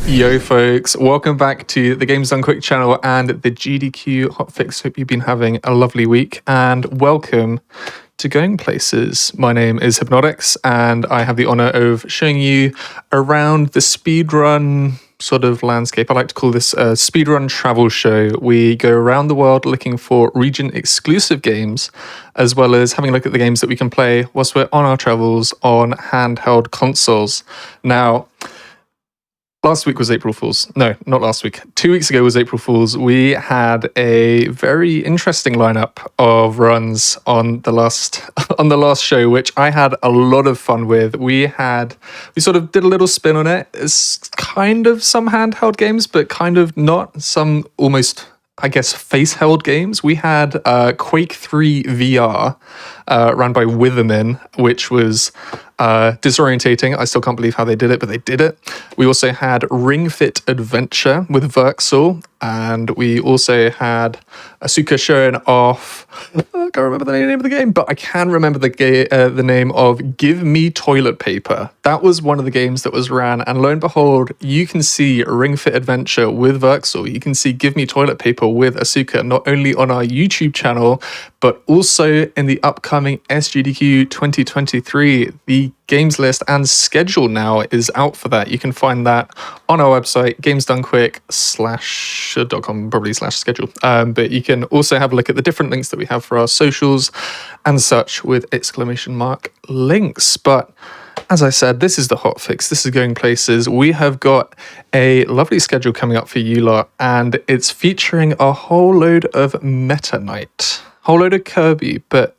Yo folks, welcome back to the Games Done Quick channel and the GDQ hotfix. Hope you've been having a lovely week and welcome to Going Places. My name is Hypnotics and I have the honor of showing you around the speedrun sort of landscape. I like to call this a speedrun travel show. We go around the world looking for region exclusive games, as well as having a look at the games that we can play whilst we're on our travels on handheld consoles. Now, last week was April Fool's. No, not last week. 2 weeks ago was April Fool's. We had a very interesting lineup of runs on the last show, which I had a lot of fun with. We sort of did a little spin on it. It's kind of some handheld games, but kind of not. Some almost, I guess, face-held games. We had Quake 3 VR run by Witherman, which was disorientating. I still can't believe how they did it, but they did it. We also had Ring Fit Adventure with Verxel, and we also had Asuka showing off, I can't remember the name of the game, but I can remember the name of Give Me Toilet Paper. That was one of the games that was ran, and lo and behold, you can see Ring Fit Adventure with Verxel. You can see Give Me Toilet Paper with Asuka, not only on our YouTube channel, but also in the upcoming SGDQ 2023. The games list and schedule now is out for that. You can find that on our website, gamesdonequick.com, probably /schedule. But you can also have a look at the different links that we have for our socials and such with exclamation mark links. But as I said, this is the hotfix. This is Going Places. We have got a lovely schedule coming up for you lot, and it's featuring a whole load of Meta Knight, whole load of Kirby, but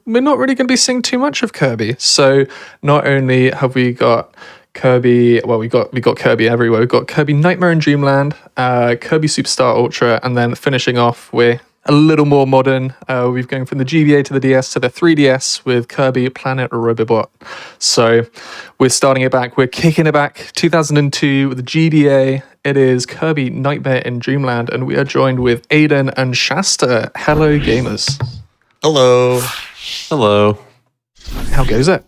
we're not really going to be seeing too much of Kirby. So not only have we got Kirby, well, we got Kirby everywhere. We've got Kirby Nightmare in Dreamland, Kirby Superstar Ultra, and then finishing off with a little more modern. We've going from the GBA to the DS to the 3DS with Kirby Planet Robobot. So we're starting it back. We're kicking it back. 2002 with the GBA. It is Kirby Nightmare in Dreamland, and we are joined with Aiden and Shasta. Hello, gamers. Hello. Hello. How goes it?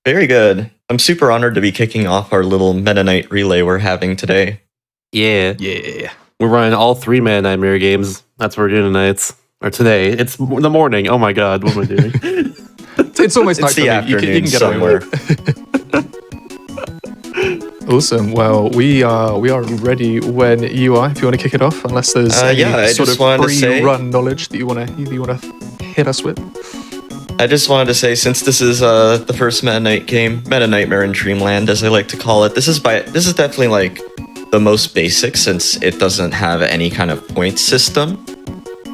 Very good. I'm super honored to be kicking off our little Meta Knight relay we're having today. Yeah. We're running all three Man Nightmare games. That's what we're doing tonight. Or today. It's the morning. Oh my god, what am I doing? It's almost night. It's the afternoon, you can get somewhere. Awesome. Well, we are ready when you are. If you want to kick it off, unless there's any sort of pre-run knowledge that you want to hit us with. I just wanted to say, since this is the first Meta Knight game, Meta Nightmare in Dreamland, as I like to call it, this is definitely like the most basic, since it doesn't have any kind of point system.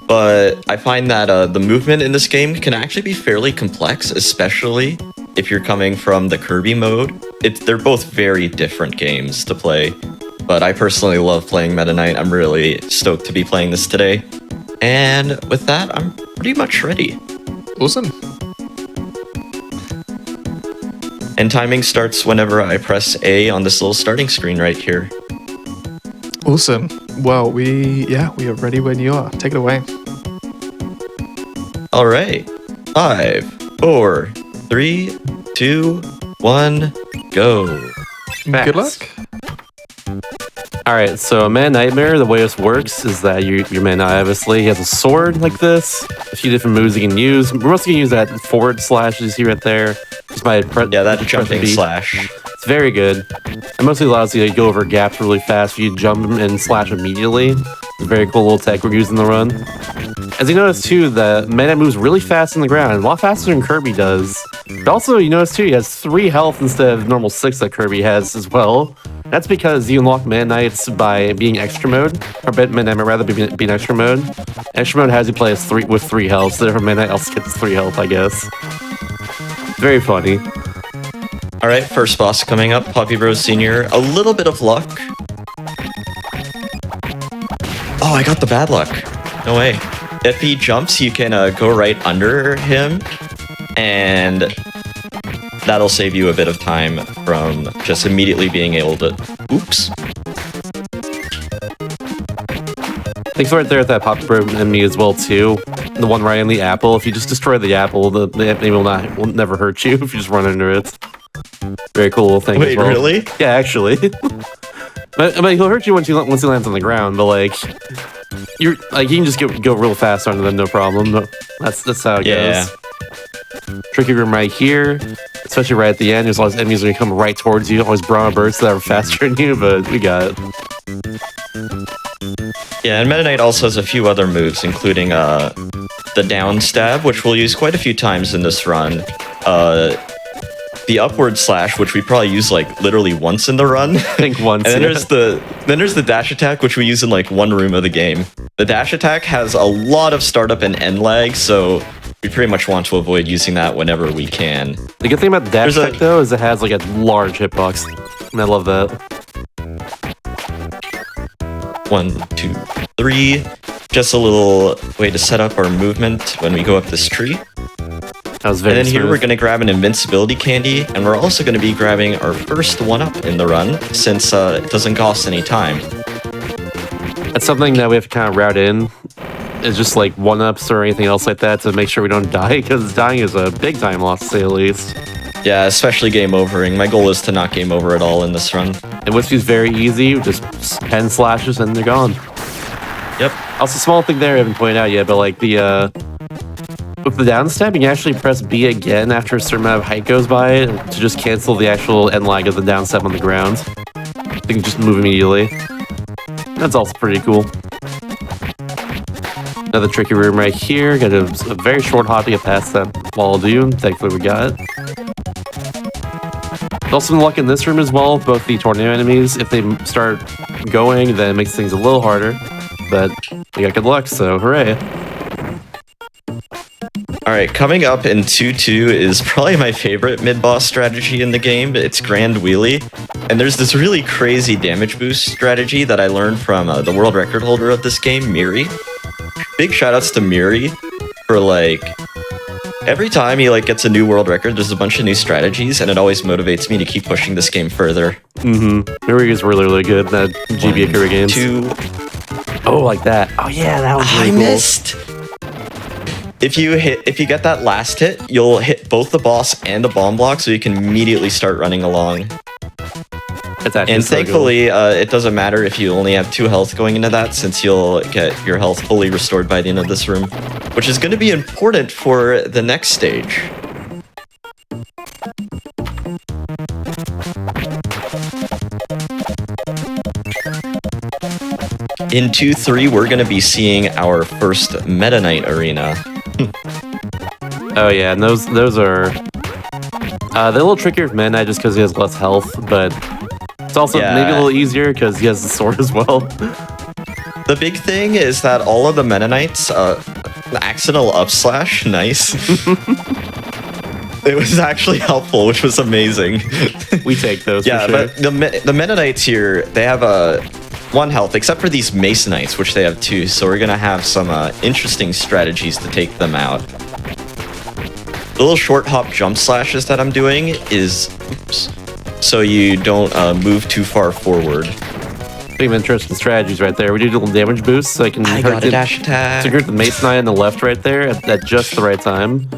But I find that the movement in this game can actually be fairly complex, especially if you're coming from the Kirby mode. They're both very different games to play, but I personally love playing Meta Knight. I'm really stoked to be playing this today. And with that, I'm pretty much ready. Awesome. And timing starts whenever I press A on this little starting screen right here. Awesome. Well, we are ready when you are. Take it away. All right. 5, 4, 3, 2, 1, go. Good luck. Alright, so Man Nightmare, the way this works is that your man obviously has a sword like this, a few different moves you can use. We're mostly going to use that forward slash you see right there. That jumping slash. It's very good. It mostly allows you to go over gaps really fast for you to jump and slash immediately. It's a very cool little tech we're using in the run. As you notice too, the Man Knight moves really fast in the ground, a lot faster than Kirby does. But also, you notice too, he has 3 health instead of normal 6 that Kirby has as well. That's because you unlock Man Knights by being extra mode, or Man Nightmare rather being extra mode. Extra mode has you play as with 3 health, so therefore Man Knight also gets 3 health, I guess. Very funny. Alright, first boss coming up, Poppy Bros Sr. A little bit of luck. Oh, I got the bad luck. No way. If he jumps, you can go right under him, and that'll save you a bit of time from just immediately being able to... Oops. I think right there at that Poppy Bro enemy as well too. The one right in the apple. If you just destroy the apple, the enemy will never hurt you if you just run under it. Very cool little thing. Wait, as well. Really? Yeah, actually. But he'll hurt you once he lands on the ground. But like, you can just go real fast under them, no problem. No, that's how it goes. Tricky room right here, especially right at the end. There's a lot of enemies when you come right towards you. Always Brahma bursts that are faster than you, but we got it. Yeah, and Meta Knight also has a few other moves, including the down stab, which we'll use quite a few times in this run. The upward slash, which we probably use like literally once in the run. I think once. And then there's the dash attack, which we use in like one room of the game. The dash attack has a lot of startup and end lag, so we pretty much want to avoid using that whenever we can. The good thing about the dash attack though is it has like a large hitbox, and I love that. 1, 2, 3. Just a little way to set up our movement when we go up this tree. That was very And then smooth. here we're going to grab an invincibility candy, and we're also going to be grabbing our first 1-up in the run, since it doesn't cost any time. That's something that we have to kind of route in. It's just like 1-ups or anything else like that to make sure we don't die, because dying is a big time loss to say the least. Yeah, especially game overing. My goal is to not game over at all in this run. And Wispy's very easy, just 10 slashes and they're gone. Yep. Also, small thing there I haven't pointed out yet, but like with the down stab, you can actually press B again after a certain amount of height goes by to just cancel the actual end lag of the down stab on the ground. You can just move immediately. That's also pretty cool. Another tricky room right here. Got a very short hop to get past that wall of doom. Thankfully, we got it. Also, some luck in this room as well. Both the tornado enemies, if they start going, then it makes things a little harder. But we got good luck, so hooray. Alright, coming up in 2-2 is probably my favorite mid-boss strategy in the game. It's Grand Wheelie. And there's this really crazy damage boost strategy that I learned from the world record holder of this game, Miri. Big shoutouts to Miri for like... Every time he like gets a new world record, there's a bunch of new strategies, and it always motivates me to keep pushing this game further. Miri is really, really good at GBA Kirby games. 2... Oh, like that. Oh yeah, that was really I cool. missed. If you get that last hit, you'll hit both the boss and the bomb block, so you can immediately start running along. That's actually And so thankfully, it doesn't matter if you only have 2 health going into that, since you'll get your health fully restored by the end of this room, which is going to be important for the next stage. In 2-3, we're going to be seeing our first Meta Knight arena. Oh yeah, and those are they're a little trickier with Meta Knight just because he has less health, but it's also maybe a little easier because he has the sword as well. The big thing is that all of the Meta Knights, accidental up slash, nice. It was actually helpful, which was amazing. We take those. Yeah, for sure. but the Meta Knights here, they have 1 health, except for these Mace Knights, which they have 2. So we're gonna have some interesting strategies to take them out. The little short hop jump slashes that I'm doing is, so you don't move too far forward. Some interesting strategies right there. We do a little damage boost, so I can got a dash attack. So hurt the Mace Knight on the left right there at just the right time.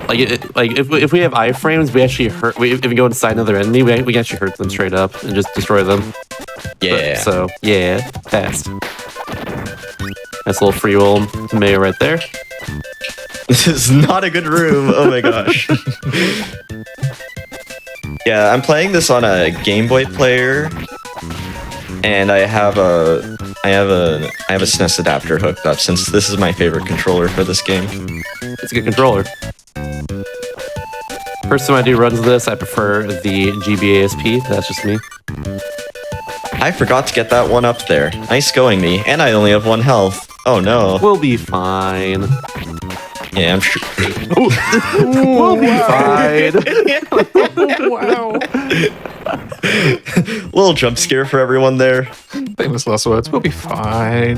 Like if we have iframes, we actually hurt. If we go inside another enemy, we can actually hurt them straight up and just destroy them. Yeah. So yeah, fast. Nice little free roll mayo right there. This is not a good room. Oh my gosh. Yeah, I'm playing this on a Game Boy player, and I have a SNES adapter hooked up, since this is my favorite controller for this game. It's a good controller. First time I do runs of this, I prefer the GBASP. That's just me. I forgot to get that 1-up there. Nice going, me. And I only have 1 health. Oh no. We'll be fine. Yeah, I'm sure. We'll be fine. Wow. Little jump scare for everyone there. Famous last words. We'll be fine.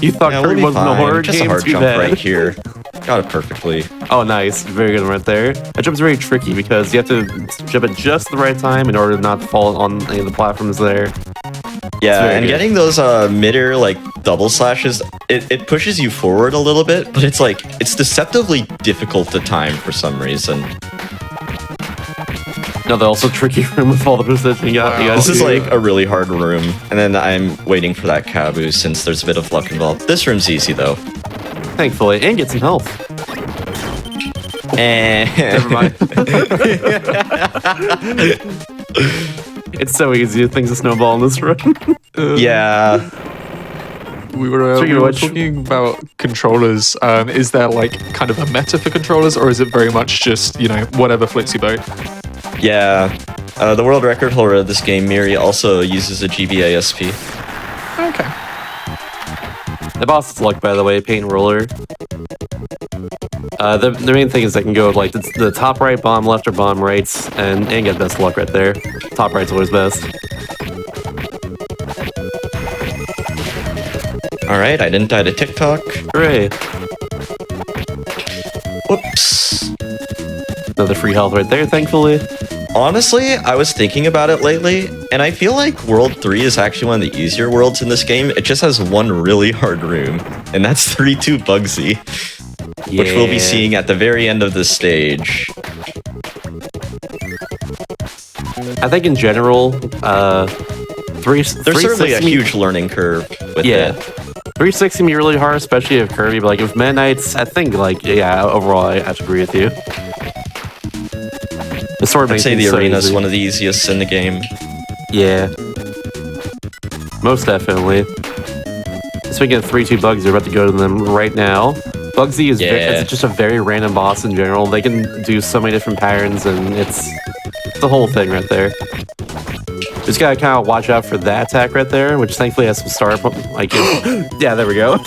You thought Yeah, Kirby we'll be wasn't a fine. horror Just game? a hard Too jump bad. right here. Got it perfectly. Oh, nice. Very good one right there. That jump's very tricky because you have to jump at just the right time in order to not fall on any of the platforms there. Yeah, very and good. getting those mid-air like double slashes, it pushes you forward a little bit, but it's deceptively difficult to time for some reason. Another also tricky room with all the position you got. Wow. This is like a really hard room, and then I'm waiting for that Kabu since there's a bit of luck involved. This room's easy though. Thankfully, and get some health. Never mind. It's so easy. Things to snowball in this room. Yeah. We were talking about controllers. Is there like kind of a meta for controllers, or is it very much just, whatever floats your boat? Yeah. The world record holder of this game, Miri, also uses a GBA SP. Okay. The boss is luck, by the way, paint roller. The main thing is I can go like the top right, bottom left, or bottom right, and get best luck right there. Top right's always best. Alright, I didn't die to TikTok. Hooray. Whoops. Another free health right there, thankfully. Honestly, I was thinking about it lately, and I feel like World 3 is actually one of the easier worlds in this game. It just has one really hard room, and that's 3-2 Bugsy, which we'll be seeing at the very end of this stage. I think in general, there's certainly a huge learning curve with it. 360 can be really hard, especially if Kirby, but like with Meta Knights, I think overall I have to agree with you. The sword I'd say the arena is one of the easiest in the game. Yeah. Most definitely. Speaking of 3-2 Bugsy, we're about to go to them right now. Bugsy is it's just a very random boss in general. They can do so many different patterns, and it's the whole thing right there. Just gotta kind of watch out for that attack right there, which thankfully has some star. Yeah, there we go.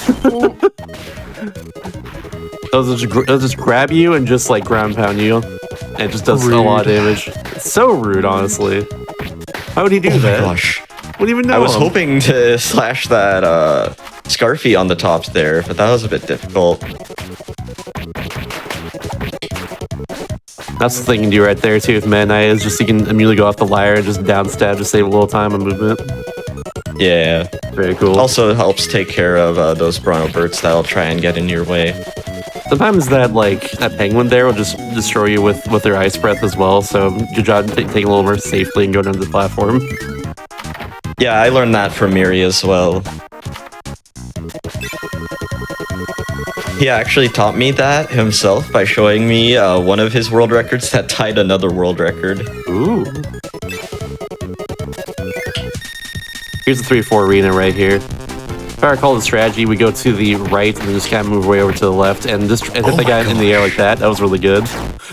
They'll just grab you and just like ground pound you. And it just does a lot of damage. It's so rude, honestly. How would he do that? Oh my gosh. Wouldn't even know. I was hoping to slash that Scarfy on the top there, but that was a bit difficult. That's the thing you can do right there too with Meta Knight, is just you can immediately go off the lyre and just down stab to save a little time and movement. Yeah. Very cool. Also helps take care of those Bronto birds that'll try and get in your way. Sometimes that penguin there will just destroy you with their ice breath as well, so good job taking a little more safely and going under the platform. Yeah, I learned that from Miri as well. He actually taught me that himself by showing me one of his world records that tied another world record. Ooh. Here's the 3-4 arena right here. If I recall the strategy, we go to the right and then just kind of move way over to the left and just hit the guy in the air like that. That was really good.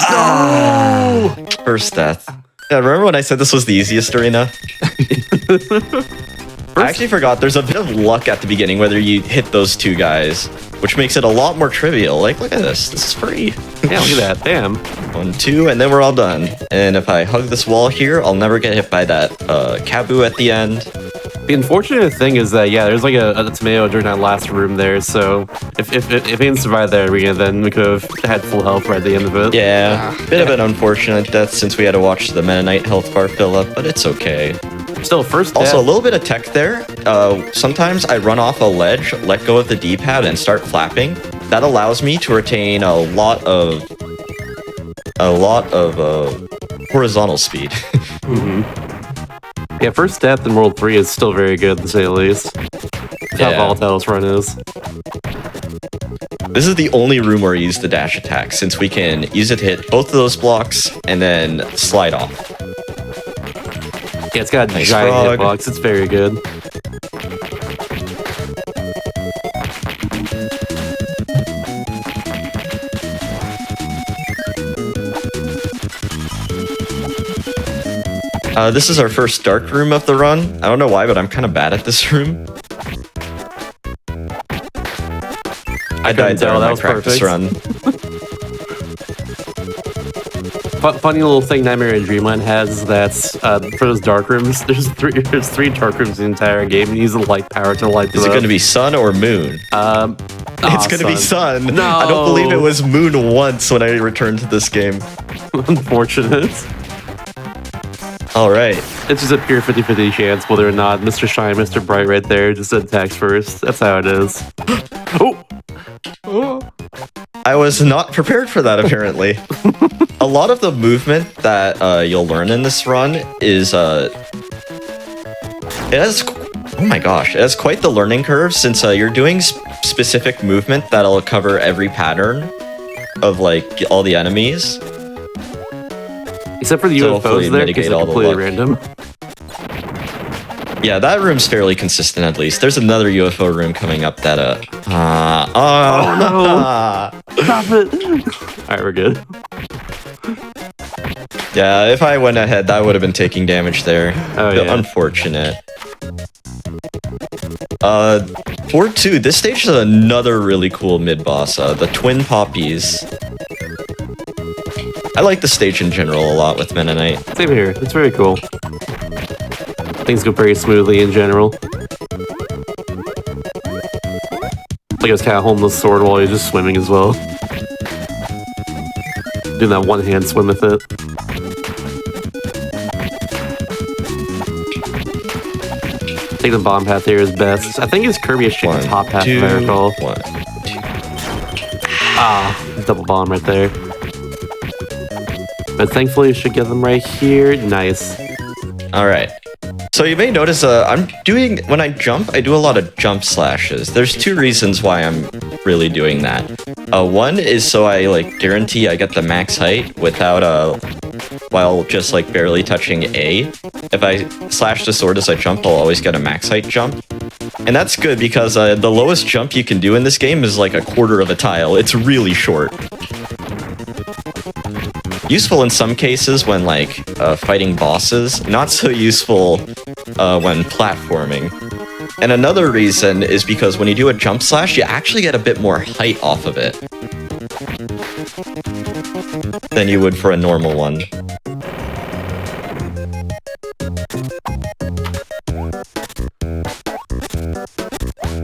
Oh! First death. Yeah, remember when I said this was the easiest arena? I actually forgot there's a bit of luck at the beginning whether you hit those two guys, which makes it a lot more trivial. Like, look at this. This is free. Yeah, look at that. Damn. 1, 2, and then we're all done. And if I hug this wall here, I'll never get hit by that Kabu at the end. The unfortunate thing is that, yeah, there's like a tomato during that last room there, so if he didn't survive that arena, then we could have had full health right at the end of it. Yeah, bit of an unfortunate death since we had to watch the Meta Knight health bar fill up, but it's okay. Still, first Also, a little bit of tech there. Sometimes I run off a ledge, let go of the D-pad, and start flapping. That allows me to retain a lot of horizontal speed. Mm-hmm. Yeah, first death in World 3 is still very good, to say the least. That's how volatile this run is. This is the only room where I use the dash attack, since we can use it to hit both of those blocks and then slide off. Yeah, it's got a nice giant hitbox. It's very good. This is our first dark room of the run. I don't know why, but I'm kind of bad at this room. I died there on my practice run. Funny little thing Knightmare in Dreamland has is that for those dark rooms, there's three dark rooms in the entire game, and you use the light power to light them Is it up. going to be sun or moon? It's going to be sun. No. I don't believe it was moon once when I returned to this game. Unfortunate. All right. It's just a pure 50-50 chance whether or not Mr. Shine, Mr. Bright right there just attacks first. That's how it is. Oh! Oh. I was not prepared for that, apparently. A lot of the movement that you'll learn in this run is it has, oh my gosh, it has quite the learning curve since you're doing specific movement that'll cover every pattern of like all the enemies. Except for the So hopefully UFOs there, mitigate because they're all the completely luck. random. Yeah, that room's fairly consistent at least. There's another UFO room coming up that Oh, no. Stop it! Alright, we're good. Yeah, if I went ahead, that would have been taking damage there. Oh, yeah. Unfortunate. 4-2, this stage is another really cool mid-boss, the Twin Poppies. I like the stage in general a lot with Mennonite. Same here. It's very cool. Things go very smoothly in general. Like I was kind of holding the sword while he was just swimming as well. Doing that one-hand swim with it. I think the bomb path here is best. I think it's Kirby is chicken top path, if I recall. 1, 2. Ah, double bomb right there. But thankfully, you should get them right here. Nice. All right. So you may notice when I jump, I do a lot of jump slashes. There's two reasons why I'm really doing that. One is so I like guarantee I get the max height without while just like barely touching A. If I slash the sword as I jump, I'll always get a max height jump. And that's good because the lowest jump you can do in this game is like a quarter of a tile. It's really short. Useful in some cases when like fighting bosses, not so useful when platforming. And another reason is because when you do a jump slash, you actually get a bit more height off of it than you would for a normal one.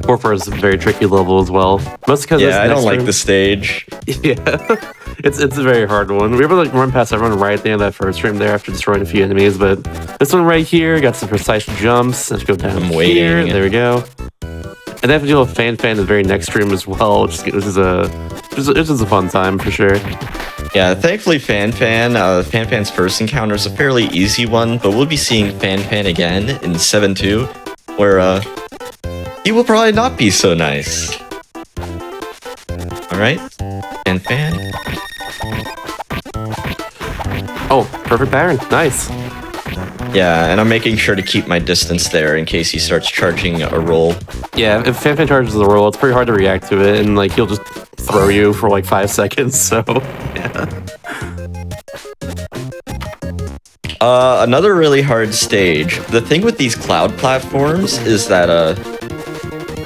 Warfare is a very tricky level as well. Mostly because Yeah, I don't like the stage. Yeah, it's a very hard one. We were able to run past everyone right at the end of that first room there after destroying a few enemies, but this one right here got some precise jumps. Let's go down I'm here. waiting. There we go. And they have to deal with Fan in the very next room as well, which is a fun time for sure. Yeah, thankfully Fan's first encounter is a fairly easy one, but we'll be seeing Fan again in 7-2, where he will probably not be so nice. Alright, Fan. Oh, perfect pattern. Nice. Yeah, and I'm making sure to keep my distance there in case he starts charging a roll. Yeah, if Fan charges the roll, it's pretty hard to react to it, and like he'll just throw you for like 5 seconds, so yeah. Another really hard stage. The thing with these cloud platforms is that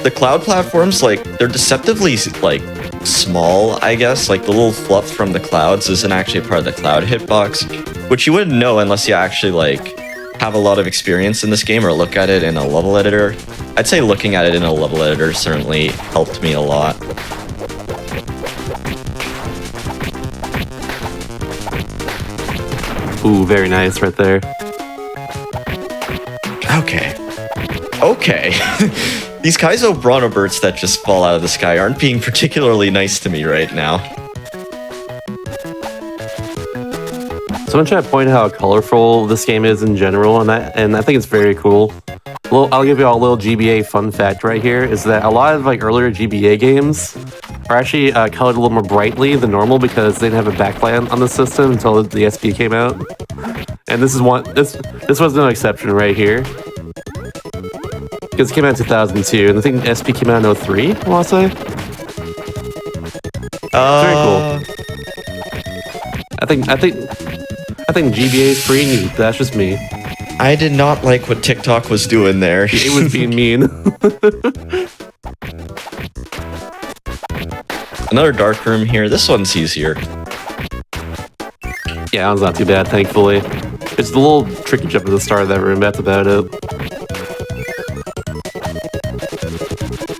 the cloud platforms, like, they're deceptively like small, I guess. Like the little fluff from the clouds isn't actually part of the cloud hitbox, which you wouldn't know unless you actually like have a lot of experience in this game or look at it in a level editor. I'd say looking at it in a level editor certainly helped me a lot. Ooh, very nice right there. Okay. These Kaizo Brontoberts that just fall out of the sky aren't being particularly nice to me right now. So I'm trying to point out how colorful this game is in general, and I think it's very cool. Well, I'll give you all a little GBA fun fact right here, is that a lot of like earlier GBA games are actually colored a little more brightly than normal because they didn't have a backlight on the system until the SP came out. And this was no exception right here. Because it came out in 2002, and I think SP came out in 03, I want to say. Very cool. I think GBA is pretty neat. That's just me. I did not like what TikTok was doing there. It was being mean. Another dark room here. This one's easier. Yeah, that one's not too bad, thankfully. It's the little tricky jump at the start of that room. That's about it.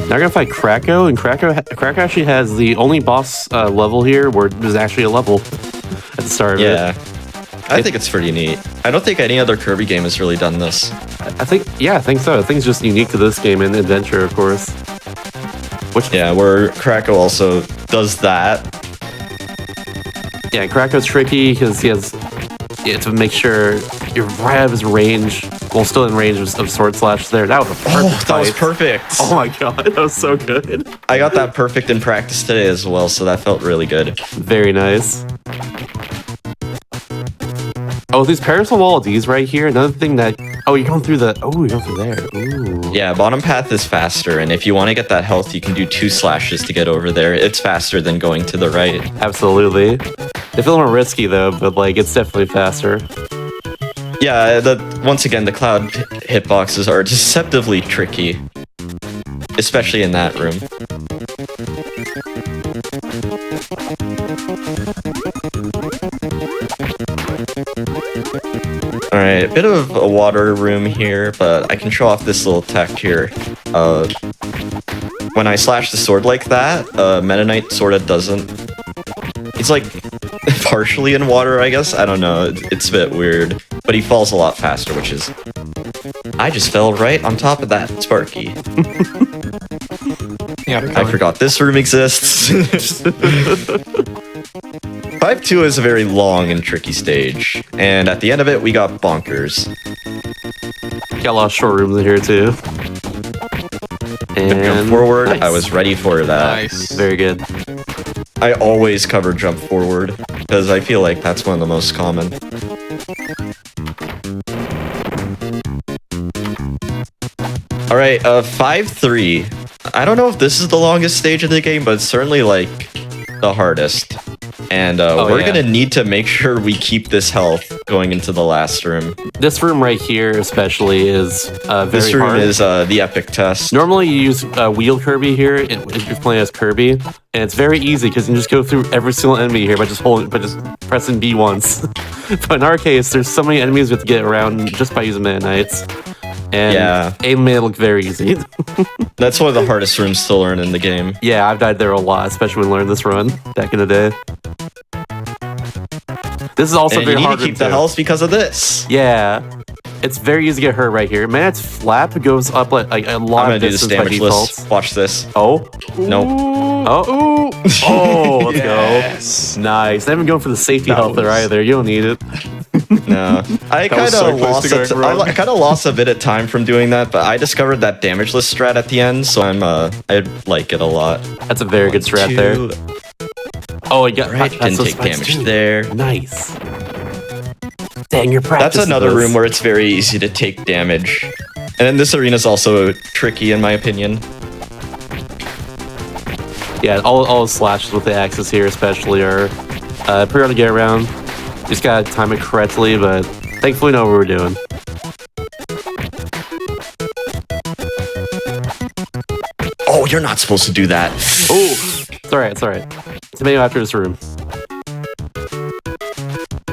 Now we're gonna fight Krakow, and Krakow actually has the only boss level here where there's actually a level at the start of it. Yeah. I think it's pretty neat. I don't think any other Kirby game has really done this. I think so. I think it's just unique to this game and adventure, of course. Yeah, where Krako also does that. Yeah, Krako's tricky because he has to make sure you're right out of his range. Well, still in range of Sword Slash there. That was a perfect That was fight. perfect. Oh my god, that was so good. I got that perfect in practice today as well, so that felt really good. Very nice. Oh, these parasol wall Ds right here. Another thing that... Oh, you're going through the... Oh, you're going through there. Ooh. Yeah, bottom path is faster, and if you want to get that health, you can do 2 slashes to get over there. It's faster than going to the right. Absolutely. They feel more risky, though, but, like, it's definitely faster. Yeah, once again, the cloud hitboxes are deceptively tricky. Especially in that room. Alright, a bit of a water room here, but I can show off this little tech here. When I slash the sword like that, Meta Knight sorta doesn't... He's like partially in water, I guess? I don't know, it's a bit weird. But he falls a lot faster, which is... I just fell right on top of that Sparky. Yeah, I forgot this room exists. 5-2 is a very long and tricky stage, and at the end of it, we got bonkers. Got a lot of short rooms in here, too. And... Jump forward, nice. I was ready for that. nice. Very good. I always cover jump forward, because I feel like that's one of the most common. Alright, 5-3. I don't know if this is the longest stage of the game, but it's certainly, like, the hardest. And we're yeah. gonna need to make sure we keep this health going into the last room. This room right here, especially, is very This room hard. is the epic test. Normally, you use wheel Kirby here if you're playing as Kirby, and it's very easy because you can just go through every single enemy here by just pressing B once. But in our case, there's so many enemies we have to get around just by using Meta Knights. And Yeah. it made it look very easy. That's one of the hardest rooms to learn in the game. Yeah, I've died there a lot, especially when I learned this run back in the day. This is also And you very need hard to keep room the too. health because of this. Yeah, it's very easy to get hurt right here. Man, its flap goes up like a I'm lot gonna of do this distance by damage default. list. Watch this. Oh, Nope. oh, oh, let's Yes. go. Nice. Not even going for the safety That health there was- either. You don't need it. No. I That kind was of so close to lost. going wrong. I kind of lost a bit of time from doing that, but I discovered that damage list strat at the end, so I like it a lot. That's a very good strat there. Two, Oh, you got Right, can those take spikes damage too. there. Nice. Dang, your That's practice. another room where it's very easy to take damage. And then this arena is also tricky, in my opinion. Yeah, all the slashes with the axes here, especially, are pretty hard to get around. Just gotta time it correctly, but thankfully, we know what we're doing. Oh, you're not supposed to do that. Oh, it's alright, it's alright. Tomato after this room.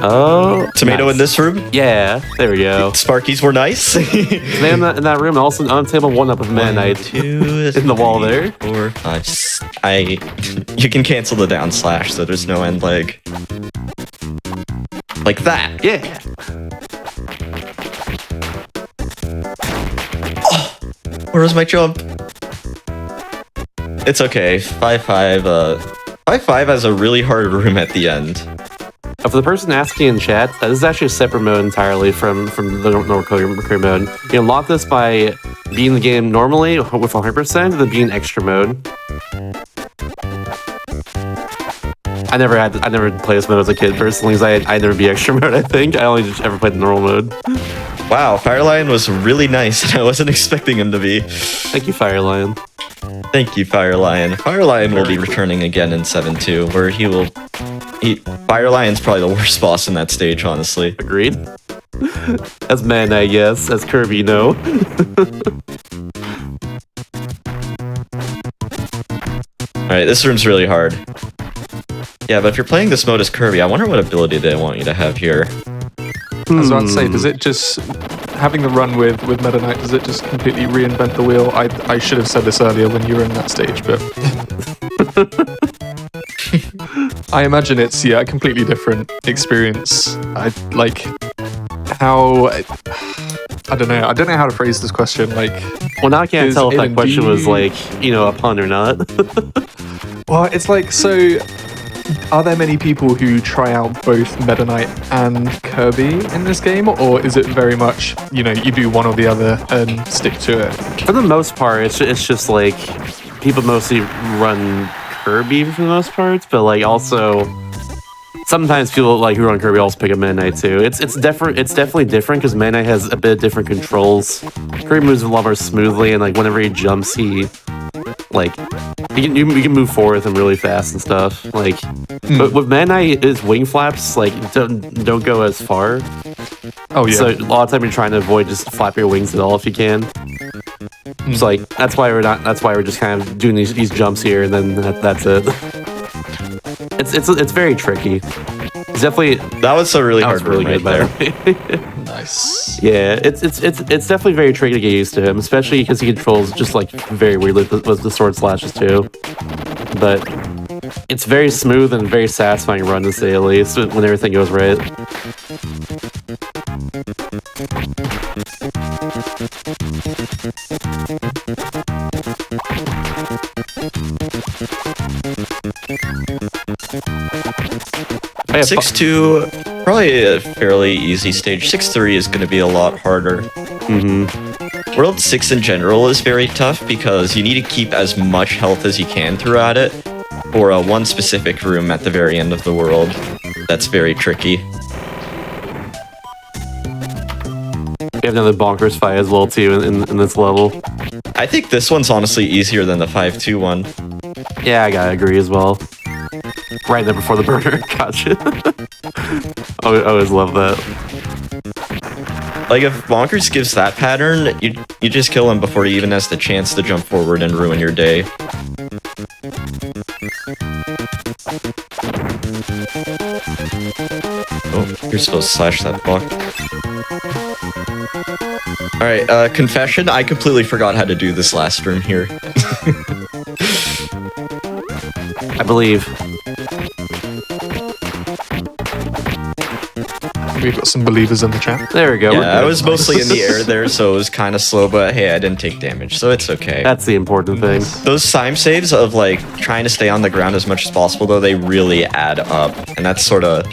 Oh, Tomato nice. in this room. Yeah, there we go. Sparkies were nice. Tomato in that room, also on table one up with Meta Knight. 2, in the wall there. 4, 5, you can cancel the down slash, so there's no end leg. Like that. Yeah. Where was my jump? It's okay. 5-5. 5-5 has a really hard room at the end. For the person asking in chat, this is actually a separate mode entirely from the normal career mode. You unlock this by beating the game normally with 100%, and then being extra mode. I never played this mode as a kid personally, because I never beat extra mode. I think I only just ever played the normal mode. Wow, Firelion was really nice, and I wasn't expecting him to be. Thank you, Firelion. Thank you, Firelion. Firelion will be returning again in 7-2, where Firelion's probably the worst boss in that stage, honestly. Agreed. As man, I guess. As Kirby, no. Alright, this room's really hard. Yeah, but if you're playing this mode as Kirby, I wonder what ability they want you to have here. I was about to say, does it just, having the run with Meta Knight, does it just completely reinvent the wheel? I should have said this earlier when you were in that stage, but... I imagine it's, a completely different experience. how I don't know. I don't know how to phrase this question. Like, Well, now I can't Is tell if that Aiden, question do was you- like, a pun or not. well, it's like so. Are there many people who try out both Meta Knight and Kirby in this game, or is it very much you do one or the other and stick to it? For the most part, it's just like people mostly run Kirby for the most part, but like also sometimes people like who run Kirby also pick up Meta Knight too. It's different. It's definitely different because Meta Knight has a bit of different controls. Kirby moves a lot more smoothly, and like whenever he jumps, he like you can move forward with him really fast and stuff. Like, but with Meta Knight, his wing flaps like don't go as far. Oh yeah. So a lot of time you're trying to avoid just flap your wings at all if you can. So like that's why we're just kind of doing these jumps here, and then that's it. It's very tricky. It's definitely That was a really that was hard really room good right by there. the way. Nice. Yeah, it's definitely very tricky to get used to him, especially because he controls just like very weirdly with the sword slashes too. But it's very smooth and very satisfying run to say at least when everything goes right. Oh, yeah, 6-2, probably a fairly easy stage. 6-3 is going to be a lot harder. World 6 in general is very tough because you need to keep as much health as you can throughout it for one specific room at the very end of the world. That's very tricky. We have another bonkers fight as well too in this level. I think this one's honestly easier than the 5-2 one. Yeah, I gotta agree as well. Right there before the burner. Gotcha. I always love that. Like, if Bonkers gives that pattern, you just kill him before he even has the chance to jump forward and ruin your day. Oh, you're supposed to slash that block. Alright, confession, I completely forgot how to do this last room here. I believe. We've got some believers in the chat. There we go. we're Yeah, I good. was mostly in the air there, so it was kind of slow, but hey, I didn't take damage, so it's okay. That's the important thing. Those time saves of like trying to stay on the ground as much as possible, though, they really add up, and that's sort of,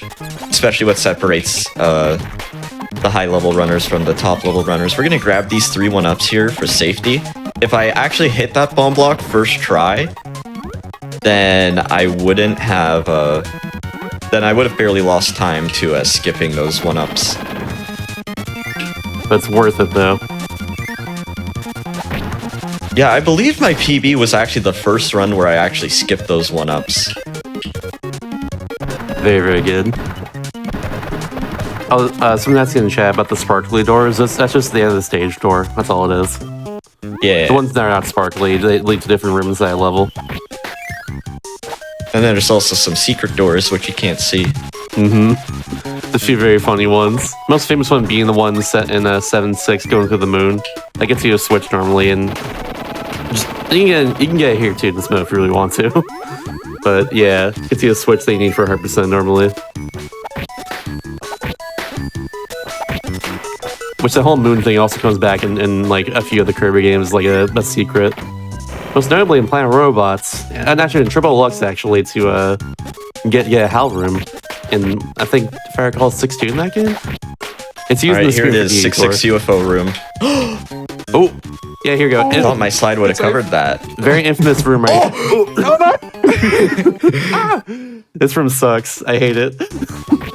especially what separates the high level runners from the top level runners. We're gonna grab these 3 1-ups here for safety. If I actually hit that bomb block first try, then I wouldn't have then I would have barely lost time to skipping those 1-ups. But it's worth it though. Yeah, I believe my PB was actually the first run where I actually skipped those 1-ups. Very, very good. Oh, someone asking in the chat about the sparkly doors. That's just the end of the stage door. That's all it is. Yeah. The ones that are not sparkly, they lead to different rooms at that level. And then there's also some secret doors, which you can't see. A few very funny ones. Most famous one being the one set in 7-6 going through the moon. That gets you a switch normally, and just, you can get it here too in this mode if you really want to. But yeah, gets you a switch that you need for 100% normally. Which the whole moon thing also comes back in like a few of the Kirby games, like a secret. Most notably in Planet Robots, and actually in Triple Lux actually to get a HAL room. In I think if I recall 6-2 in that game. It's used in Alright, the here it Speedrun is, 6-6 UFO room. Oh, yeah, here we go. I thought my slide would have covered that. Very infamous room right here. This room sucks. I hate it.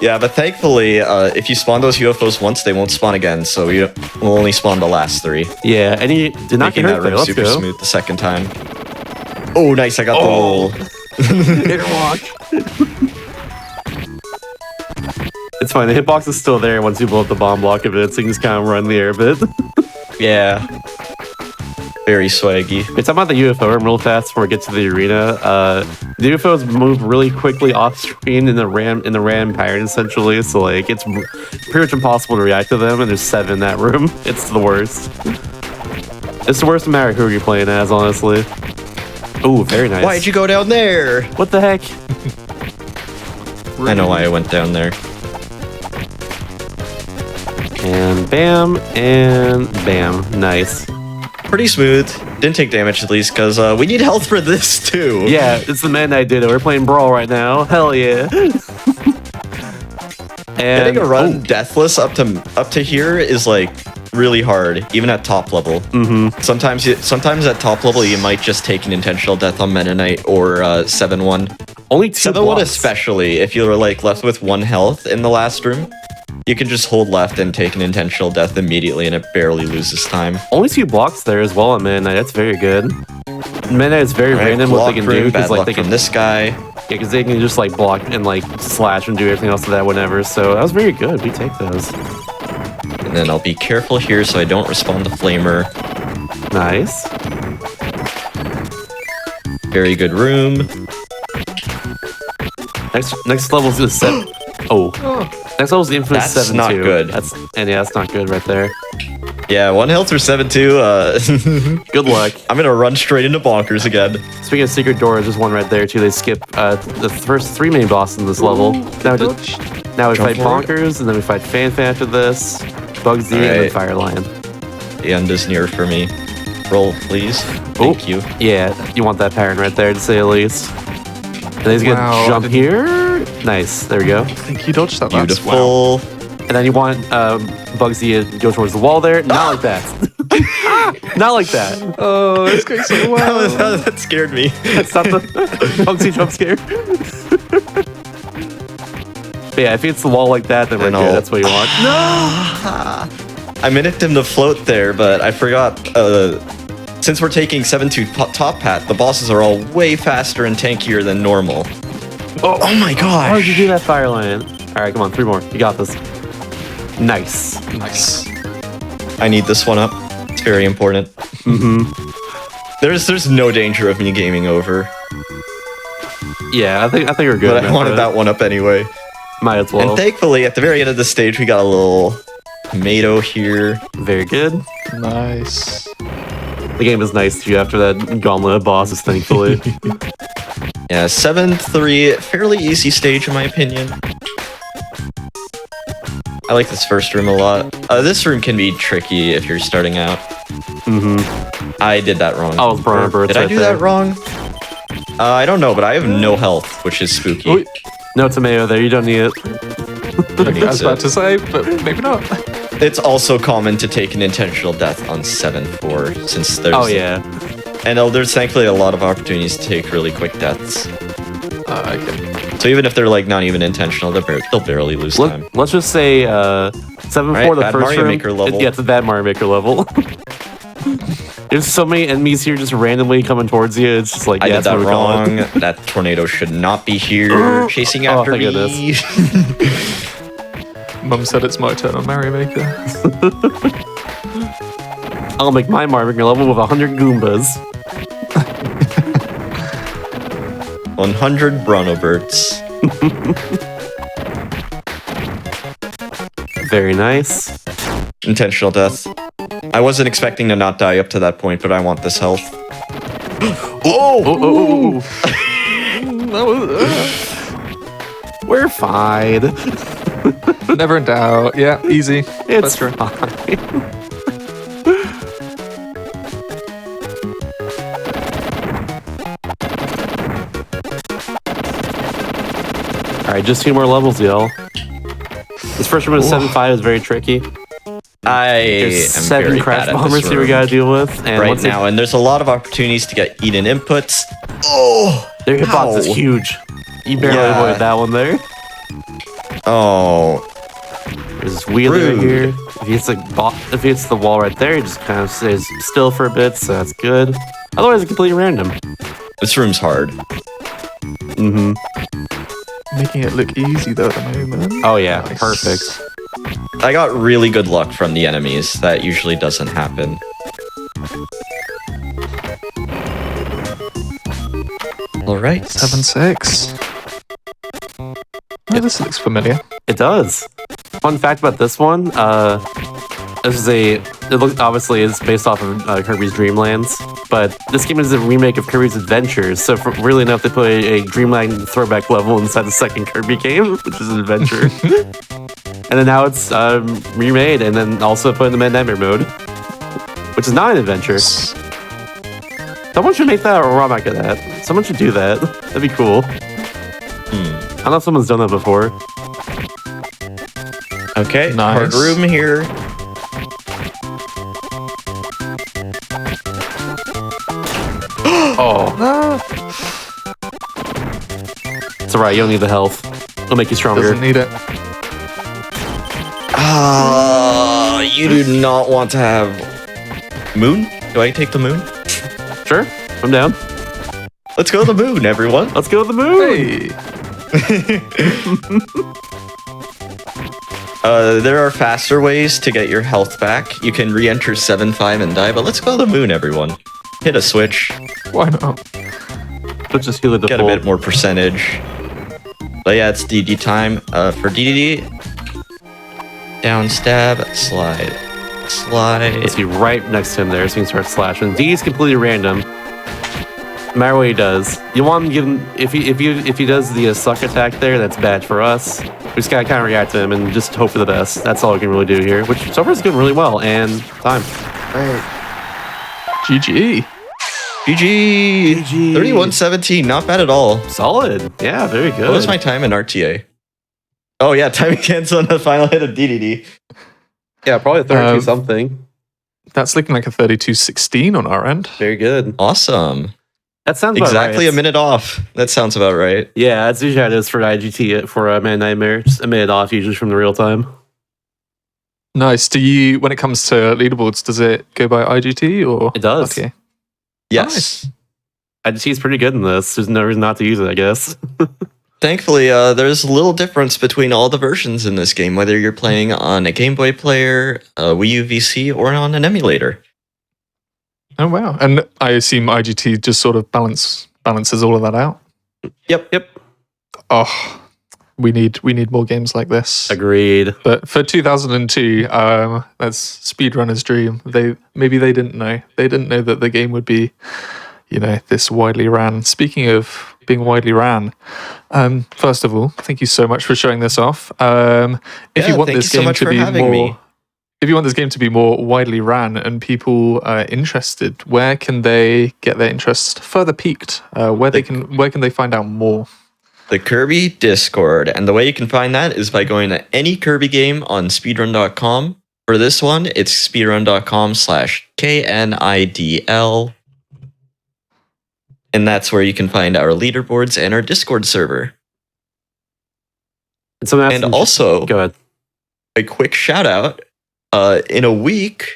Yeah, but thankfully, if you spawn those UFOs once, they won't spawn again, so you will only spawn the last 3. Yeah, and he did not Making get that hurt there. room Let's super go. smooth the second time. Oh, nice, I got the roll. It's fine. The hitbox is still there once you blow up the bomb block of it, so you can just kind of run in the air a bit. Yeah. Very swaggy. We're talking about the UFO room real fast before we get to the arena. The UFOs move really quickly off screen in the RAM pattern essentially, so like it's pretty much impossible to react to them. And there's 7 in that room. It's the worst. It's the worst no matter who you're playing as, honestly. Oh, very nice. Why'd you go down there? What the heck? I know why I went down there. And bam, and bam. Nice. Pretty smooth. Didn't take damage at least, because we need health for this too. Yeah, it's the Meta Knight Ditto. We're playing Brawl right now. Hell yeah. Getting a run deathless up to here is like really hard, even at top level. Sometimes at top level you might just take an intentional death on Meta Knight or 7-1. Only 2 7-1 blocks. especially, if you're like left with 1 health in the last room, you can just hold left and take an intentional death immediately and it barely loses time. Only 2 blocks there as well on Meta Knight. That's very good. Meta Knight is very Alright, random what they can block do. room, Because bad like, luck they from can, this guy. yeah, because they can just like block and like slash and do everything else to that whenever. So that was very good. We take those. And then I'll be careful here so I don't respond to Flamer. Nice. Very good room. Next level's the 7. Oh. Next level's the infamous That's 7-2. not good. That's not good right there. Yeah, 1 health for 7-2. Good luck. I'm gonna run straight into bonkers again. Speaking of secret doors, there's one right there too. They skip the first 3 main bosses in this level. Now we fight forward. Bonkers, and then we fight Fanfan after this, Bugsy, and then Alright. Fire Lion. The end is near for me. Roll, please. Thank you. Yeah, you want that pattern right there to say the least. And then he's gonna Wow, jump I here. Nice, there we go. I think you dodged that. Wow. Beautiful. And then you want Bugsy to go towards the wall there. Not like that. Not like that. Oh, it's going so well. That scared me. That's not the Bugsy jump scare. But yeah, if it's the wall like that, then we're And good. I'll- That's what you want. I mimicked him to float there, but I forgot. Since we're taking 7-2 top hat, the bosses are all way faster and tankier than normal. Oh my gosh! How did you do that, Fire Lion? All right, come on, 3 more. You got this. Nice. Nice. I need this one up. It's very important. There's no danger of me gaming over, Yeah, I think we're good. but I wanted that one up anyway. Might as well. And thankfully, at the very end of the stage, we got a little tomato here. Very good. Nice. The game is nice to you after that gauntlet of bosses, thankfully. Yeah, 7-3, fairly easy stage in my opinion. I like this first room a lot. This room can be tricky if you're starting out. I did that wrong. Oh, it's Burner Birds Did I right do there. that wrong? I don't know, but I have no health, which is spooky. Oh, No tomato there, you don't need it. I was about to say, but maybe not. It's also common to take an intentional death on 7-4, since there's... Oh yeah. And there's thankfully a lot of opportunities to take really quick deaths. Okay. So even if they're like not even intentional, they'll barely lose time. Let's just say 7-4 Right, the bad first Mario room. Maker level. Yeah, it's a bad Mario Maker level. There's so many enemies here just randomly coming towards you. It's just like, I yeah, did that's that what we call wrong. it. That tornado should not be here chasing Oh, after thank me. Mum said it's my turn on Mario Maker. I'll make my Mario Maker level with 100 Goombas. 100 Bronobirds. Very nice. Intentional death. I wasn't expecting to not die up to that point, but I want this health. Oh. That was, We're fine. never in doubt. Yeah, easy. It's That's true. fine. All right, just 2 more levels, y'all. This first room of 7-5 is very tricky. I There's am 7 very crash bad at bombers this here we room gotta deal with. And right once they- now, and there's a lot of opportunities to get eaten inputs. Oh, their hitbox is ow. huge. You barely Yeah. avoided that one there. Oh, There's this wheeler Rude. here. If he hits the wall right there, he just kind of stays still for a bit, so that's good. Otherwise, it's completely random. this room's hard. Making it look easy though at the moment. Oh yeah, Nice. perfect. I got really good luck from the enemies. That usually doesn't happen. All right. 7-6. Oh, this looks familiar. It does. Fun fact about this one, obviously it's based off of Kirby's Dreamlands, but this game is a remake of Kirby's Adventures, so for really enough, they put a Dreamland throwback level inside the second Kirby game, which is an adventure. And then now it's remade and then also put in the Nightmare mode, which is not an adventure. Someone should make that a rollback of that. Someone should do that. That'd be cool. I don't know if someone's done that before. Okay, Nice. hard room here. Oh. It's alright, you don't need the health. It'll make you stronger. Doesn't need it. You do not want to have... Moon? Do I take the moon? Sure, I'm down. Let's go to the moon, everyone. Let's go to the moon! Hey. There are faster ways to get your health back. You can re-enter 7-5 and die, but let's go to the moon, everyone. Hit a switch. Why not? Let's just heal it Get a bit more percentage. But yeah, it's DD time. For DDD, down, stab, slide, slide. Let's be right next to him there so he can start slashing. D is completely random. No matter what he does. You want him to give him... If he does the suck attack there, that's bad for us. We just gotta kind of react to him and just hope for the best. That's all we can really do here, which so far is doing really well. And time. GG. GG! 31-17, not bad at all. Solid. Yeah, very good. What was my time in RTA? Oh yeah, time against on the final hit of DDD. Yeah, probably 32 something. That's looking like a 32-16 on our end. Very good. Awesome. That sounds about Exactly right. a minute off. That sounds about right. Yeah, that's usually how it is for IGT for Man Nightmare. Just a minute off usually from the real time. Nice. Do you, when it comes to leaderboards, does it go by IGT or? It does. Okay. Yes. IGT is pretty good in this. There's no reason not to use it, I guess. Thankfully, there's a little difference between all the versions in this game, whether you're playing on a Game Boy player, a Wii U VC, or on an emulator. Oh wow! And I assume IGT just sort of balances all of that out. Yep. Oh, we need more games like this. Agreed. But for 2002, that's Speedrunner's dream. Maybe they didn't know. They didn't know that the game would be, this widely ran. Speaking of being widely ran, first of all, thank you so much for showing this off. If you want thank this you so game much to for be having more, me. if you want this game to be more widely ran and people interested, where can they get their interest further piqued? Where can they find out more? The Kirby Discord. And the way you can find that is by going to any Kirby game on speedrun.com. For this one, it's speedrun.com/KNIDL. And that's where you can find our leaderboards and our Discord server. And also, go ahead. a quick shout out. In a week,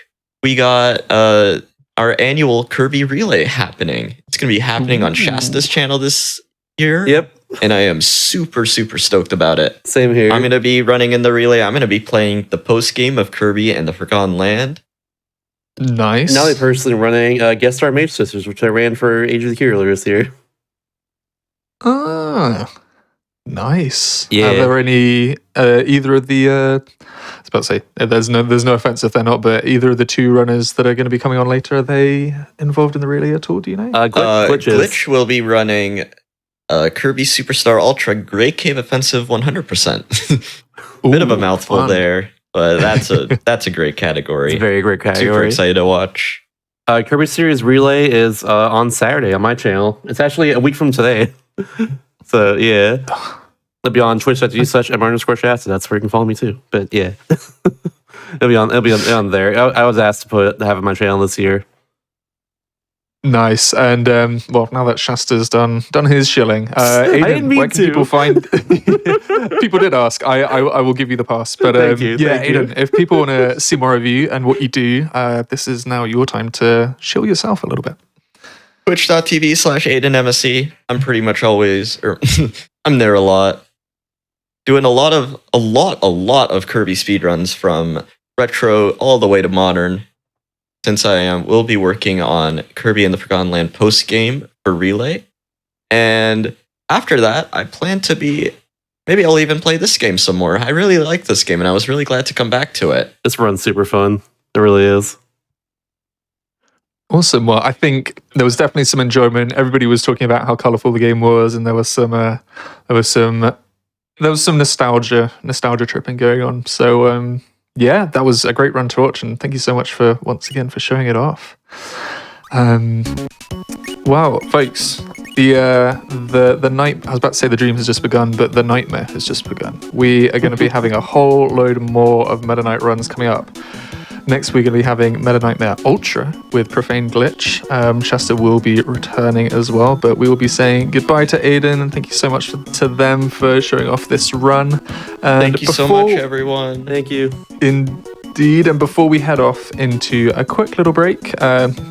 we got our annual Kirby Relay happening. It's going to be happening on Shasta's channel this year. Yep. And I am super, super stoked about it. Same here. I'm going to be running in the relay. I'm going to be playing the post game of Kirby and the Forgotten Land. Nice. Now they're personally running Guest Star Mage Sisters, which I ran for Age of the Key earlier this year. Ah, nice. Yeah. Are there any either of the? I was about to say there's no offense if they're not, but either of the two runners that are going to be coming on later, are they involved in the relay at all? Do you know? Glitch will be running Kirby Superstar Ultra Great Cave Offensive 100%. Bit of a mouthful fun. there, but that's a great category. It's a very great category. Super excited to watch. Kirby Series Relay is on Saturday on my channel. It's actually a week from today. So, yeah. It'll be on twitch.tv/m_Shasta. That's where you can follow me too. But, yeah. it'll be on there. I was asked to have it on my channel this year. Nice. And well, now that Shasta's done his shilling, Aiden, didn't mean where can to. people find? People did ask. I will give you the pass. But Thank you, yeah, thank you. Aiden, if people want to see more of you and what you do, this is now your time to shill yourself a little bit. Twitch.tv/AidenMSC. I'm pretty much always, I'm there a lot. Doing a lot of Kirby speedruns from retro all the way to modern. Since I will be working on Kirby and the Forgotten Land post game for Relay. And after that, I plan to maybe I'll even play this game some more. I really like this game and I was really glad to come back to it. This run's super fun. It really is. Awesome. Well, I think there was definitely some enjoyment. Everybody was talking about how colorful the game was, and there was some there was some nostalgia tripping going on. So yeah, that was a great run to watch, and thank you so much for once again for showing it off. Wow, folks, the night, I was about to say the dream has just begun, but the nightmare has just begun. We are going to be having a whole load more of Meta Knight runs coming up. Next, we're going to be having Meta Nightmare Ultra with Profane Glitch. Shasta will be returning as well, but we will be saying goodbye to Aiden, and thank you so much to them for showing off this run. And Thank you so much, everyone. Thank you. Indeed, and before we head off into a quick little break,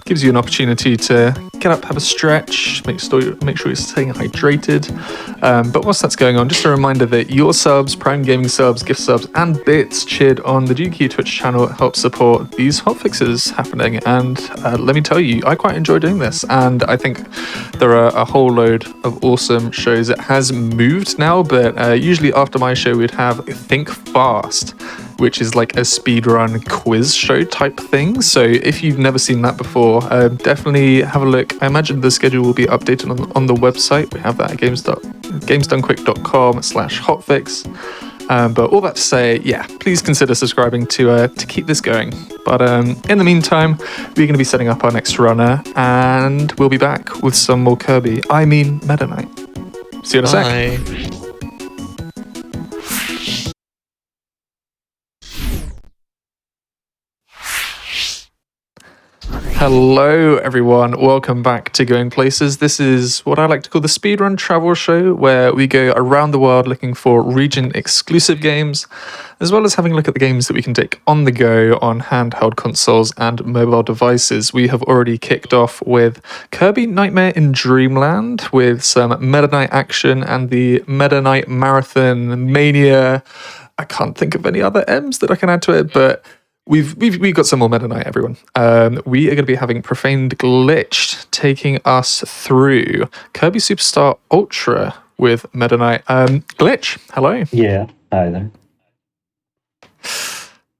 gives you an opportunity to get up, have a stretch, make sure you're staying hydrated. But whilst that's going on, just a reminder that your subs, Prime Gaming subs, gift subs, and bits cheered on the GQ Twitch channel help support these hotfixes happening. And let me tell you, I quite enjoy doing this, and I think there are a whole load of awesome shows. It has moved now, but usually after my show, we'd have Think Fast, which is like a speedrun quiz show type thing. So if you've never seen that before, definitely have a look. I imagine the schedule will be updated on the website. We have that at gamesdonequick.com/hotfix. But all that to say, yeah, please consider subscribing to keep this going. But in the meantime, we're going to be setting up our next runner, and we'll be back with some more Kirby. I mean Meta Knight. See you in a sec. Bye. Hello everyone, welcome back to Going Places. This is what I like to call the Speedrun travel show, where we go around the world looking for region exclusive games, as well as having a look at the games that we can take on the go on handheld consoles and mobile devices. We have already kicked off with Kirby Nightmare in Dreamland with some Meta Knight action and the Meta Knight Marathon Mania. I can't think of any other M's that I can add to it, but We've got some more Meta Knight, everyone. We are going to be having Profaned Glitched taking us through Kirby Superstar Ultra with Meta Knight. Glitch, hello. Yeah, hi there.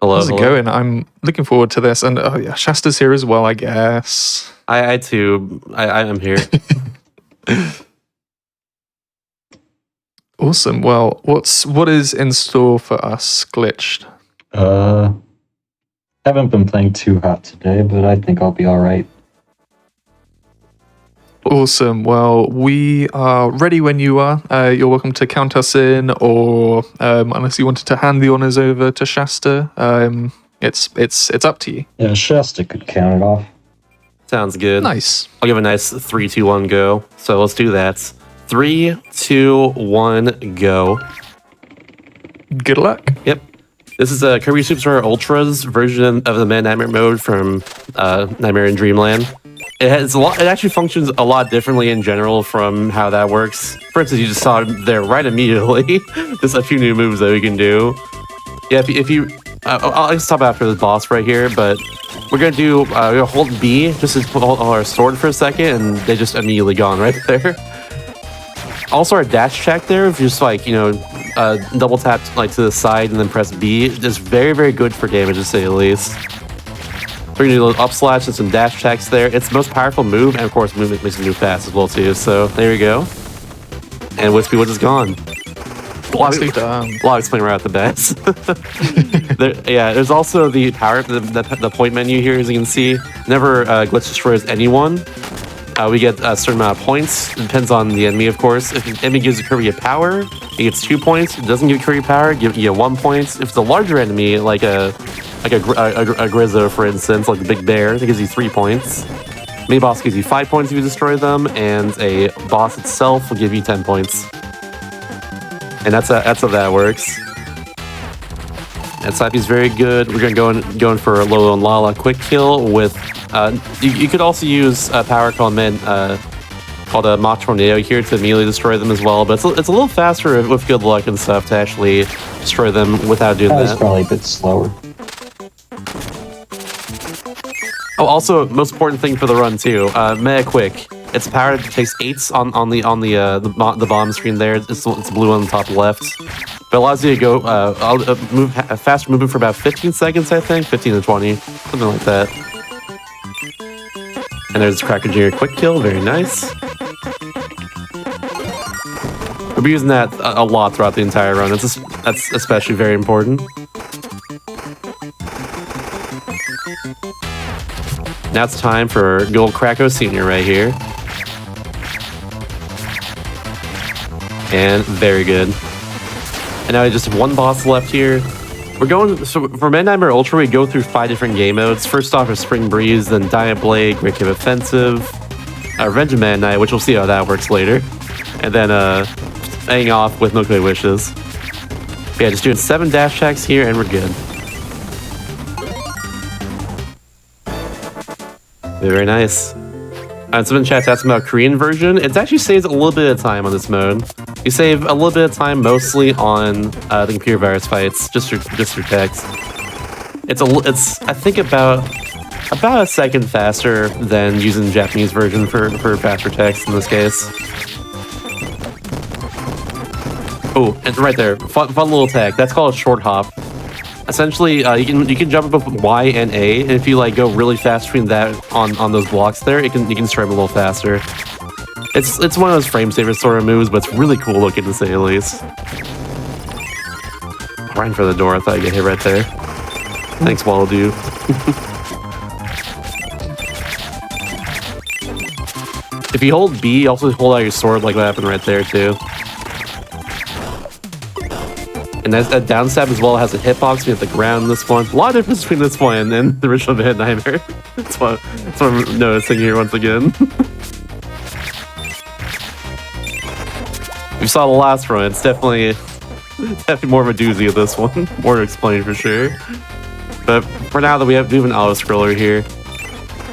Hello. How's it going? I'm looking forward to this. And oh yeah, Shasta's here as well, I guess. I too. I am here. Awesome. Well, what is in store for us, Glitched? Haven't been playing too hot today, but I think I'll be all right. Awesome. Well, we are ready when you are. You're welcome to count us in, or unless you wanted to hand the honors over to Shasta, it's up to you. Yeah, Shasta could count it off. Sounds good. Nice. I'll give a nice 3, 2, 1 go. So let's do that. 3, 2, 1 go. Good luck. Yep. This is a Kirby Superstar Ultra's version of the Nightmare mode from Knightmare in Dreamland. It actually functions a lot differently in general from how that works. For instance, you just saw it there right immediately. There's a few new moves that we can do. Yeah, if you I'll stop after the boss right here, but we're gonna do we're gonna hold B just to hold our sword for a second, and they just immediately gone right there. Also, our dash check there, if you just like, double tap like to the side and then press B, is very, very good for damage to say the least. We're gonna do a little up slash and some dash checks there. It's the most powerful move, and of course, movement makes you move fast as well too. So there we go. And Wispy Woods is gone. A lot of explaining right out the best. There's also the power, the point menu here, as you can see. Never glitch destroys anyone. We get a certain amount of points. It depends on the enemy, of course. If the enemy gives Kirby a power, it gets 2 points. If it doesn't give Kirby power, you get 1 point. If it's a larger enemy, like a Grizzo, for instance, like the Big Bear, it gives you 3 points. Mini boss gives you 5 points if you destroy them, and a boss itself will give you 10 points. And that's how that works. And Slappy's very good. We're going for a Lolo and Lala quick kill with. You could also use a power called a Mach Tornado here to immediately destroy them as well, but it's a little faster with good luck and stuff to actually destroy them without doing that. It's probably a bit slower. Oh, also, most important thing for the run too, Mega Quick. It's powered. It takes 8s on the bomb screen there. It's blue on the top left. But it allows you to go move faster movement for about 15 seconds, I think, 15 to 20, something like that. And there's Cracker Jr. quick kill, very nice. be using that a lot throughout the entire run. That's especially very important. Now it's time for good old Krakow Senior right here. And very good. And now just one boss left here. We're going, so for Knightmare Ultra, we go through 5 different game modes. First off is Spring Breeze, then Diamond Blade, Great Cave Offensive, Revenge of Meta Knight, which we'll see how that works later. And then ending off with Milky Way Wishes. But yeah, just doing 7 dash attacks here and we're good. Very nice. Someone in chat's asking about Korean version. It actually saves a little bit of time on this mode. You save a little bit of time mostly on the computer virus fights, just your text. It's I think about a second faster than using the Japanese version for faster text in this case. Oh, and right there, fun little tech. That's called a short hop. Essentially, you can jump up with Y and A, and if you like go really fast between that on those blocks there, you can strike a little faster. It's one of those frame saver sort of moves, but it's really cool looking to say the least. Ran for the door. I thought I'd get hit right there. Thanks, Waldo. If you hold B, you also hold out your sword like what happened right there too. And that down stab as well has a hitbox. We have the ground in this one. A lot of difference between this one and the original Nightmare. That's what I'm noticing here once again. You saw the last run. It's definitely more of a doozy of this one. More to explain for sure. But for now, that we do have an auto scroller here.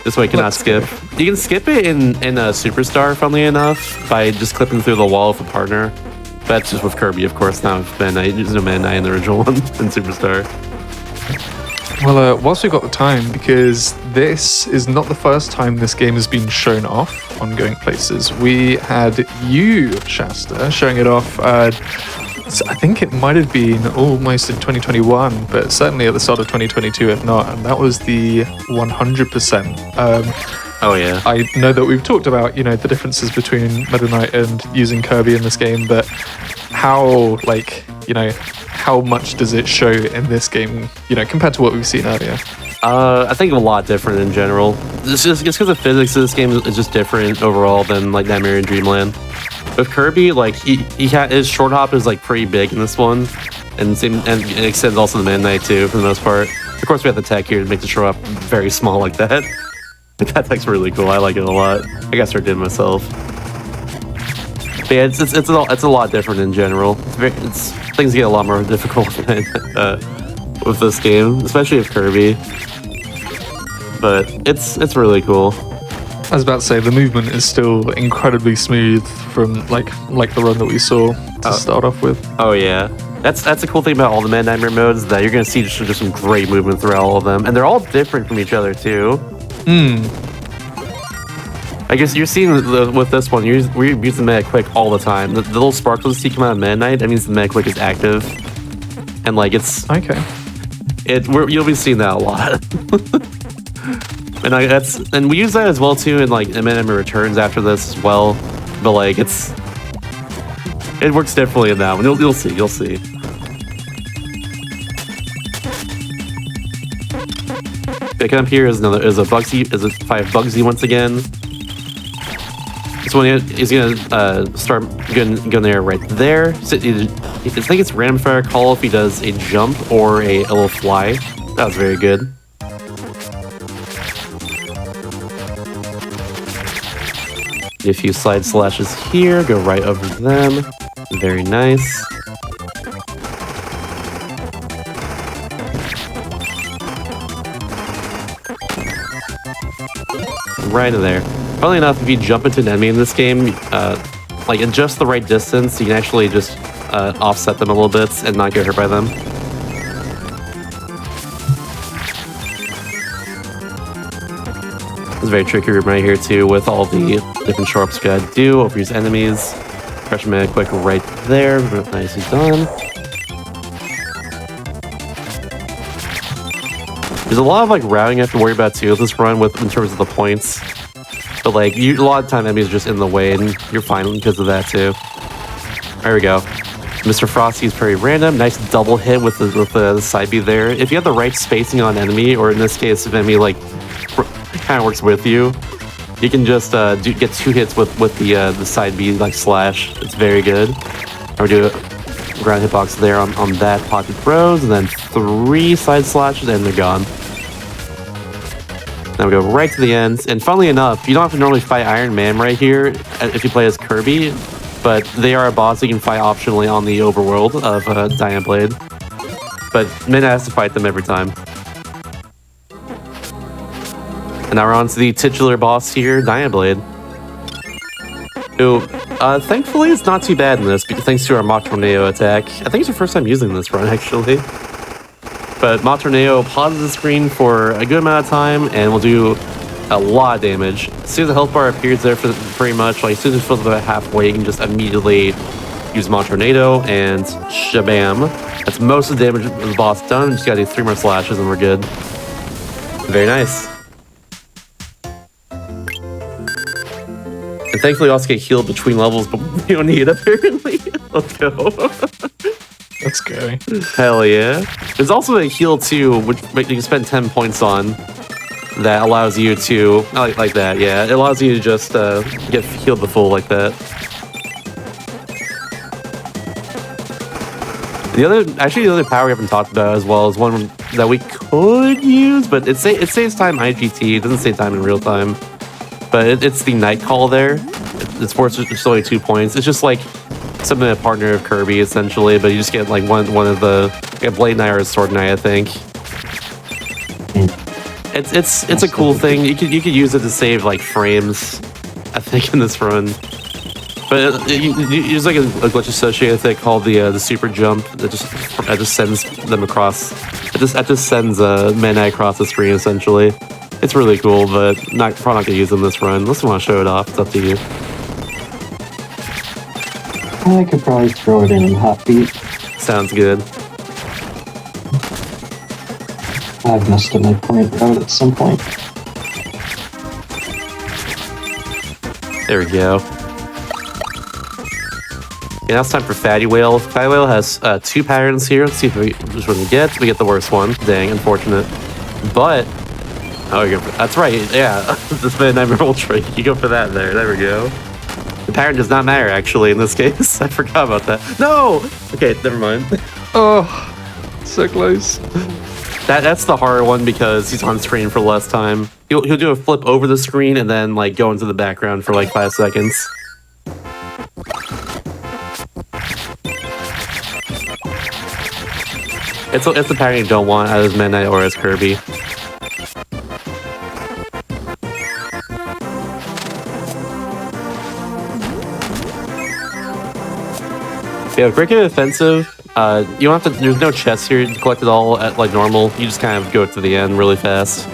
This way you cannot skip. You can skip it in Superstar, funnily enough, by just clipping through the wall with a partner. That's just with Kirby, of course. Now with Meta Knight, there's no Meta Knight in the original one in Superstar. Well, whilst we've got the time, because this is not the first time this game has been shown off on Going Places. We had you, Shasta, showing it off. So I think it might have been almost in 2021, but certainly at the start of 2022, if not. And that was the 100%. Oh yeah. I know that we've talked about, the differences between Meta Knight and using Kirby in this game, but how much does it show in this game, compared to what we've seen earlier? I think a lot different in general. It's just because the physics of this game is just different overall than like Knightmare in Dreamland. With Kirby, like his short hop is like pretty big in this one, and it extends also the Meta Knight too for the most part. Of course, we have the tech here to make the short hop very small like that. That tech's really cool. I like it a lot. I guess I did myself. But yeah, it's a lot different in general. Things get a lot more difficult with this game, especially with Kirby. But it's really cool. I was about to say, the movement is still incredibly smooth from like the run that we saw to start off with. Oh yeah. That's the cool thing about all the Mad Nightmare modes, that you're going to see just some great movement throughout all of them. And they're all different from each other too. I guess you're seeing with this one, we're using Meta Quick all the time. The little sparkles you see come out of Meta Knight, that means the Meta Quick is active. And like it's... Okay. You'll be seeing that a lot. And we use that as well too in like Meta Returns after this as well. But like it works differently in that one. You'll see. Picking up here is a fight Bugsy once again. This one is gonna start going there right there. So I think it's random fire call if he does a jump or a little fly. That was very good. A few slide slashes here, go right over them. Very nice. Right in there. Funnily enough, if you jump into an enemy in this game, like at just the right distance, you can actually just offset them a little bit and not get hurt by them. It's a very tricky room right here too, with all the different sharps you gotta do over these enemies. Pressure Meta Quick right there, nicely done. There's a lot of like routing you have to worry about too with this run in terms of the points. But like a lot of time enemies are just in the way and you're fine because of that too. There we go. Mr. Frosty is very random. Nice double hit with the side B there. If you have the right spacing on enemy, or in this case, if enemy like kind of works with you, you can just get 2 hits with the side B like slash. It's very good. Or do a ground hitbox there on that pocket throws, and then 3 side slashes, and they're gone. Now we go right to the end, and funnily enough, you don't have to normally fight Iron Man right here if you play as Kirby, but they are a boss you can fight optionally on the overworld of Diamond Blade. But Min has to fight them every time. And now we're on to the titular boss here, Diamond Blade. Who, thankfully, it's not too bad in this, thanks to our Matorneo attack. I think it's the first time using this run, actually. But Matorneo pauses the screen for a good amount of time and will do a lot of damage. As soon as the health bar appears there for pretty much, like as soon as it feels about halfway, you can just immediately use Matornado and shabam. That's most of the damage of the boss done. Just gotta do 3 more slashes and we're good. Very nice. And thankfully we also get healed between levels, but we don't need it apparently. Let's go. Let's go. Hell yeah. There's also a heal too, which you can spend 10 points on. That allows you to, like that, yeah. It allows you to just get healed the full like that. The other power we haven't talked about as well is one that we could use, but it saves time IGT. It doesn't save time in real time. But it's the Night Call there. It's worth just only 2 points. It's just like something a partner of Kirby essentially, but you just get like one of the Blade Knight or a Sword Knight, I think. It's a cool thing. You could use it to save like frames, I think, in this run. But there's like a glitch associated with it called the super jump that just sends them across. It just sends mana across the screen essentially. It's really cool, but probably not gonna use it in this run. Unless you want to show it off, it's up to you. I could probably throw it in hot beat. Sounds good. I've missed a midpoint road at some point. There we go. Okay, now it's time for Fatty Whale. Fatty Whale has 2 patterns here. Let's see which one we get. We get the worst one. Dang, unfortunate. But that's right. Yeah, this man Nightmare Ultra. You go for that there. There we go. The pattern does not matter actually in this case. I forgot about that. No. Okay, never mind. Oh, so close. That's the harder one because he's on screen for less time. He'll do a flip over the screen and then like go into the background for like 5 seconds. It's a pattern you don't want as Midnight or as Kirby. Yeah, Cricket Offensive, you don't have to, there's no chests here to collect it all at like normal. You just kind of go to the end really fast.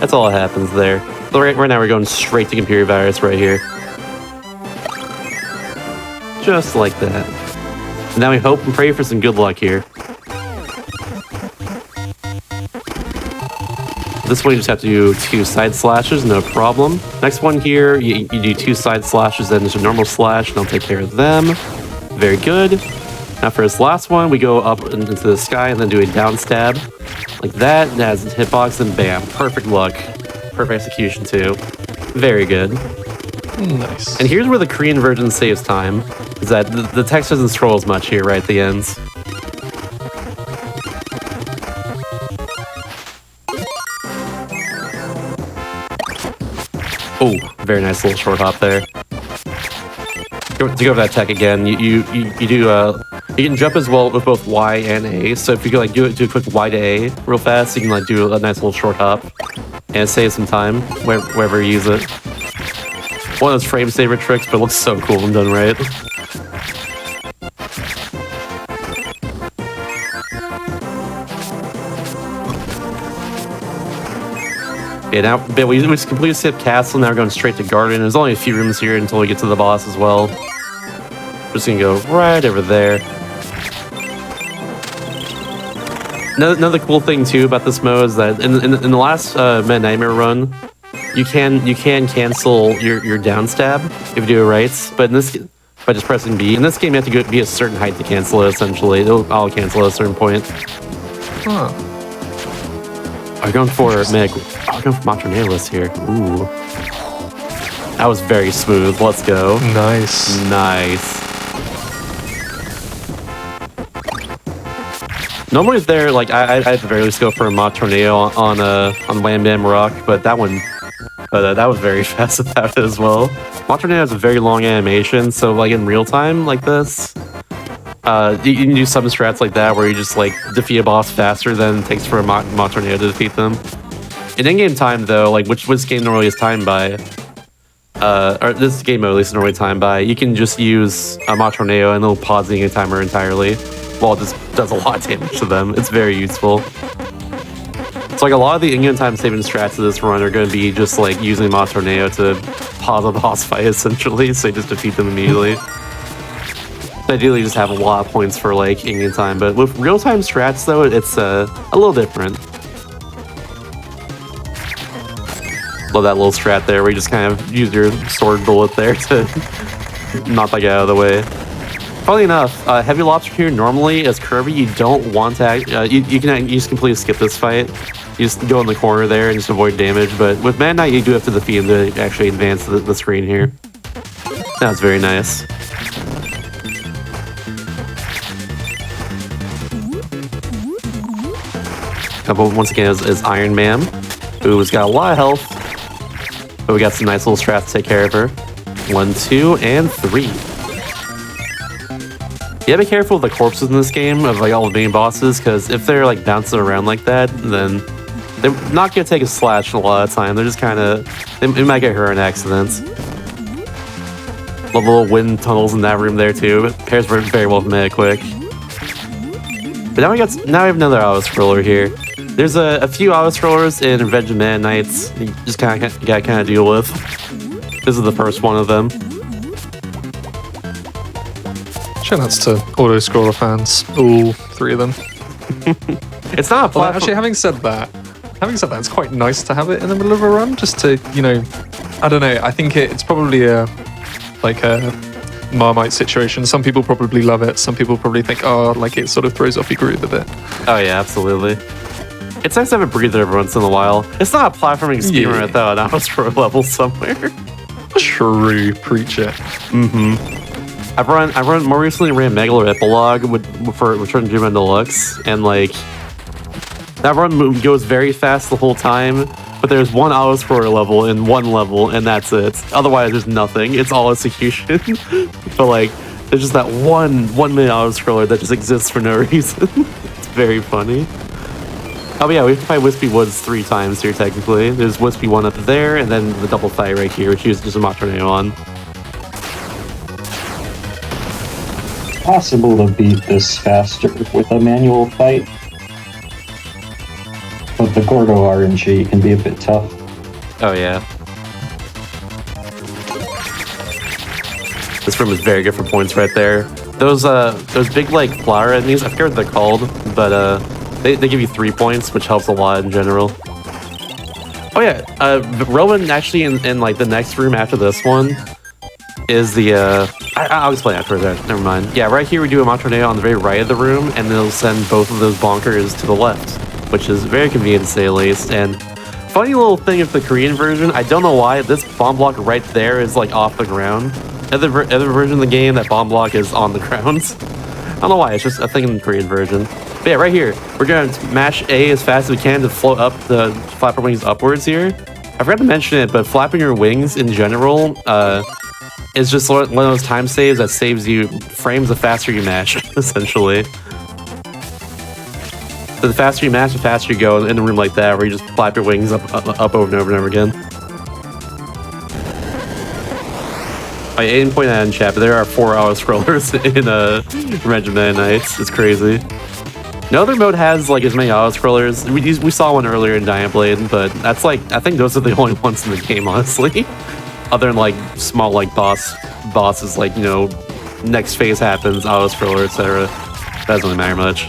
That's all that happens there. Right now we're going straight to Computer Virus right here. Just like that. And now we hope and pray for some good luck here. This one you just have to do 2 side slashes, no problem. Next one here, you do 2 side slashes, then there's a normal slash, and I'll take care of them. Very good. Now for this last one, we go up into the sky and then do a down stab. Like that, and as a hitbox, and bam. Perfect luck. Perfect execution too. Very good. Nice. And here's where the Korean version saves time, is that the text doesn't scroll as much here right at the ends. Oh, very nice little short hop there. To go over that tech again, you can jump as well with both Y and A. So if you could like do a quick Y to A real fast, you can like do a nice little short hop and save some time wherever you use it. One of those frame saver tricks, but it looks so cool when done right. Yeah, now but we just completely skipped Castle, now we're going straight to Garden. There's only a few rooms here until we get to the boss as well. Just gonna go right over there. Another cool thing too about this mode is that in the last Nightmare run, you can cancel your down stab if you do it right, but in this, by just pressing B. In this game, you have to be a certain height to cancel it. Essentially, I'll cancel at a certain point. Huh. I'm going for Matronellis here. Ooh, that was very smooth. Let's go. Nice. Nice. Normally, if they're like, I at the very least go for a Mach Tornado on Wham Bam Rock, but that one, that was very fast about it as well. Mach Tornado has a very long animation, so like in real time like this, you can do some strats like that where you just like defeat a boss faster than it takes for a Mach Tornado to defeat them. In in-game time though, like which game normally is timed by, or this game mode at least normally timed by, you can just use a Mach Tornado and it'll pause the in-game timer entirely. Well, it just does a lot of damage to them. It's very useful. So like a lot of the in-game time saving strats of this run are going to be just like using Mach Tornado to pause a boss fight essentially, so you just defeat them immediately. Ideally, just have a lot of points for like in-game time, but with real-time strats though, it's a little different. Love that little strat there where you just kind of use your sword bullet there to knock that guy out of the way. Funnily enough, Heavy Lobster here normally as Kirby, you don't want to you just completely skip this fight. You just go in the corner there and just avoid damage, but with Mad Knight you do have to defeat him to actually advance the screen here. That's very nice. Once again is Iron Man, who's got a lot of health, but we got some nice little strats to take care of her. 1, 2, and 3. You gotta be careful with the corpses in this game of like all the main bosses, because if they're like bouncing around like that, then they're not gonna take a slash a lot of the time. They're just kind of, they might get hurt in accidents. Love the little wind tunnels in that room there too. It pairs very well with Meta Quick. But now we have another auto-scroller here. There's a few auto-scrollers in Revenge of Meta Knights you just gotta deal with. This is the first one of them. Shoutouts to auto-scroller fans, all 3 of them. It's not a platform. Well, actually, having said that, it's quite nice to have it in the middle of a run, just to, you know, I don't know, I think it's probably a Marmite situation. Some people probably love it, some people probably think, oh, like it sort of throws off your groove a bit. Oh yeah, absolutely. It's nice to have a breather every once in a while. It's not a platforming speedrun without an auto-scroller level somewhere. True, preach it. I run more recently ran Megalo Epilogue for Return to Dreamland Deluxe, and like that run goes very fast the whole time, but there's one auto-scroller level in one level, and that's it. Otherwise, there's nothing. It's all execution. But like, there's just that one minute auto-scroller that just exists for no reason. It's very funny. Oh yeah, we have to fight Wispy Woods 3 times here technically. There's Wispy 1 up there, and then the double fight right here, which uses just a Mach Tornado on. Possible to beat this faster with a manual fight, but the Gordo RNG can be a bit tough. Oh yeah. This room is very good for points right there. Those big like flower enemies, I forget what they're called, but they give you 3 points, which helps a lot in general. Oh yeah, Rowan actually in like the next room after this one is the I'll explain after that. Never mind. Yeah, right here we do a Mach Tornado on the very right of the room, and it'll send both of those bonkers to the left, which is very convenient to say the least. And funny little thing with the Korean version, I don't know why this bomb block right there is like off the ground. Other version of the game, that bomb block is on the ground. I don't know why. It's just a thing in the Korean version. But yeah, right here, we're gonna mash A as fast as we can to float up the flap our wings upwards here. I forgot to mention it, but flapping your wings in general is just one of those time saves that saves you frames the faster you mash, essentially. So the faster you mash, the faster you go in a room like that, where you just flap your wings up over and over and over again. I didn't point that in chat, but there are 4 auto-scrollers in Revenge of Meta Knights. It's crazy. No other mode has like as many auto-scrollers. We saw one earlier in Dying Blade, but that's like, I think those are the only ones in the game, honestly. Other than like small like bosses, like, you know, next phase happens, auto-scroller, etc. That doesn't really matter much.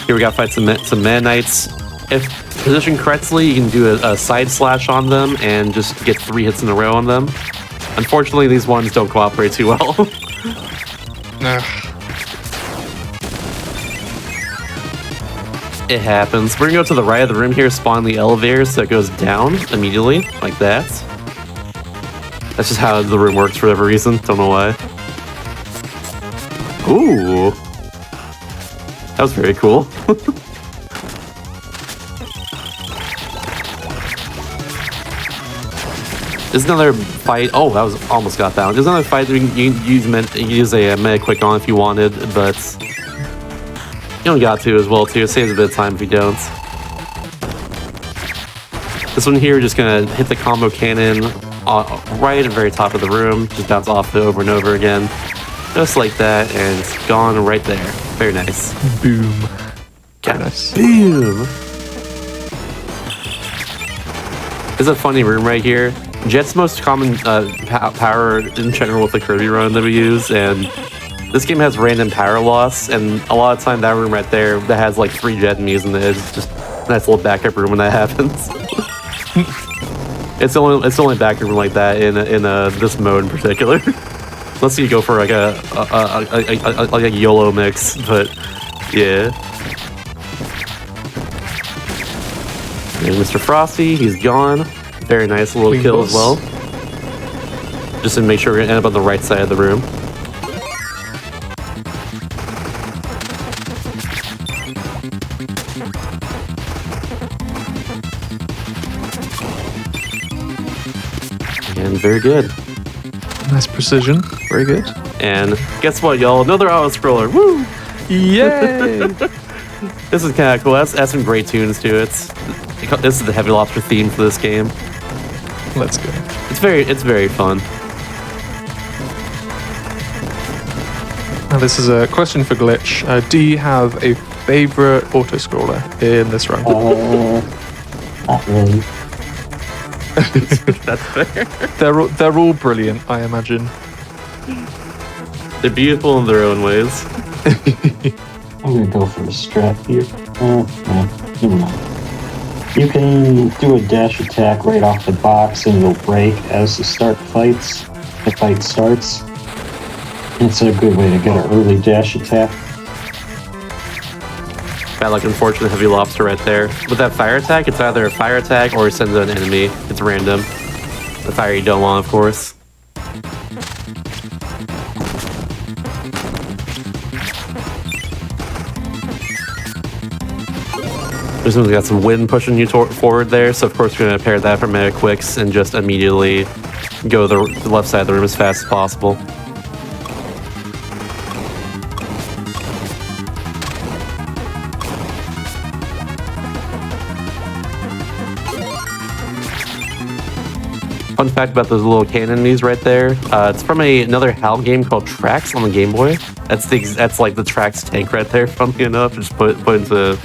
Here we gotta fight some Meta Knights. If positioned correctly, you can do a side slash on them and just get 3 hits in a row on them. Unfortunately, these ones don't cooperate too well. It happens. We're gonna go to the right of the room here, spawn the elevator so it goes down immediately, like that. That's just how the room works for whatever reason. Don't know why. Ooh. That was very cool. There's another fight. Oh, that was almost got down. There's another fight that you can use a meta quick on if you wanted, but you don't got to as well too. It saves a bit of time if you don't. This one here, we're just gonna hit the combo cannon right at the very top of the room. Just bounce off it over and over again. Just like that, and it's gone right there. Very nice. Boom. Very nice. Boom. This is a funny room right here. Jet's most common power in general with the Kirby run that we use, and this game has random power loss, and a lot of time that room right there that has like 3 Jet enemies in it is just a nice little backup room when that happens. It's the only backup room like that in this mode in particular. Unless you go for like a YOLO mix, but yeah. There's Mr. Frosty, he's gone. Very nice little Clean kill boss. as well. Just to make sure we're gonna end up on the right side of the room. And very good. Nice precision. Very good. And guess what, y'all? Another auto-scroller. Woo! Yay! This is kind of cool. It has some great tunes to it. This is the Heavy Lobster theme for this game. Let's go. It's very fun. Now this is a question for Glitch. Do you have a favorite auto-scroller in this run? Not really. That's fair. They're all brilliant, I imagine. They're beautiful in their own ways. I'm gonna go for a strat here. No, never mind. You can do a dash attack right off the box and it'll break as the fight starts. It's a good way to get an early dash attack. That like unfortunate Heavy Lobster right there. With that fire attack, it's either a fire attack or it sends an enemy. It's random. The fire you don't want, of course. This one's got some wind pushing you forward there, so of course we're going to pair that for meta quicks and just immediately go the left side of the room as fast as possible. Fun fact about those little cannonees right there, it's from another HAL game called Trax on the Game Boy. That's like the Trax tank right there, funnily enough, just put into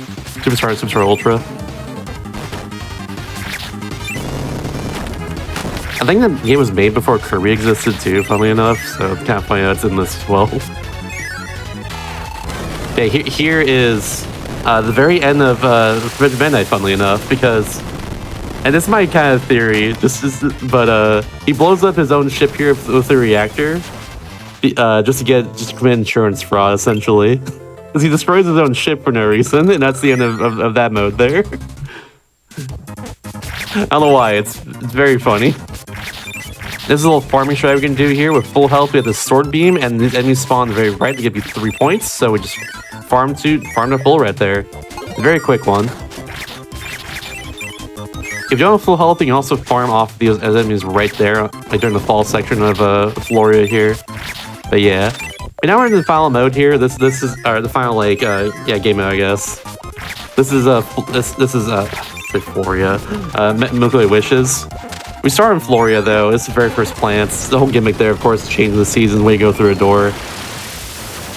Superstar and Superstar Ultra. I think the game was made before Kirby existed too, funnily enough, so it's kind of funny that it's in this as well. Okay, here is the very end of Red Midnight, funnily enough, because, and this is my kind of theory, but he blows up his own ship here with a reactor, just to commit insurance fraud, essentially. Because he destroys his own ship for no reason, and that's the end of that mode there. I don't know why, it's very funny. This is a little farming strat we can do here. With full health, we have the sword beam, and these enemies spawn very right to give you 3 points, so we just farm to full right there. Very quick one. If you don't have full health, you can also farm off these enemies right there, like during the fall section of Floria here. But yeah. But now we're in the final mode here. This is the final game mode, I guess. This is Floria. Milky Wishes. We start in Floria though. It's the very first plants. The whole gimmick there, of course, changing the season when you go through a door.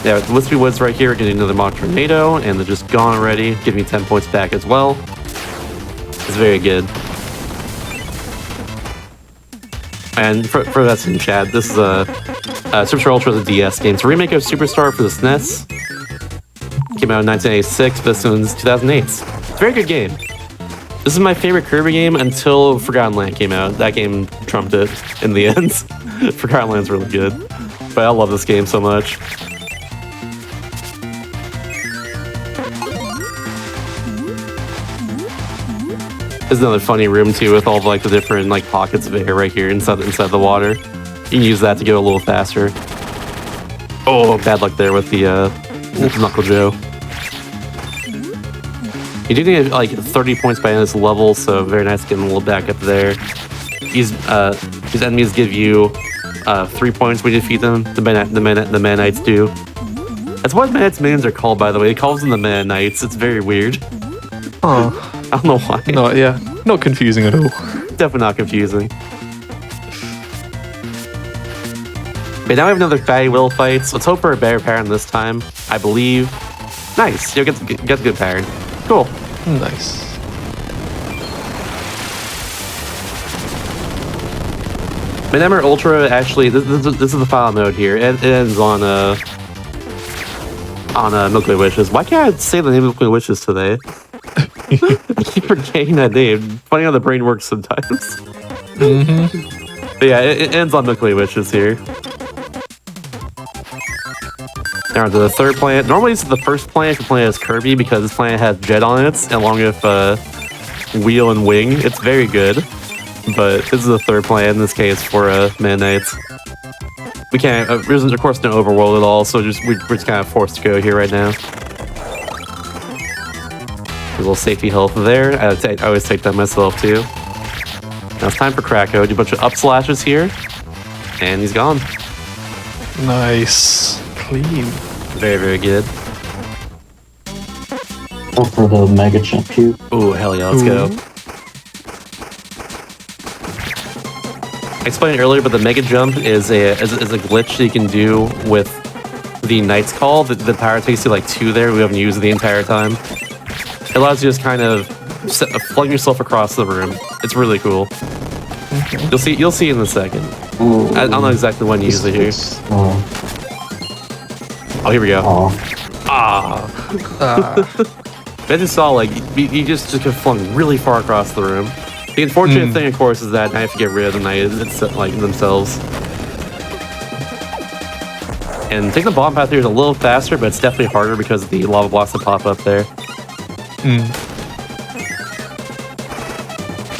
Yeah, the Wispy Woods right here, getting another mock tornado, and they're just gone already. Give me 10 points back as well. It's very good. And for that's in chat, this is a Superstar Ultra, the DS game. It's a remake of Superstar for the SNES. Came out in 1986, but this one's 2008. It's a very good game. This is my favorite Kirby game until Forgotten Land came out. That game trumped it in the end. Forgotten Land's really good. But I love this game so much. There's another funny room too with all of, like the different like pockets of air right here inside the water. You can use that to go a little faster. Oh, bad luck there with the Knuckle Joe. You do need like 30 points by the end of this level, so very nice getting a little back up there. These enemies give you 3 points when you defeat them. The Meta Knights do. That's what Meta minions are called, by the way. He calls them the Meta Knights. It's very weird. Oh. I don't know why. No, yeah. Not confusing at all. Definitely not confusing. Okay, now we have another Fatty Will fight. So let's hope for a better pattern this time. I believe. Nice. You get the good pattern. Cool. Nice. Knightmare Ultra, actually, this is the final mode here. It ends on Milky Way Wishes. Why can't I say the name of Milky Way Wishes today? I keep forgetting that name. Funny how the brain works sometimes. Mm-hmm. But yeah, it ends on Milky Way Wishes here. Now to the third planet. Normally this is the first planet if you play as Kirby because this planet has jet on it along with wheel and wing. It's very good. But this is the third planet in this case for Meta Knights. We can't, there's of course no overworld at all, so we're just kind of forced to go here right now. A little safety health there. I always take that myself too. Now it's time for Krakow. Do a bunch of up slashes here. And he's gone. Nice. Clean. Very, very good. Go for the Mega Jump here. Ooh, hell yeah, let's go. I explained earlier, but the Mega Jump is a glitch that you can do with the Knight's Call. The power takes you like 2 there. We haven't used it the entire time. It allows you to just kind of flung yourself across the room. It's really cool. Okay. You'll see in a second. Ooh, I don't know exactly when to use it here. Oh, here we go. I just saw like you just get flung really far across the room. The unfortunate thing, of course, is that I have to get rid of the knight like themselves. And taking the bomb path here is a little faster, but it's definitely harder because of the lava blocks that pop up there.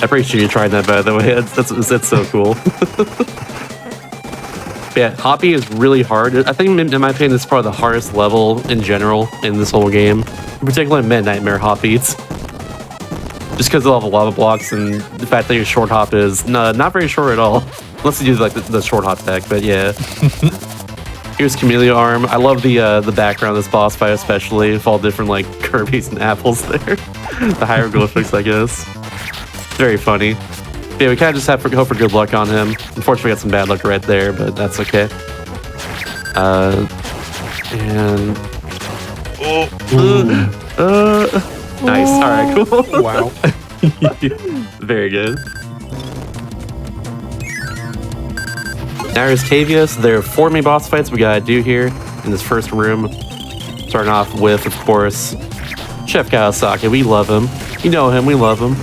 I appreciate you trying that, by the way. It's so cool. Yeah, Hoppy is really hard. I think, in my opinion, this is probably the hardest level in general in this whole game. In particular, Nightmare Hoppies. Just because of all the lava blocks and the fact that your short hop is not very short at all. Unless you do like the short hop tech, but yeah. Here's Camellia Arm. I love the background of this boss fight, especially with all different like Kirby's and apples there. The hieroglyphics, I guess. Very funny. Yeah, we kind of just have to hope for good luck on him. Unfortunately, we got some bad luck right there, but that's okay. Nice. All right, cool. Wow. Very good. Now here's Cavius. There are 4 main boss fights we gotta do here in this first room. Starting off with, of course, Chef Kawasaki. We love him. You know him. We love him.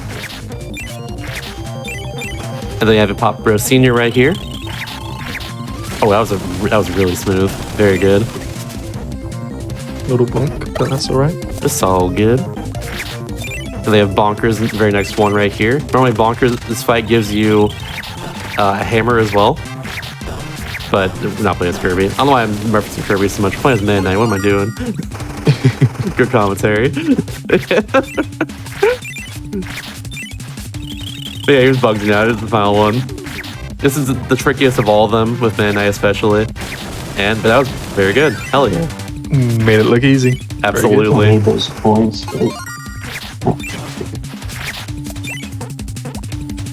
And then you have a Pop Bro Senior right here. Oh, that was really smooth. Very good. Little bonk, but that's all right. It's all good. And they have Bonkers, the very next one right here. Normally Bonkers, this fight gives you a hammer as well. But we're not playing as Kirby. I don't know why I'm referencing Kirby so much. We're playing as Midnight. What am I doing? Good commentary. But yeah, here's Bugsy now. This is the final one. This is the trickiest of all of them, with Midnight especially. But that was very good. Hell yeah. Made it look easy. Absolutely. Need those points.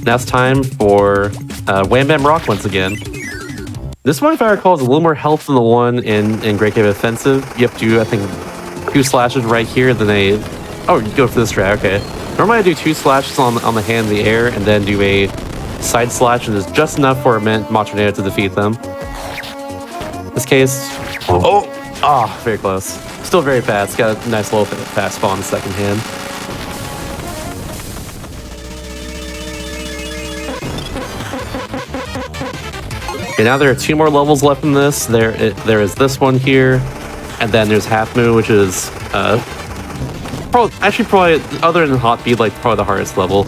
Now it's time for Wham Bam Rock once again. This one, if I recall, is a little more health than the one in Great Cave Offensive. You have to do, I think, 2 slashes right here, then oh, you go for this strat, okay. Normally I do 2 slashes on the hand in the air, and then do a side slash, and there's just enough for a Matronado to defeat them. In this case, very close. Still very fast. Got a nice little fast spawn in the second hand. Okay, now there are 2 more levels left in this. There is this one here, and then there's Half Moon, which is probably other than Hot Beat, like probably the hardest level.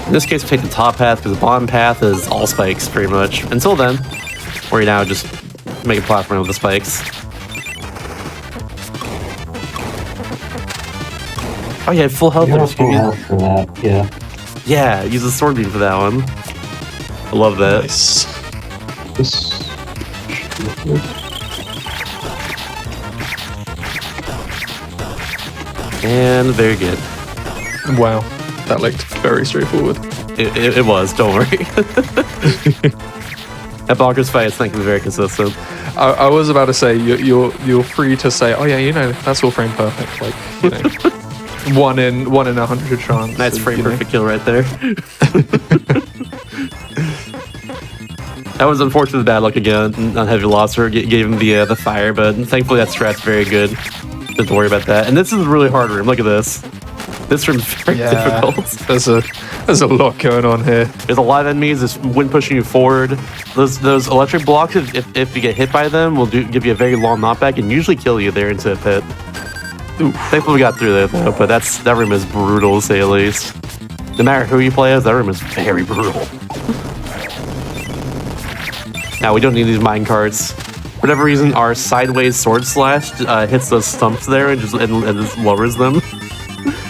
In this case, we take the top path because the bottom path is all spikes pretty much. Until then, where you now just make a platform with the spikes. Oh yeah, full health. You have full health for that, yeah. Yeah, use the sword beam for that one. I love that. Nice. This... And very good. Wow, that looked very straightforward. It was, don't worry. That bonkers fight is thankfully very consistent. I was about to say you're free to say, oh yeah, you know, that's all frame perfect. Like, you know, one in 100 chance. Nice of, frame perfect kill right there. That was unfortunate bad luck again on Heavy Lobster. Gave him the fire, but thankfully that strat's very good. Don't worry about that. And this is a really hard room. Look at this. This room's very difficult. There's a lot going on here. There's a lot of enemies. There's wind pushing you forward. Those electric blocks, if you get hit by them, will give you a very long knockback and usually kill you there into a pit. Ooh, thankfully we got through that though, but that room is brutal to say the least. No matter who you play as, that room is very brutal. Now we don't need these mine carts. For whatever reason, our sideways sword slash hits those stumps there and just lowers them.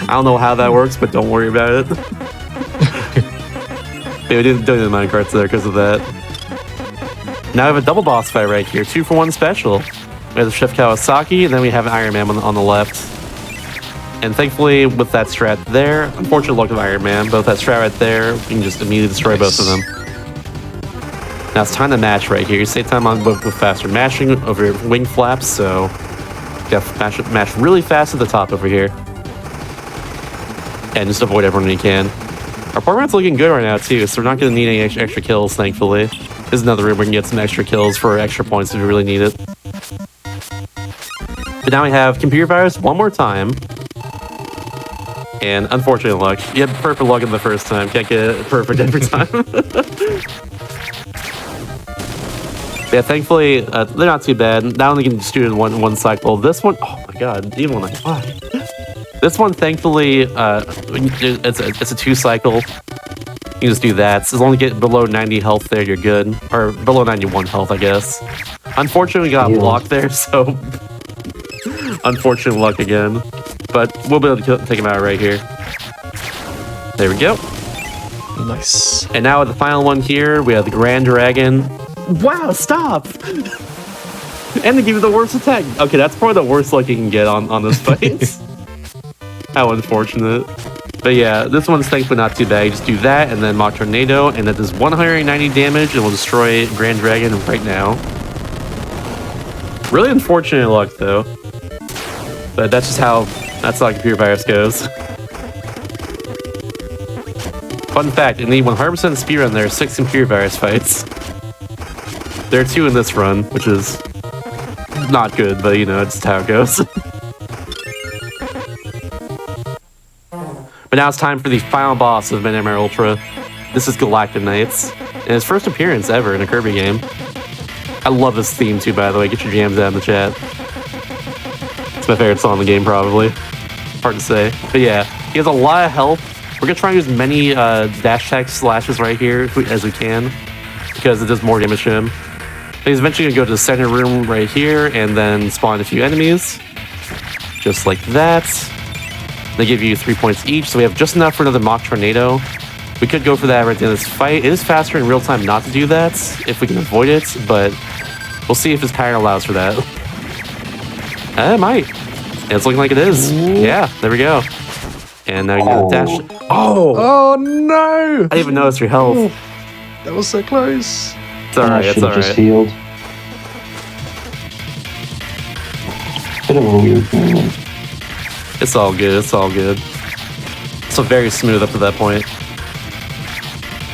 I don't know how that works, but don't worry about it. Yeah, we don't need the mine carts there because of that. Now we have a double boss fight right here, 2-for-1 special. We have the Chef Kawasaki, and then we have an Iron Man on the left. And thankfully, with that strat there, unfortunate luck of Iron Man, but with that strat right there, we can just immediately destroy both of them. Now it's time to match right here. You save time on with faster mashing over your wing flaps, so you have to mash really fast at the top over here. And just avoid everyone when you can. Our partner's looking good right now too, so we're not going to need any extra kills, thankfully. This is another room where we can get some extra kills for extra points if we really need it. But now we have computer virus one more time. And unfortunate luck. You had perfect luck in the first time. Can't get it perfect every time. Yeah, thankfully, they're not too bad. That one you can just do in one cycle. This one, oh my god, even when I fly. This one, thankfully, it's a 2-cycle. You can just do that. So as long as you get below 90 health there, you're good. Or below 91 health, I guess. Unfortunately, we got blocked there, so... unfortunate luck again. But we'll be able to take him out right here. There we go. Nice. And now with the final one here, we have the Grand Dragon. Wow, stop! And they give you the worst attack. Okay, that's probably the worst luck you can get on this fight. How unfortunate. But yeah, this one's thankfully not too bad. You just do that, and then Mach Tornado, and that does 190 damage, and will destroy Grand Dragon right now. Really unfortunate luck, though. But that's how computer virus goes. Fun fact, in the 100% speedrun, there are 6 computer virus fights. There are 2 in this run, which is not good, but you know, it's how it goes. But now it's time for the final boss of Knightmare Ultra. This is Galactic Knights, and his first appearance ever in a Kirby game. I love this theme too, by the way. Get your jams out in the chat. It's my favorite song in the game, probably. Hard to say. But yeah, he has a lot of health. We're going to try and use as many dash attack slashes right here as we can, because it does more damage to him. But he's eventually going to go to the center room right here and then spawn a few enemies. Just like that. They give you 3 points each, so we have just enough for another Mach Tornado. We could go for that right at the end of this fight. It is faster in real time not to do that, if we can avoid it, but we'll see if his pattern allows for that. It might. It's looking like it is. Ooh. Yeah, there we go. And now you got the dash. Oh no! I didn't even notice your health. Oh, that was so close. It's alright, it's alright. Just healed. Bit of a weird moment. It's all good, it's all good. So very smooth up to that point.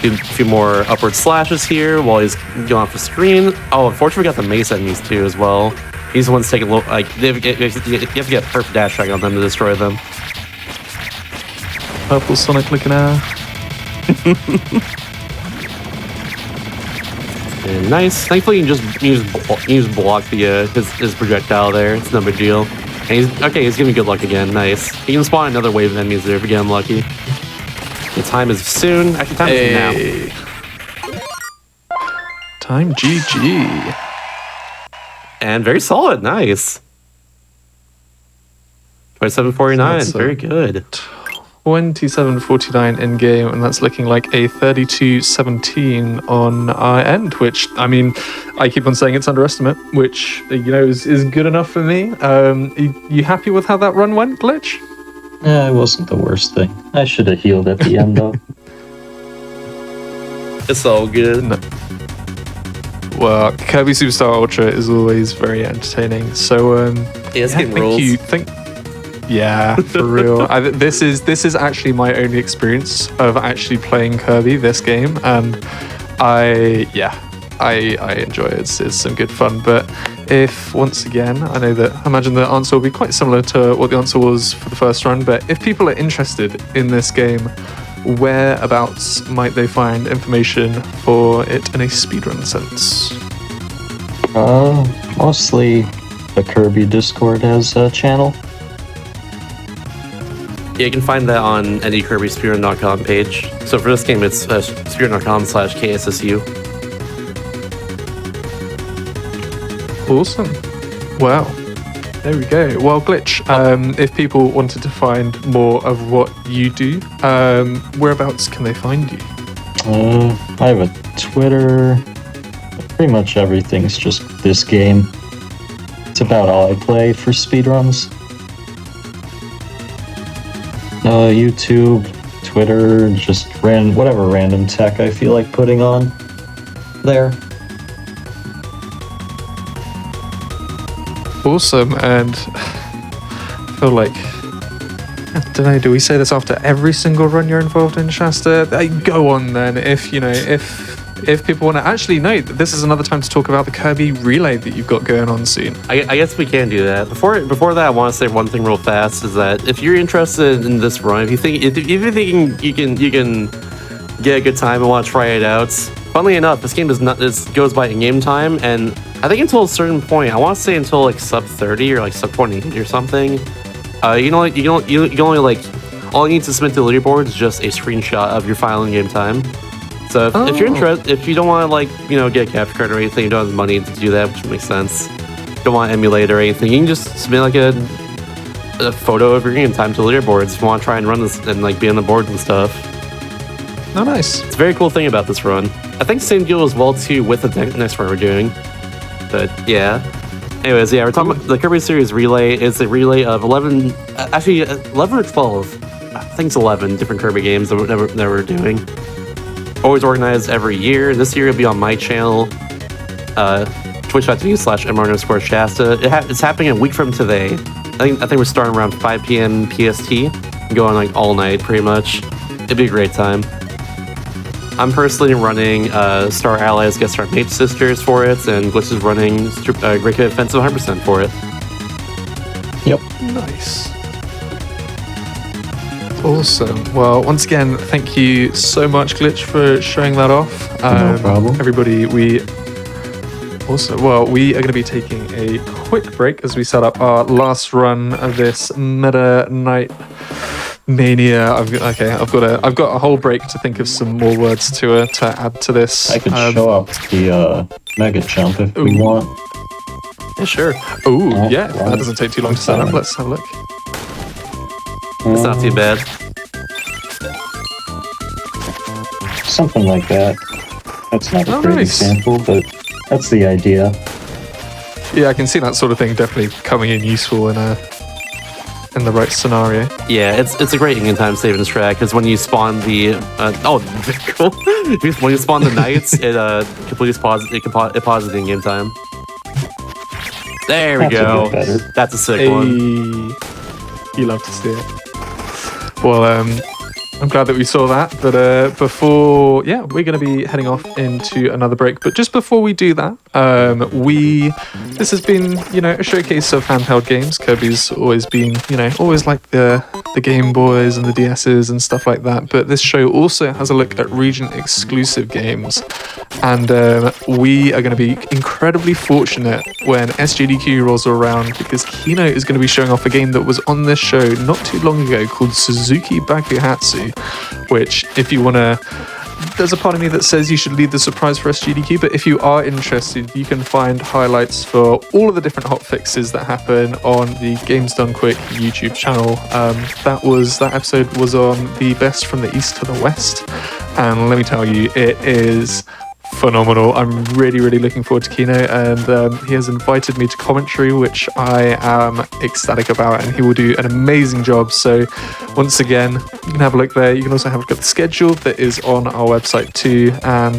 Do a few more upward slashes here while he's going off the screen. Oh, unfortunately we got the mace enemies too as well. These ones take a little, like, you have to get perfect dash track on them to destroy them. Purple Sonic looking out. And nice. Thankfully, you just block the his projectile there. It's no big deal. And he's giving me good luck again. Nice. He can spawn another wave of enemies there if you get unlucky. The time is soon. Actually, time is now. Time GG. And very solid. Nice. 27.49. Very good. 27.49 in game, and that's looking like a 32.17 on our end, which, I mean, I keep on saying it's underestimate, which, is good enough for me. You happy with how that run went, Glitch? Yeah, it wasn't the worst thing. I should have healed at the end, though. It's all good. No. Well, Kirby Superstar Ultra is always very entertaining. So, yeah, for real. This is actually my only experience of actually playing Kirby this game, and I enjoy it. It's some good fun. But if once again, I imagine the answer will be quite similar to what the answer was for the first run. But if people are interested in this game, whereabouts might they find information for it in a speedrun sense? Mostly the Kirby Discord has a channel. Yeah, you can find that on any Kirby Speedrun.com page. So for this game, it's speedrun.com/KSSU. Awesome. Wow. There we go. Well, Glitch, if people wanted to find more of what you do, whereabouts can they find you? I have a Twitter. Pretty much everything's just this game. It's about all I play for speedruns. YouTube, Twitter, just whatever random tech I feel like putting on there. Awesome. And I feel like, I don't know, do we say this after every single run you're involved in, Shasta? Go on then. If people want to actually know, this is another time to talk about the Kirby Relay that you've got going on soon. I guess we can do that. Before that, I want to say one thing real fast, is that if you're interested in this run, if you think you can get a good time and want to try it out, funnily enough, this game goes by in game time, and I think until a certain point, I want to say until like sub 30 or like sub 20 or something, you can only like, all you need to submit to the leaderboard is just a screenshot of your final in game time. So if you're interested, if you don't want to get a capture card or anything, you don't have the money to do that, which makes sense. You don't want to emulate or anything, you can just submit like a photo of your game time to the leaderboards if you want to try and run this and like be on the board and stuff. Oh, nice. It's a very cool thing about this run. I think same deal as well too with the next run we're doing. But yeah. Anyways, yeah, we're talking about the Kirby Series Relay. It's a relay of 11 or 12. I think it's 11 different Kirby games that we're doing. Always organized every year. This year it'll be on my channel, twitch.tv/mr_Shasta. It's happening a week from today. I think we're starting around 5 p.m. PST, going like all night pretty much. It'd be a great time. I'm personally running Star Allies Get Star Mate Sisters for it, and Glitch is running Great Kid Offensive 100% for it. Yep. Nice. Awesome. Well, once again, thank you so much, Glitch, for showing that off. No problem. Everybody, we are going to be taking a quick break as we set up our last run of this Meta Night Mania. I've got a whole break to think of some more words to add to this. I could show up the Mega Jump if we want. Yeah, sure. Oh, yeah. That doesn't take too long to set up. Let's have a look. It's not too bad. Something like that. That's not a great nice example, but that's the idea. Yeah, I can see that sort of thing definitely coming in useful in the right scenario. Yeah, it's a great in-game time savings track, because when you spawn the cool. When you spawn the knights, it completely pauses the in-game time. There we go. That's a sick one. You love to see it. Well, I'm glad that we saw that. But we're going to be heading off into another break. But just before we do that, This has been, a showcase of handheld games. Kirby's always been, always like the Game Boys and the DS's and stuff like that. But this show also has a look at region-exclusive games. And we are going to be incredibly fortunate when SGDQ rolls around, because Kino is going to be showing off a game that was on this show not too long ago called Suzuki Bakuhatsu, which, if you want to... There's a part of me that says you should leave the surprise for SGDQ, but if you are interested, you can find highlights for all of the different hotfixes that happen on the Games Done Quick YouTube channel. That episode was on the best from the east to the west, and let me tell you, it is phenomenal. I'm really, really looking forward to Kino, and he has invited me to commentary, which I am ecstatic about, and he will do an amazing job. So once again, you can have a look there. You can also have a look at the schedule that is on our website too, and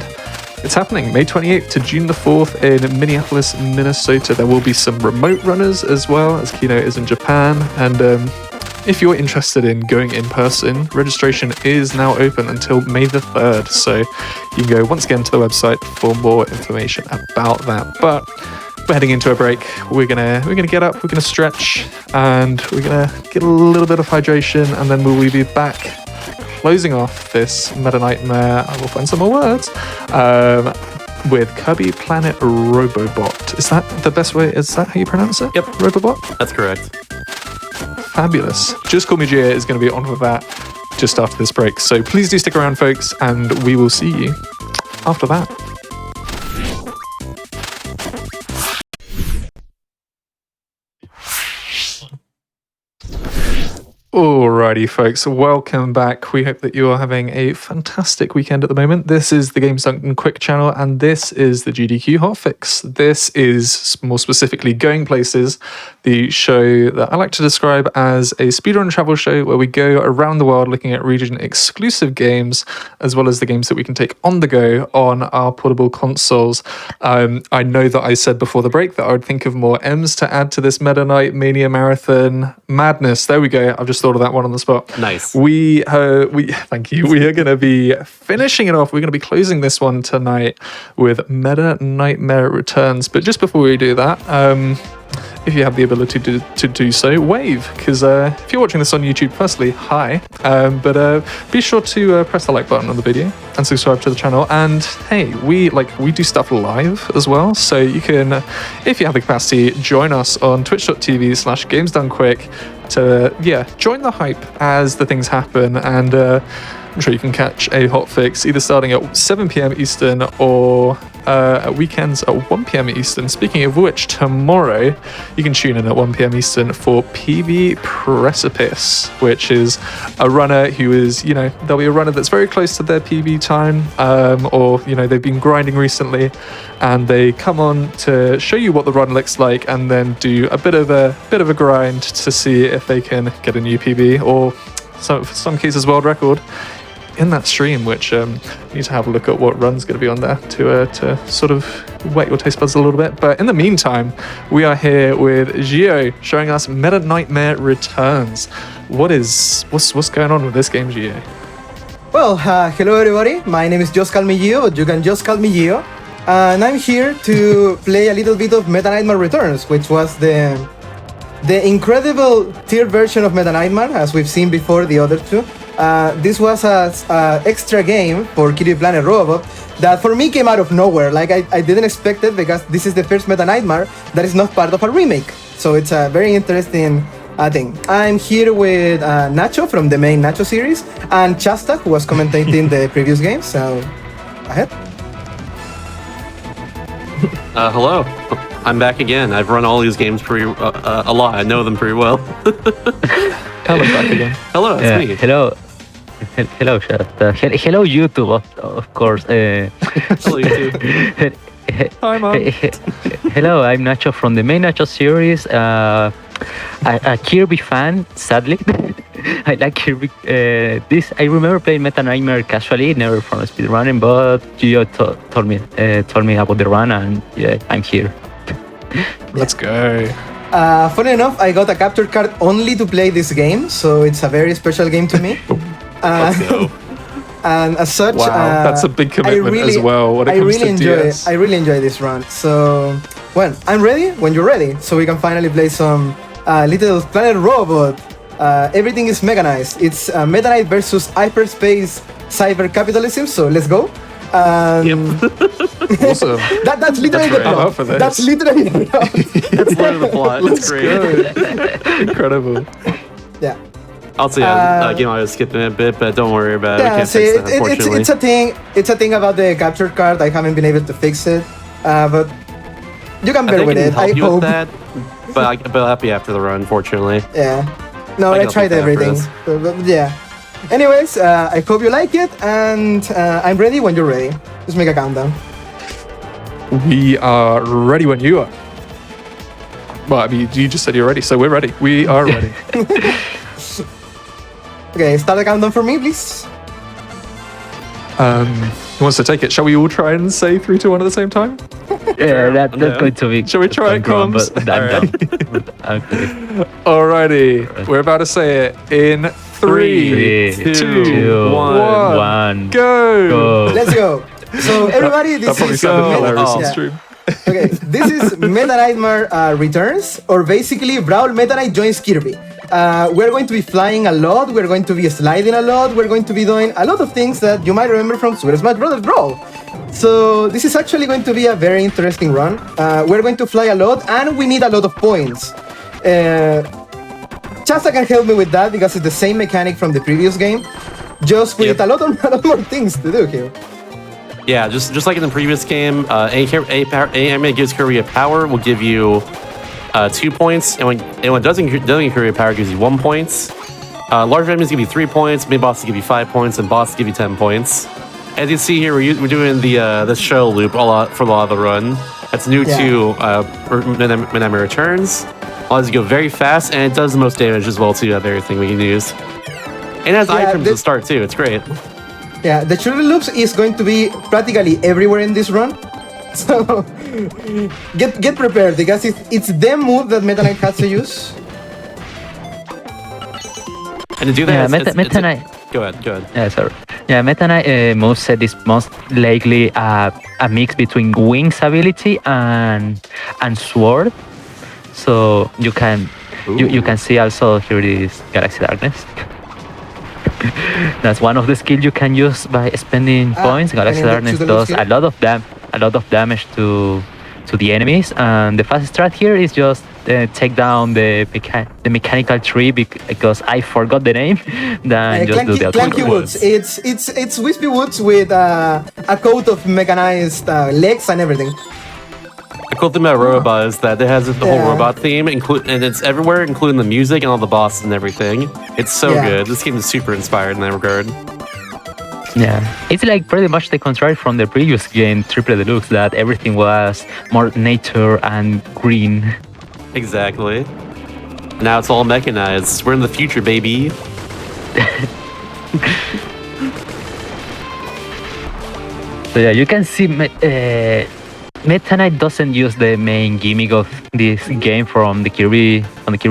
it's happening May 28th to June the 4th in Minneapolis, Minnesota. There will be some remote runners as well, as Kino is in Japan, and if you're interested in going in person, registration is now open until May the 3rd. So you can go once again to the website for more information about that. But we're heading into a break. We're gonna get up, we're gonna stretch, and we're gonna get a little bit of hydration, and then we'll be back closing off this Meta Nightmare. I will find some more words. With Kirby Planet Robobot. Is that the best way? Is that how you pronounce it? Yep. Robobot? That's correct. Fabulous. Just Call Me Gia is going to be on with that just after this break. So please do stick around, folks, and we will see you after that. Alrighty, folks, welcome back. We hope that you are having a fantastic weekend at the moment. This is the Games Done Quick channel, and this is the GDQ Hotfix. This is more specifically Going Places, the show that I like to describe as a speedrun travel show where we go around the world looking at region-exclusive games, as well as the games that we can take on the go on our portable consoles. I know that I said before the break that I would think of more M's to add to this Meta Knight Mania Marathon madness. There we go. I've just thought of that one on the spot. Nice. We thank you. We are going to be finishing it off. We're going to be closing this one tonight with Meta Nightmare Returns. But just before we do that, if you have the ability to do so, wave, because if you're watching this on YouTube, firstly, hi, but be sure to press the like button on the video and subscribe to the channel. And hey, we do stuff live as well, so you can, if you have the capacity, join us on twitch.tv/gamesdonequick to join the hype as the things happen. And I'm sure you can catch a hotfix either starting at 7 p.m. Eastern or at weekends at 1 p.m. Eastern. Speaking of which, tomorrow you can tune in at 1 p.m. Eastern for PB Precipice, which is a runner who is, there'll be a runner that's very close to their PB time, or they've been grinding recently, and they come on to show you what the run looks like, and then do a bit of a grind to see if they can get a new PB or some cases world record in that stream, which you need to have a look at what run's going to be on there to sort of wet your taste buds a little bit. But in the meantime, we are here with Gio showing us Meta Nightmare Returns. What's going on with this game, Gio? Well, hello everybody. My name is Just Call Me Gio, but you can just call me Gio, and I'm here to play a little bit of Meta Nightmare Returns, which was the incredible tier version of Meta Nightmare, as we've seen before the other two. This was an extra game for Kirby Planet Robobot that for me came out of nowhere. Like I didn't expect it, because this is the first Meta Nightmare that is not part of a remake. So it's a very interesting thing. I'm here with Nacho from the main Nacho series, and Chasta, who was commentating the previous game. So ahead. Hello. I'm back again. I've run all these games a lot. I know them pretty well. Tell us back again. Hello, it's me. Hello, Shasta. Hello, YouTube, of course. Hello, YouTube. Hi, Mom. Hello, I'm Nacho from the main Nacho series. A Kirby fan, sadly. I like Kirby. I remember playing Meta Nightmare casually, never from speedrunning, but Gio told me about the run, and I'm here. Let's go. Funny enough, I got a capture card only to play this game, so it's a very special game to me. Let's go. and as such, Wow, that's a big commitment as well when it I comes really to enjoy DS. I really enjoy this run. So, well, I'm ready when you're ready. So we can finally play some Little Planet Robot. Everything is mechanized. It's Meta Knight versus hyperspace cyber capitalism. So let's go. Awesome. That's literally That's the right. I'm plot. up for this. That's literally the plot. That's literally the plot. It's great. Incredible. Yeah. Also, game I was skipping a bit, but don't worry about it. We Yeah, can't see, fix that, unfortunately. it's a thing. It's a thing about the capture card. I haven't been able to fix it, but you can I bear think with I can it. help I you hope. with that, but I'll help you after the run, fortunately. Yeah. No, I I can tried help you everything. after But yeah. Anyways, I hope you like it, and I'm ready when you're ready. Just make a countdown. We are ready when you are. Well, I mean, you just said you're ready, so we're ready. We are ready. Okay, start the countdown for me, please. Who wants to take it? Shall we all try and say 3, 2, 1 at the same time? Yeah, that's going to be. Shall we try it, wrong, Combs? but I'm done. Okay. Alrighty, we're about to say it in 3, 2, 1, go! go. Let's go. So everybody, That this probably is sounded hilarious on yeah. stream. Okay, this is Meta Nightmare Returns, or basically Brawl Meta Knight joins Kirby. We're going to be flying a lot, we're going to be sliding a lot, we're going to be doing a lot of things that you might remember from Super Smash Bros. Brawl. So this is actually going to be a very interesting run. We're going to fly a lot, and we need a lot of points. Chasta can help me with that because it's the same mechanic from the previous game, just with a lot more things to do here. Yeah, just like in the previous game, a enemy gives Kirby a power will give you 2 points, and when it doesn't give Kirby a power, it gives you 1 point. Large enemies give you 3 points, mid bosses give you 5 points, and bosses give you 10 points. As you can see here, we're doing the shell loop for a lot of the run. That's new to Knightmare Returns. Allows you to go very fast, and it does the most damage as well too of everything we can use. And it has items to start too. It's great. Yeah, the shuttle loops is going to be practically everywhere in this run. So get prepared because it's the move that Meta Knight has to use. And to do that, Yeah, Meta Knight. Go ahead. Yeah, sorry. Yeah, Meta Knight moveset is most likely a mix between Wings ability and Sword. So you can you can see also here is Galaxy Darkness. That's one of the skills you can use by spending points. Galaxy Darkness does a lot of damage to the enemies, and the fast strat here is just take down the mechanical tree because I forgot the name. Then just do the Clanky Woods. It's Wispy Woods with a coat of mechanized legs and everything. The cool thing about Robobot is that it has the whole robot theme, and it's everywhere, including the music and all the bosses and everything. It's so good. This game is super inspired in that regard. Yeah, it's like pretty much the contrary from the previous game, Triple Deluxe, that everything was more nature and green. Exactly. Now it's all mechanized. We're in the future, baby. So yeah, you can see Meta Knight doesn't use the main gimmick of this game from the Kirby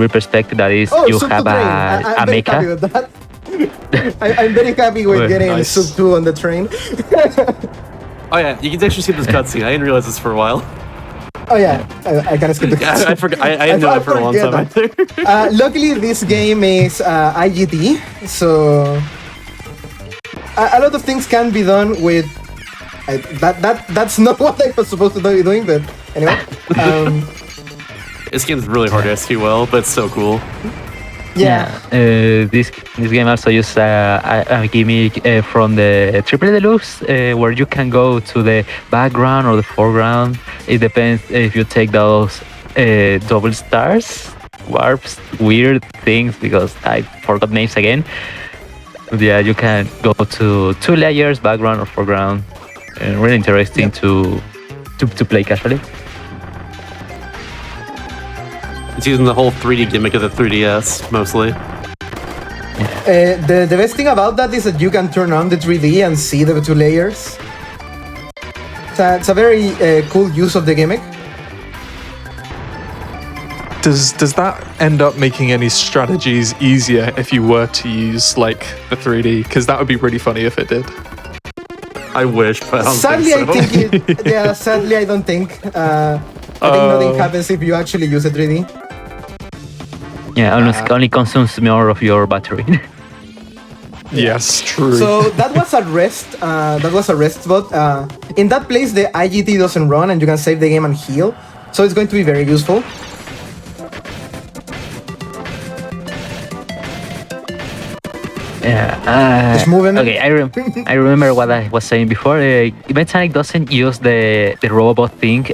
perspective. That is, you have a mecha. I'm very happy with getting Sub 2 on the train. Oh yeah, you can actually skip this cutscene. I didn't realize this for a while. Oh yeah, I can skip the cutscene. I forgot. I didn't know that for a long time either. Luckily, this game is IGT, so a lot of things can be done with. That's not what I was supposed to be doing, but anyway. This game's really hard to execute well, but it's so cool. Yeah. This game also uses a gimmick from the Triple Deluxe where you can go to the background or the foreground. It depends if you take those double stars, warps, weird things, because I forgot names again. But yeah, you can go to 2 layers, background or foreground. Really interesting to play casually. It's using the whole 3D gimmick of the 3DS, mostly. The best thing about that is that you can turn on the 3D and see the 2 layers. It's a very cool use of the gimmick. Does that end up making any strategies easier if you were to use like the 3D? Because that would be really funny if it did. I wish, but I don't Sadly, think so. I think it. Yeah, sadly, I don't think. I think nothing happens if you actually use a 3D. Yeah, only consumes more of your battery. Yes, true. So that was a rest. That was a rest spot. In that place, the IGT doesn't run, and you can save the game and heal. So it's going to be very useful. Yeah. Just moving. Okay, I remember what I was saying before. Mechanic doesn't use the Robobot thing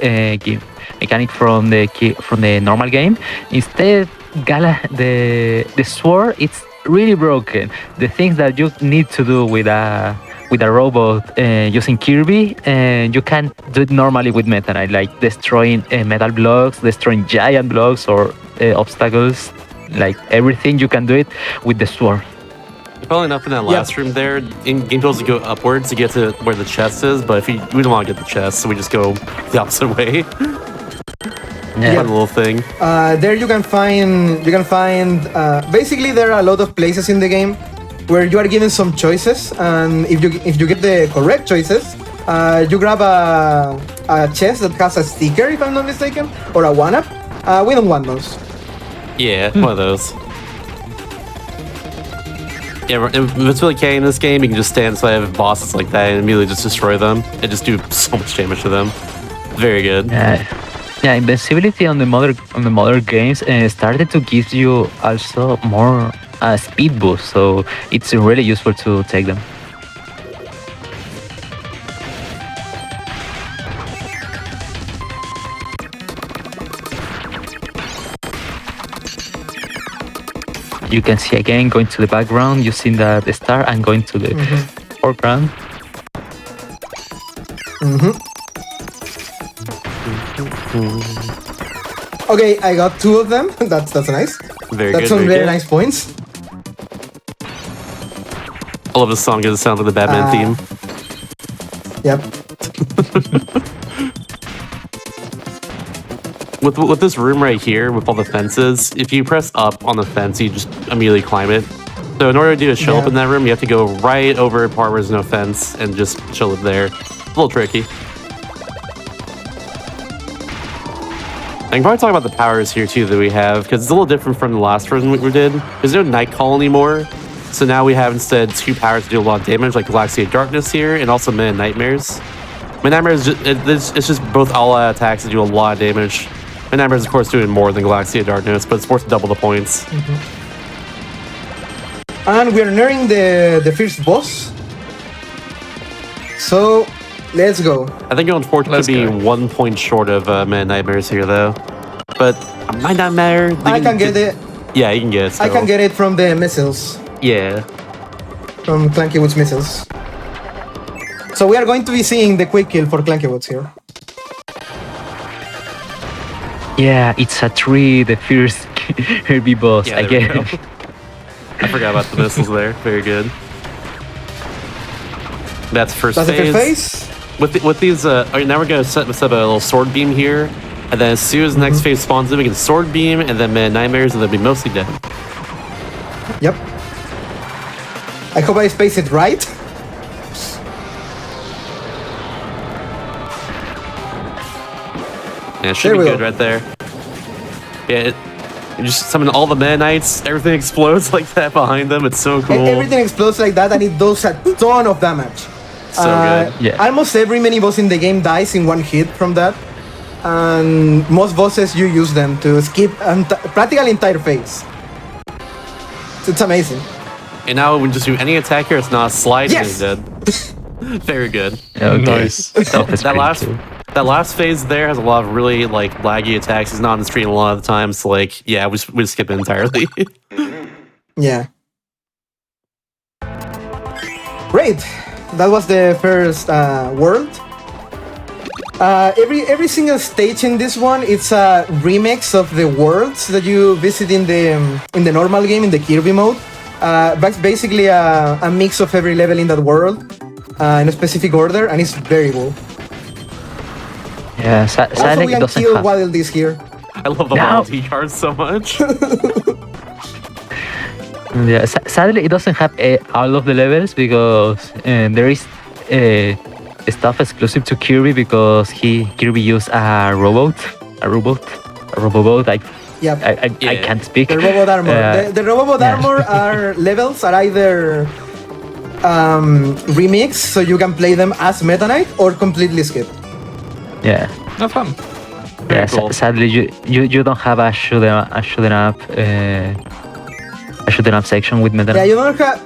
mechanic from the normal game. Instead, the sword it's really broken. The things that you need to do with a robot using Kirby, you can't do it normally with Meta Knight, like destroying metal blocks, destroying giant blocks or obstacles. Like everything, you can do it with the sword. Probably enough in that last room there. In game tools, to go upwards to get to where the chest is, but we don't want to get the chest, so we just go the opposite way. Yeah. Fun little thing. There you can find basically there are a lot of places in the game where you are given some choices, and if you get the correct choices, you grab a chest that has a sticker, if I'm not mistaken, or a 1-up. We don't want those. Yeah, one of those. Yeah, if it's really K in this game, you can just stand inside of bosses like that and immediately just destroy them and just do so much damage to them. Very good. Yeah, invincibility on the modern games started to give you also more speed boost, so it's really useful to take them. You can see again going to the background using the star and going to the foreground. Okay, I got 2 of them. That's nice. That's some very nice points. I love this song because it sounds like the Batman theme. Yep. With this room right here, with all the fences, if you press up on the fence, you just immediately climb it. So in order to do a show up in that room, you have to go right over a part where there's no fence and just chill it there. A little tricky. I can probably talk about the powers here too that we have, because it's a little different from the last version we did. There's no night call anymore. So now we have instead 2 powers to do a lot of damage, like Galaxy of Darkness here, and also Men Nightmares. Men Nightmares, it's just both all-out attacks that do a lot of damage. Men Nightmares, of course, doing more than Galaxy of Darkness, but it's worth double the points. And we're nearing the first boss. So, let's go. I think you'll unfortunately be 1 point short of Men Nightmares here, though. But My Nightmare... I can get it. Yeah, you can get it. I can get it from the missiles. Yeah. From Clankywood's missiles. So we are going to be seeing the quick kill for Clankywood's here. Yeah, it's a tree, the first Kirby boss Yeah, again. I forgot about the missiles there. Very good. That's first That's phase. the first phase? With these, alright, now we're gonna set up a little sword beam here, and then as soon as the next phase spawns in, we can sword beam, and then Man Nightmares, and they'll be mostly dead. Yep. I hope I spaced it right. Yeah, it should be good right there. Yeah, you just summon all the Man Knights, everything explodes like that behind them. It's so cool. Everything explodes like that, and it does a ton of damage. So good. Yeah. Almost every mini boss in the game dies in 1 hit from that. And most bosses, you use them to skip practically entire phase. It's amazing. And now when we just do any attack here, it's not a slide, Yes! and it's dead. Very good. Okay. Nice. That last phase there has a lot of really like laggy attacks. He's not on the screen a lot of the time, so like yeah, we just skip it entirely. Yeah. Great. That was the first world. Every single stage in this one, it's a remix of the worlds that you visit in the normal game in the Kirby mode. But basically a mix of every level in that world in a specific order, and it's very cool. Yeah, Also, sadly we it can doesn't kill have. Wild this here. I love the No. loyalty card so much. Yeah, sadly, it doesn't have all of the levels because there is stuff exclusive to Kirby because Kirby used a Robobot. Yep. I Yeah. can't speak. The Robot Armor. The Robot yeah. Armor are levels are either remix, so you can play them as Meta Knight, or completely skip. Yeah. No fun. Yeah, cool. sadly, you don't have a shooting up section with Meta. Yeah, you don't have.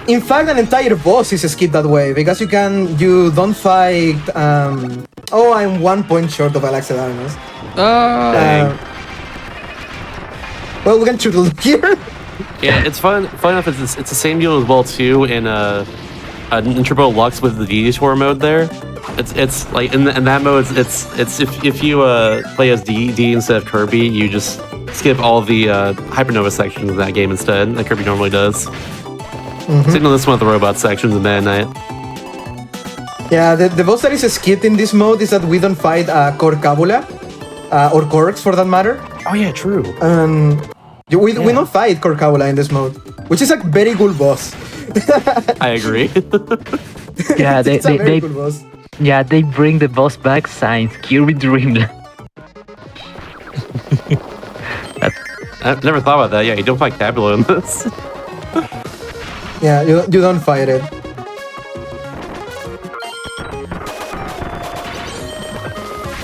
In fact, an entire boss is skipped that way because you don't fight. I'm 1 point short of Alexa Darkness. Well, we can shoot a look here. Yeah, it's fun. Fun enough. It's the same deal as well too in Turbo Lux with the Detour mode there. It's like in that mode. It's if you play as D instead of Kirby, you just skip all the Hypernova sections of that game instead, like Kirby normally does. Same on this one with the robot sections and Meta Knight. Yeah, the boss that is skipped in this mode is that we don't fight Corcabula, or Corks for that matter. Oh yeah, true. We don't fight Corcabula in this mode, which is a very cool boss. I agree. Yeah, It's a very cool boss. Yeah, they bring the boss back signed Kirby Dreamland. I never thought about that. Yeah, you don't fight Cabula in this. Yeah, you don't fight it.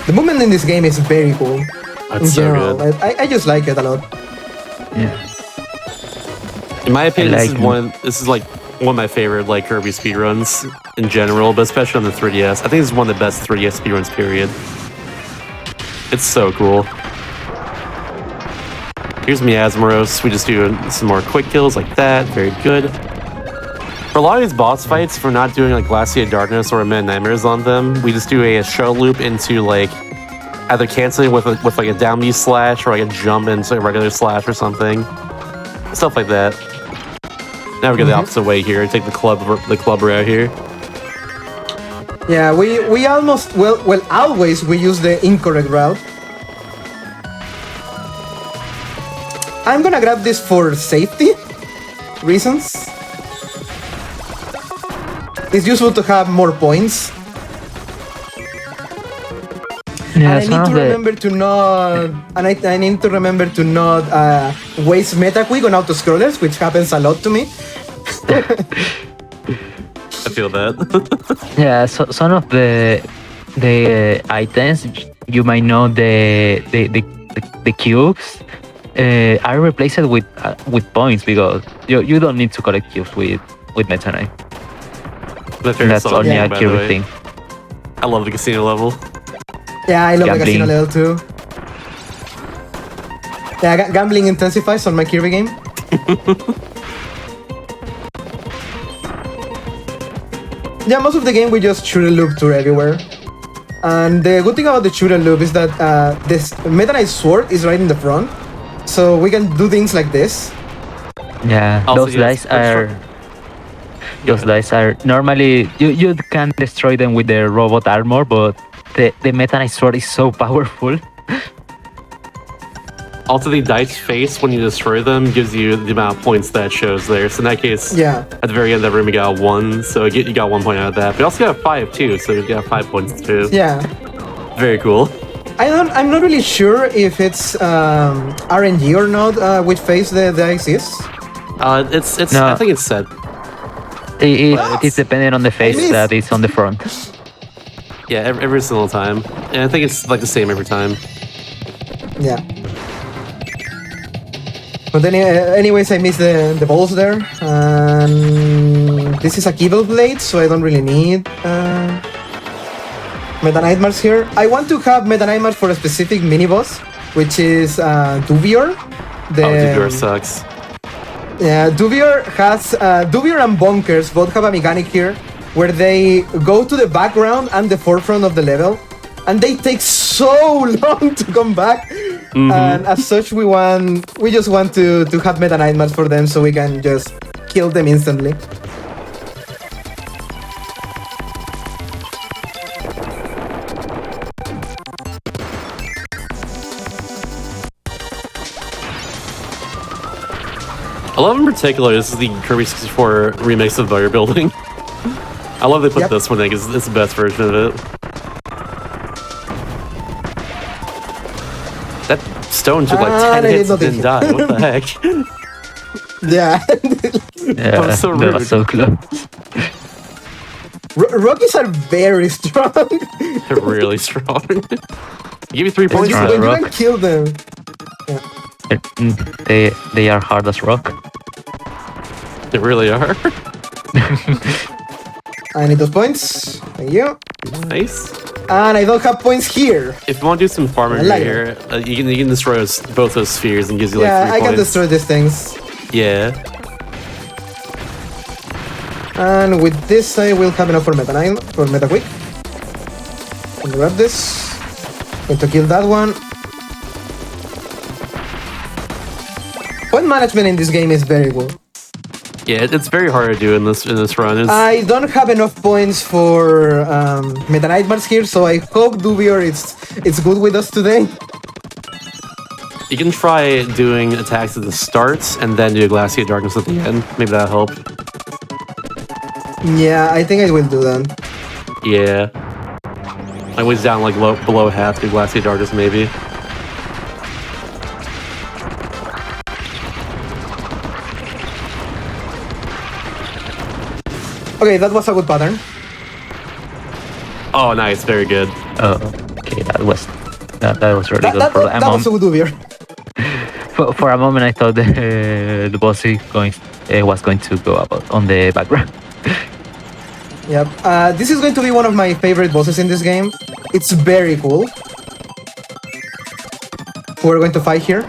The movement in this game is very cool. That's In so general, good. I just like it a lot. Yeah. In my opinion, I like this is like one of my favorite like Kirby speedruns in general, but especially on the 3DS. I think this is one of the best 3DS speedruns, period. It's so cool. Here's Miasmoros. We just do some more quick kills like that. Very good. For a lot of these boss fights, if we're not doing like Glacia Darkness or Meta Nightmares on them, we just do a shuttle loop into like either canceling with like a down B slash or like a jump into a regular slash or something. Stuff like that. Now we go the opposite way here. Take the club route here. Yeah, we almost always we use the incorrect route. I'm gonna grab this for safety reasons. It's useful to have more points. Yeah, And I need to remember to not, I need to remember to not waste Metaquick on auto scrollers, which happens a lot to me. I feel that. Yeah, so some of the items you might know the cubes are replaced with points because you don't need to collect cubes with Meta Knight. That's only a Kirby thing. I love the casino level. Yeah, I love the Gambling. casino level too. Yeah, gambling intensifies on my Kirby game. Yeah, most of the game we just shoot a loop tour everywhere. And the good thing about the shoot a loop is that this Meta Knight sword is right in the front. So we can do things like this. Yeah, Also, those yes, dice are normally you can destroy them with the robot armor, but the Meta Knight sword is so powerful. Also, the dice face when you destroy them gives you the amount of points that shows there. So in that case, Yeah. at the very end of the room, you got 1, so you got 1 point out of that. But you also got 5 too, so you got 5 points too. Yeah. Very cool. I'm not really sure if it's RNG or not, which face the dice is. It's No. I think it's set. It is dependent on the face missed. that is on the front. Yeah, every single time, and I think it's like the same every time. Yeah. But then, anyways, I missed the balls there. This is a Kibble Blade, so I don't really need Meta Nightmares here. I want to have Meta Nightmares for a specific mini boss, which is Duvior. Duvior sucks. Yeah, Duvior and Bonkers both have a mechanic here where they go to the background and the forefront of the level, and they take so long to come back. And as such, we just want to have Meta Nightmares for them so we can just kill them instantly. I love in particular, this is the Kirby 64 remix of Butter Building. I love they put this one in because it's the best version of it. That stone took like 10 hits and didn't die. What the heck? Yeah. Yeah, That was so that rude. was so close. Rockies are very strong. They're really strong. Give you 3 points. Right, When you Rock. can kill them. They are hard as rock. They really are. I need those points. Thank you. Nice. And I don't have points here. If you want to do some farming I like here, you can destroy both those spheres and gives you like Yeah, 3 I points. can destroy these things. Yeah. And with this, I will have enough for Meta 9, for Meta Quick. And grab this. Going to kill that one. Point management in this game is very good. Yeah, it's very hard to do in this run. It's, I don't have enough points for Meta Nightmares here, so I hope Dubior it's good with us today. you can try doing attacks at the start and then do Glacier Darkness at the end. Maybe that'll help. Yeah, I think I will do that. Yeah. I was down like below half, do Glacier Darkness maybe. Okay, that was a good pattern. Oh, nice. Very good. Oh, okay, that was really good. That was a good Dubior. For a moment, I thought the boss was going to go up on the background. Yep. This is going to be one of my favorite bosses in this game. It's very cool. We're going to fight here.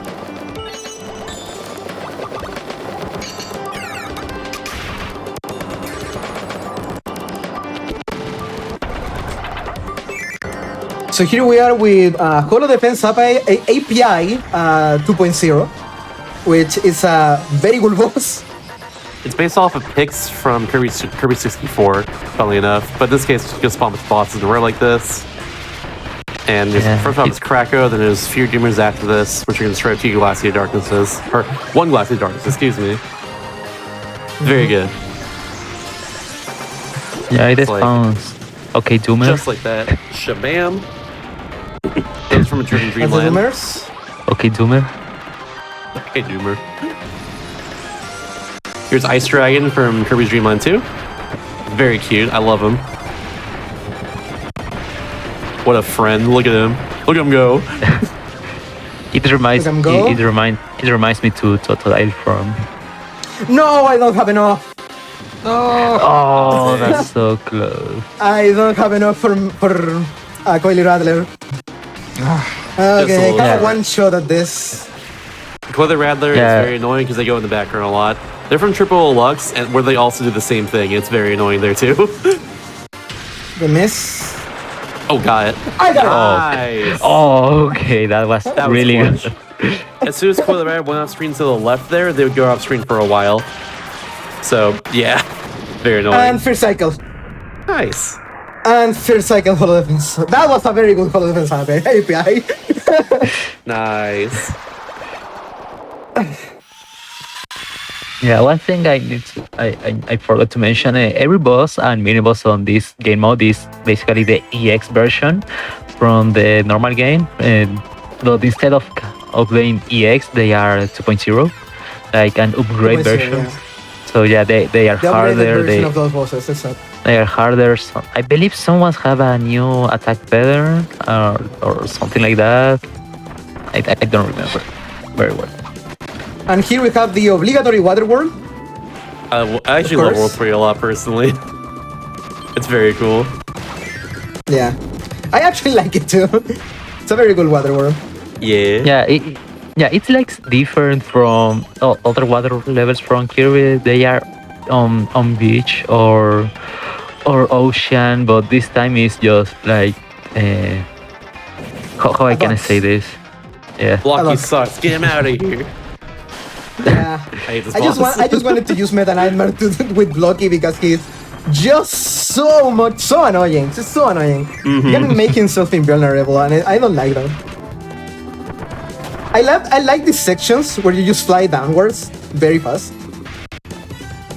So here we are with Holo Defense API 2.0, which is a very good boss. It's based off of picks from Kirby 64, funnily enough. But in this case, you can spawn with bosses in a row like this. And first off, it's Krako, then there's Fear Doomers after this, which are going to destroy 2 Glacier Darknesses. Or 1 Glacier Darkness, excuse me. Very good. Yeah, it It's like- sounds okay. Doomer. Just like that. Shabam. Those from Kirby And the Dreamland. Doomers. Okay, Doomer. Okay, Doomer. Here's Ice Dragon from Kirby's Dreamland 2. Very cute. I love him. What a friend. Look at him. Look at him go. It reminds Let him go. it reminds me to Totodile from. No, I don't have enough. Oh, that's so close. I don't have enough for Coily Rattler. Okay, I got little- one shot at this. Coiler Rattler Yeah. is very annoying because they go in the background a lot. They're from Triple Lux, and where they also do the same thing. It's very annoying there too. The miss. Oh, got it. I got it. Nice. Oh, okay, that was That was really clutch. good. As soon as Coiler Rattler went off screen to the left there, they would go off screen for a while. So, yeah. Very annoying. And first cycle. Nice. And first cycle Holo Defense. That was a very good Holo Defense API. Nice. Yeah, one thing I forgot to mention, every boss and mini boss on this game mode is basically the EX version from the normal game. But instead of being EX, they are 2.0, like an upgrade 2.0, version. yeah. So yeah, they are The upgraded harder. version of those bosses, exactly. They are harder. So I believe someone have a new attack pattern or something like that. I don't remember very well. And here we have the obligatory water world. I actually Of love course. World 3 a lot personally. It's very cool. Yeah. I actually like it too. It's a very good water world. Yeah. Yeah, it's like different from other water levels from Kirby. They are on beach or ocean, but this time it's just like how I can say this? Yeah. Blocky sucks. Get him out of here. Yeah. I hate this I boss. just wanted to use Meta Nightmare with Blocky because he's just so annoying. Just so annoying. He can make himself invulnerable, and I don't like that. I like these sections where you just fly downwards very fast.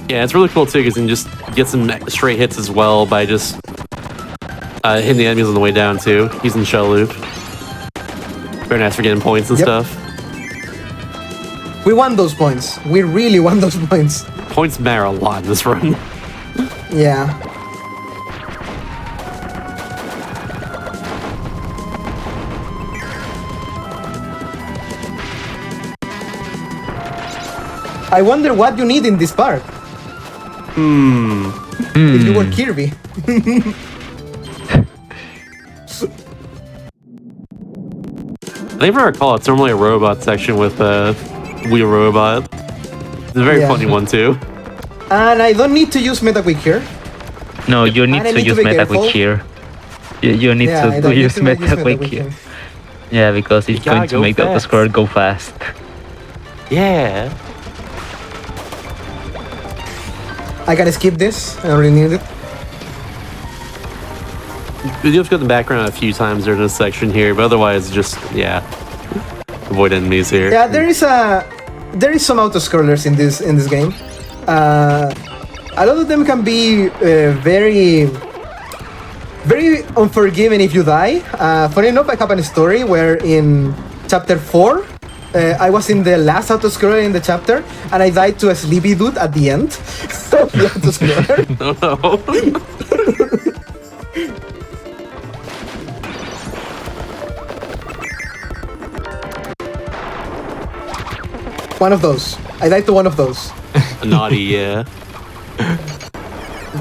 Yeah, it's really cool too because you can just get some straight hits as well by just hitting the enemies on the way down too. Using shell loop. Very nice for getting points and Yep. stuff. We want those points. We really want those points. Points matter a lot in this run. Yeah. I wonder what you need in this part. If you were Kirby. I never recall it's normally a robot section with Wheel Robot. It's a very Yeah. funny one too. And I don't need to use Metaquick here. No, you need And I to need to use be careful. Metaquick here. You need I to don't need use to use Metaquick here. Yeah, because it's gotta going to go make the fast. autoscroller go fast. Yeah. I can skip this. I don't really need it. You have to go in the background a few times during this section here, but otherwise just avoid enemies here. Yeah, there is some autoscrollers in this game. A lot of them can be very unforgiving if you die. Funny enough, I have a story where in chapter 4, I was in the last autoscroller in the chapter, and I died to a sleepy dude at the end of the autoscroller. Oh no. One of those. I died to one of those. Naughty, yeah.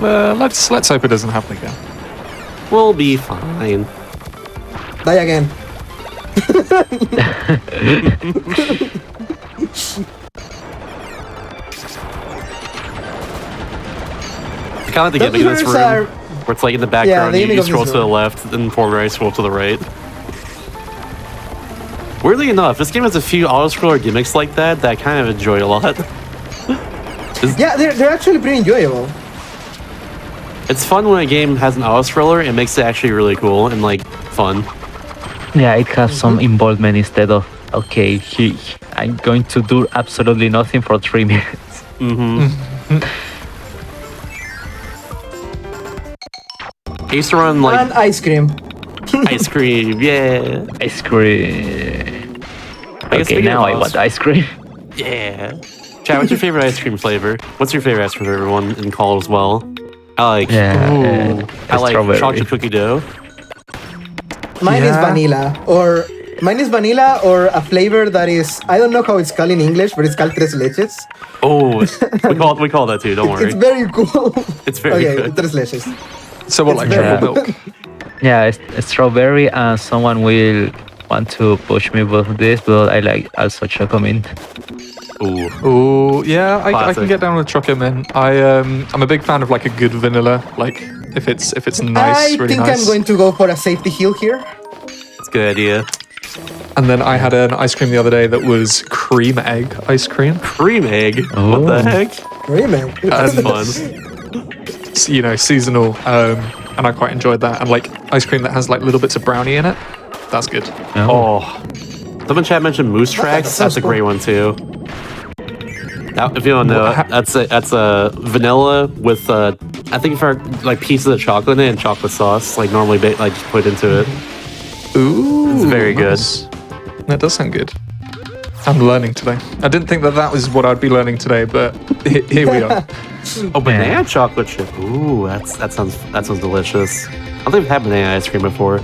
Let's hope it doesn't happen again. We'll be fine. Die again. Kind of like the gimmick of this Those room, are- where it's like in the background, the you gimmick of scroll this to the room. left, and forward right, scroll to the right. Weirdly enough, this game has a few auto-scroller gimmicks like that I kind of enjoy a lot. Yeah, they're actually pretty enjoyable. It's fun when a game has an auto-scroller, it makes it actually really cool and like fun. Yeah, it has some involvement instead of, okay, I'm going to do absolutely nothing for 3 minutes. I used to run like And ice cream. ice cream, yeah. Ice cream. I guess Okay, speaking now of I want ice cream. Yeah. Chad, what's your favorite ice cream flavor? What's your favorite ice cream flavor one in Call as well? I like Yeah, I like strawberry. chocolate cookie dough. Mine is Yeah. vanilla or a flavor that is, I don't know how it's called in English, but it's called tres leches. Oh, we call that too. Don't worry. It's very cool. It's very Okay, good. tres leches. So what, like It's very- triple milk? Yeah, it's strawberry, and someone will want to push me with this, but I like also chocolate. Ooh. Oh yeah, I can Classic. get down with chocolate mint. I'm a big fan of like a good vanilla. Like if it's nice, I really think nice. I'm going to go for a safety hill here. That's a good idea. And then I had an ice cream the other day that was cream egg ice cream. Cream egg. What the Oh. heck? Really? That's And, fun. You know, seasonal. And I quite enjoyed that. And like ice cream that has like little bits of brownie in it. That's good. Oh. Someone chat mentioned Moose Tracks. sounds That's a cool. great one too. Now, if you don't know, What ha- that's a vanilla with I think for like pieces of chocolate in it and chocolate sauce, like normally like just put into it. Ooh, It's very good. nice. That does sound good. I'm learning today. I didn't think that was what I'd be learning today, but here we are. Oh, banana chocolate chip. Ooh, that sounds delicious. I don't think I've had banana ice cream before.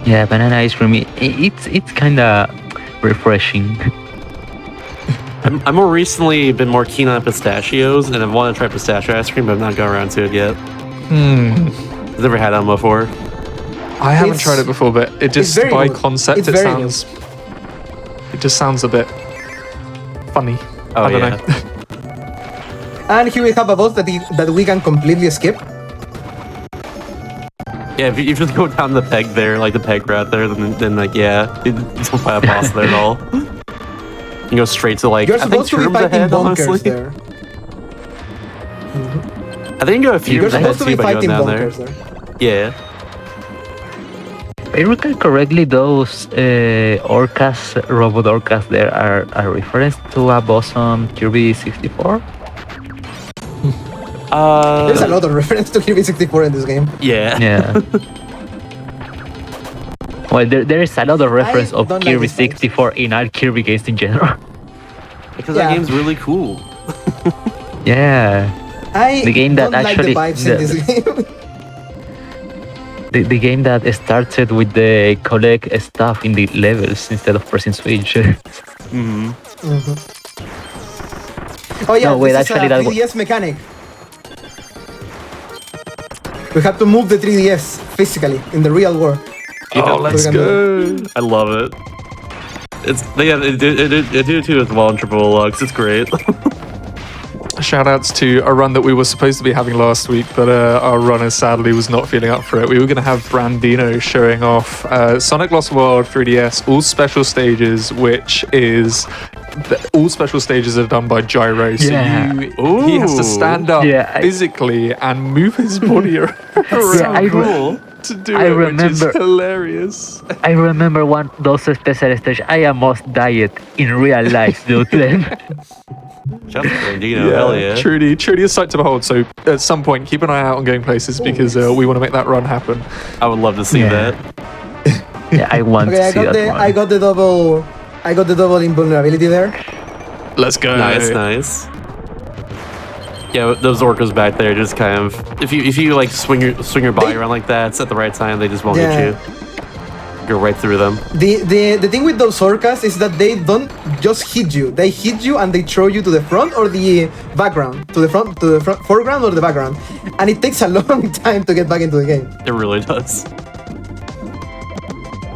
Yeah, banana ice cream. It's kind of refreshing. I'm more recently been more keen on pistachios, and I've wanted to try pistachio ice cream, but I've not got around to it yet. I've never had them before. I haven't It's- tried it before, but it just very by good. concept It's it very sounds. It just sounds a bit funny. Oh, I don't yeah. know. And here we have a boss that we can completely skip. Yeah, if you just go down the peg there, like the peg right there, then like yeah, you don't find a boss there at all. You go straight to like You're I think supposed to be rooms fighting ahead, bunkers honestly. there. I think you go a few You're rooms ahead supposed to too be by going fighting down there. bunkers there. Yeah. I recall correctly, those orcas, robot orcas, there are a reference to a boss on Kirby 64. There's a lot of reference to Kirby 64 in this game. Yeah. Yeah. Well, there is a lot of reference of don't like Kirby these games. 64 in all Kirby games in general. Because Yeah. that game's really cool. Yeah. I The game that don't actually- like the vibes in this game. The game that started with the collect stuff in the levels instead of pressing switch. Oh yeah, No, wait, this actually is a that wa- 3DS mechanic. We have to move the 3DS physically in the real world. Oh, let's go. I love it. It do too with Wall Triple Lux. It's great. Shout outs to a run that we were supposed to be having last week, but our runner sadly was not feeling up for it. We were going to have Brandino showing off Sonic Lost World 3DS, all special stages, which is all special stages are done by gyro. So Yeah. he has to stand up Yeah, physically and move his body around I re- to do I it, which is remember- hilarious. I remember one those special stages. I almost died in real life due to them. Just Brandino, hell yeah. Truly a sight to behold. So at some point, keep an eye out on Going Places because we want to make that run happen. I would love to see Yeah. that. Yeah, I want Okay, to see that one. I got the double invulnerability there. Let's go. Nice. Yeah, those orcas back there just kind of if you like swing your body around like that, it's at the right time, they just won't Yeah. hit you. Go right through them. The thing with those orcas is that they don't just hit you. They hit you and they throw you to the front or the background. To the front, foreground or the background. And it takes a long time to get back into the game. It really does.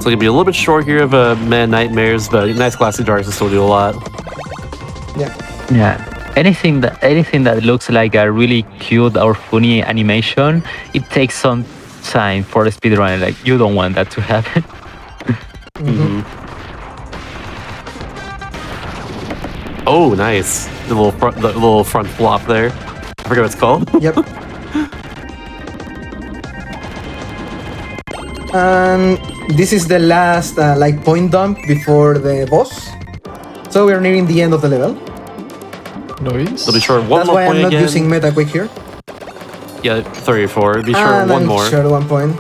So it'll be a little bit short here of Man Nightmares, but nice classic darks will still do a lot. Yeah. Yeah. Anything that looks like a really cute or funny animation, it takes some time for the speedrunner. Like, you don't want that to happen. Oh, nice. The little front flop there. I forget what it's called. Yep. And this is the last like point dump before the boss. So we're nearing the end of the level. Nice. It'll be short one That's more why point I'm not again. using meta quick here. Yeah, 3 or 4. It'll be short And one I'm more. short 1 point.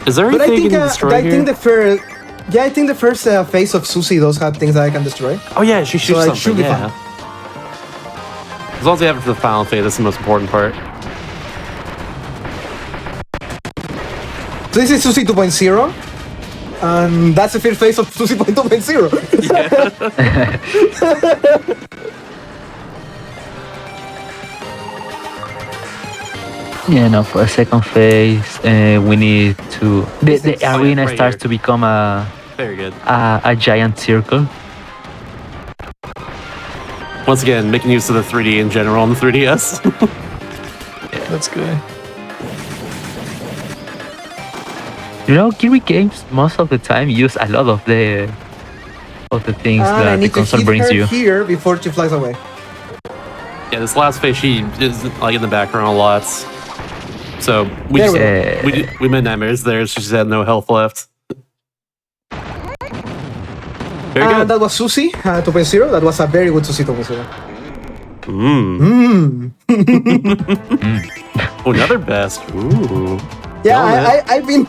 Is there But I anything you think can destroy I here? think the first. Yeah, I think the first phase of Susie does have things that I can destroy. Oh yeah, she shoots So something. it should be yeah. As long as you have it for the final phase, that's the most important part. So this is Susie 2.0. And that's the first phase of Susie 2.0. Yeah, no, for a second phase, we need to... The arena right starts here. to become Very good. a giant circle. Once again, making use of the 3D in general on the 3DS. Let's go. You know, Kirby games most of the time use a lot of the things And I that the need to console hit brings her you. here before she flies away. Yeah, this last phase, she is like in the background a lot. So we There just, we we made nightmares there. She just had no health left. Very And good. that was Susie 2.0. That was a very good Susie 2.0. Oh, another best. Ooh. Yeah, Nailed it. I've been.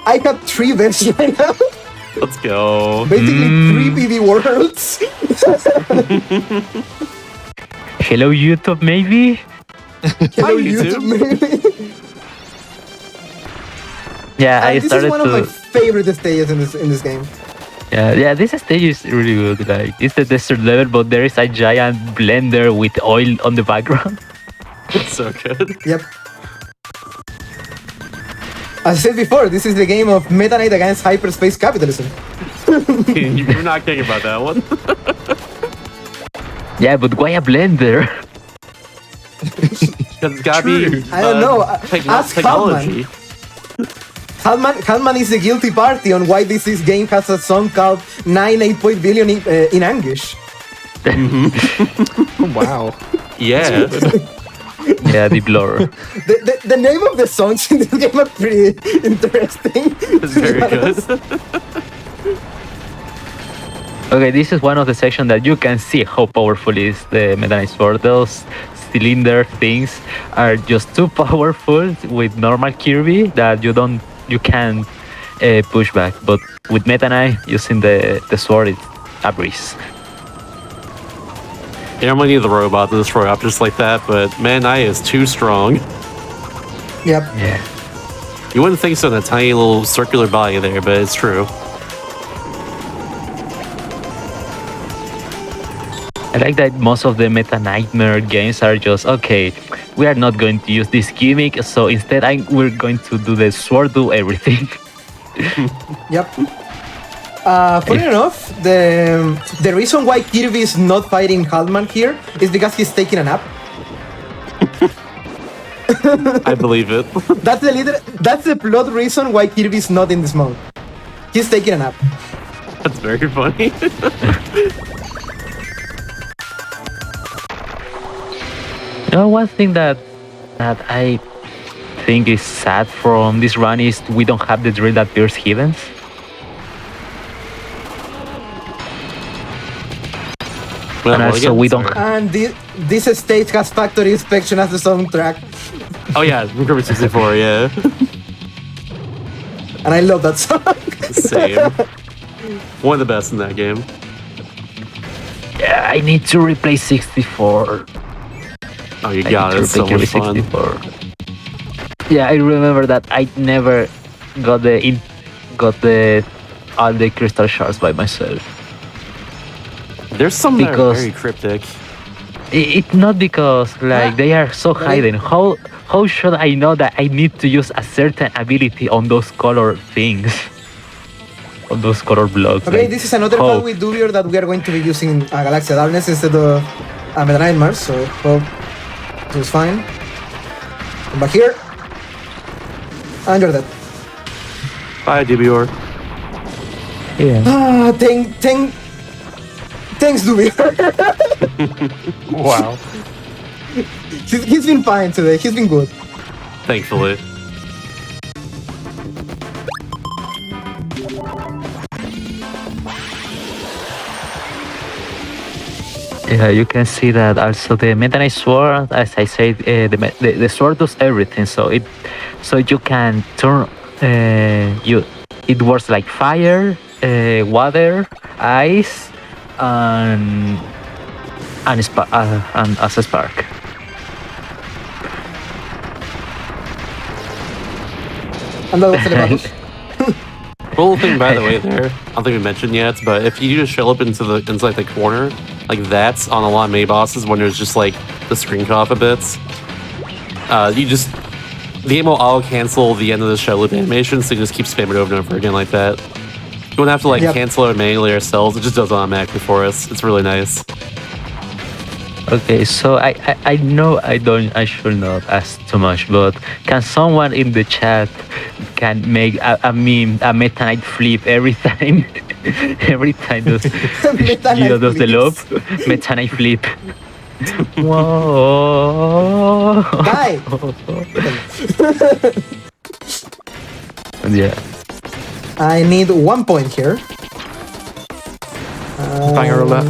I got 3 bests right now. Let's go. Basically, 3 BD worlds. Hello, YouTube, maybe? Hello, YouTube. maybe. Yeah, I And this started is one of my to... favorite stages in this game. Yeah, this stage is really good. Like, it's the desert level, but there is a giant blender with oil on the background. So good. Yep. As I said before, this is the game of Meta Knight against hyperspace capitalism. You're not kidding about that one. Yeah, but why a blender? Because it's gotta be. I don't know. Ask technology. Halman is the guilty party on why this game has a song called 9.8 billion in anguish. Wow. Yeah. Yeah, deep lore. The name of the songs in this game are pretty interesting. It's very good. Okay, this is one of the sections that you can see how powerful is the Meta Knight Sword. Those cylinder things are just too powerful with normal Kirby that you can't push back. But with Meta Knight using the sword, it's a breeze. You normally need the robot to destroy objects like that, but Meta Knight is too strong. Yep. Yeah. You wouldn't think so in a tiny little circular body there, but it's true. I like that most of the Meta Nightmare games are just, okay, we are not going to use this gimmick, so instead we're going to do the sword do everything. Yep. Funny enough, the reason why Kirby is not fighting Halman here is because he's taking a nap. I believe it. That's the plot reason why Kirby is not in this mode. He's taking a nap. That's very funny. You know, one thing that I think is sad from this run is we don't have the drill that pierces heavens. Well, And also we don't And this stage has factory inspection as the soundtrack. Oh yeah, Kirby 64, yeah. And I love that song. Same. One of the best in that game. Yeah, I need to replay 64. Oh, you I got need it. to It's so replay much fun. 64. Yeah, I remember that I never got all the crystal shards by myself. There's some that are Because- very cryptic. It's not because like they are so hidden. How should I know that I need to use a certain ability on those color things? On those color blocks. Okay, like, this is another how- part with Dubier that we are going to be using Galaxia Darkness instead of Meta Nightmare, so hope this is fine. Come back here. And you're dead. Bye, DBR. Yeah. Thanks, Dubier. Wow. He's been fine today. He's been good. Thankfully. Yeah, you can see that also the Meta Knight Sword, as I said, the sword does everything. So you can turn it works like fire, water, ice, and as a spark. And that was Telepathos. Cool thing, by the way, there, I don't think we mentioned yet, but if you just show up inside the corner, like that's on a lot of May bosses when there's just like the screen cut off a bit. The game will auto cancel the end of the shell loop animation, so you just keep spamming it over and over again like that. You don't have to like Yep. cancel it manually ourselves; it just does it automatically for us. It's really nice. Okay, so I know I should not ask too much, but can someone in the chat can make a meme, a Meta Knight flip every time every time those Meta Knight does the loop? flips. Meta Knight flip. Whoa. Die! Yeah. I need 1 point here. Banger alert.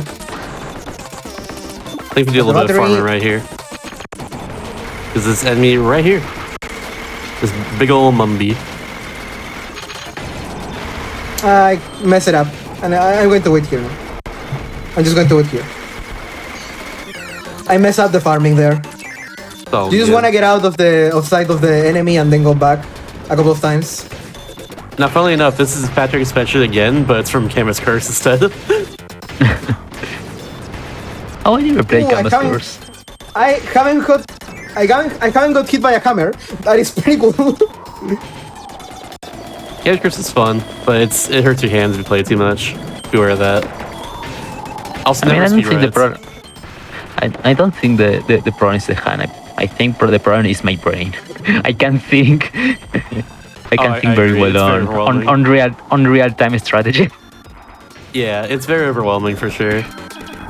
I think we do a little bit of Battery. farming right here. Is this enemy right here? This big old Mumby. I mess it up. And I'm going to wait here. I'm just going to wait here. I mess up the farming there. So You just want to get out of the sight of the enemy and then go back a couple of times. Now, funnily enough, this is Patrick expansion again, but it's from Canvas Curse instead. Oh, I never played Ooh, Canvas Curse. I haven't got hit by a hammer. That is pretty cool. Canvas Curse is fun, but it hurts your hands if you play it too much. Beware of that. Also, I mean, I never don't think the speedrun it. problem. I don't think the problem is the hand. I think the problem is my brain. I can't think. I can't I think very agree. well It's very overwhelming. on real time strategy. Yeah, it's very overwhelming for sure.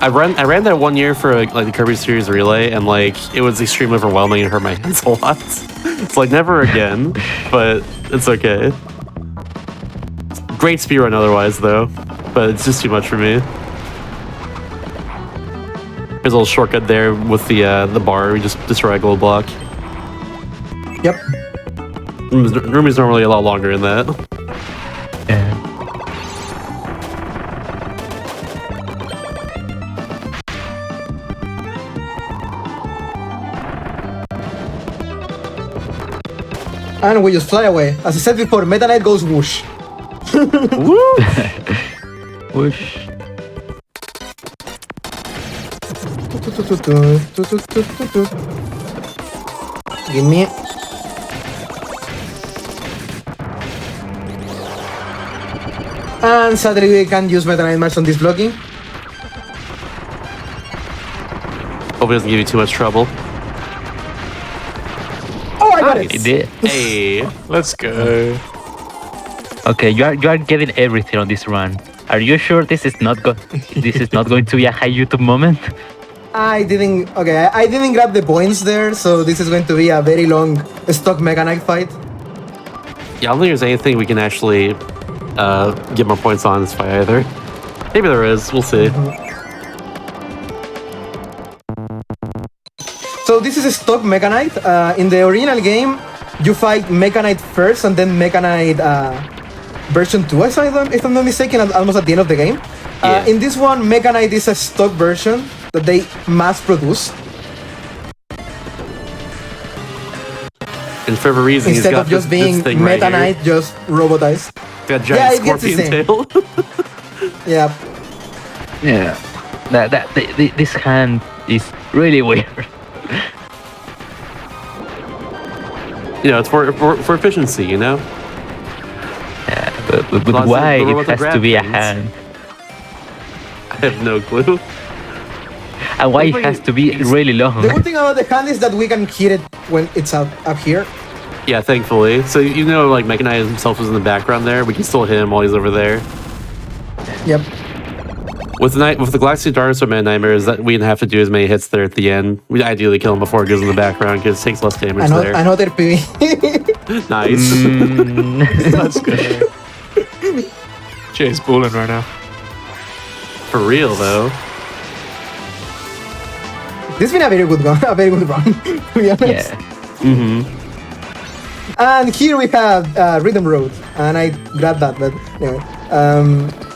I ran that one year for like the Kirby Series Relay, and like it was extremely overwhelming and hurt my hands a lot. It's like never again, but it's okay. Great speedrun otherwise though, but it's just too much for me. There's a little shortcut there with the bar. We just destroy a gold block. Yep. Room is normally a lot longer in that. Yeah. And we just fly away. As I said before, Meta Knight goes whoosh. Whoosh. Give me. And sadly, we can't use Meta Nightmares on this blocking. Hope it doesn't give you too much trouble. Oh, I got It it! did. Hey, Let's go. Okay, you are getting everything on this run. Are you sure this is not going to be a high YouTube moment? I didn't grab the points there, so this is going to be a very long stock mechanic fight. yeah, I don't think there's anything we can actually get more points on this fight either. Maybe there is. We'll see. So this is a stock Meta Knight. In the original game, you fight Meta Knight first and then Meta Knight version 2, if I'm not mistaken, almost at the end of the game. Yeah. In this one, Meta Knight is a stock version that they mass produced. And for whatever reason, he's Instead got of just this being thing right Meta here. Knight, just robotized. Got Yeah, giant it gets the scorpion same. tail. Yeah. Yeah. This hand is really weird. You know, it's for efficiency, you know? Yeah, but Lots of why little it has to be a things. hand? I have no clue. And why it Nobody- has to be really long? The good thing about the hand is that we can hit it when it's up here. Yeah, thankfully. So you know, like Mega Knight himself was in the background there. We can still hit him while he's over there. Yep. With the Galaxy Darkness or Mad Nightmare, is that we didn't have to do as many hits there at the end. We ideally kill him before it goes in the background because it takes less damage there. Another PV. Nice. Let's go. Jay's balling right now. For real though. This has been a very good run, to be honest. Yeah. Mm-hmm. And here we have Rhythm Road, and I grabbed that, but anyway.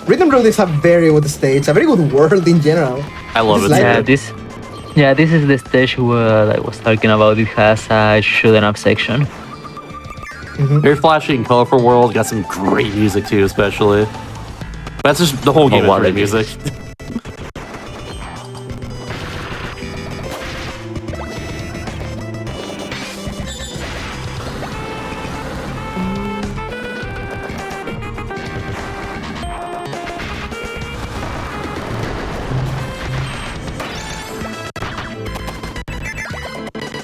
Rhythm Road is a very good stage, a very good world in general. I love it. It's Yeah, like- this is the stage where I was talking about. It has a shooting up section. Very flashy and colorful world. Got some great music too, especially. But that's just the whole game. what Is it great is. music.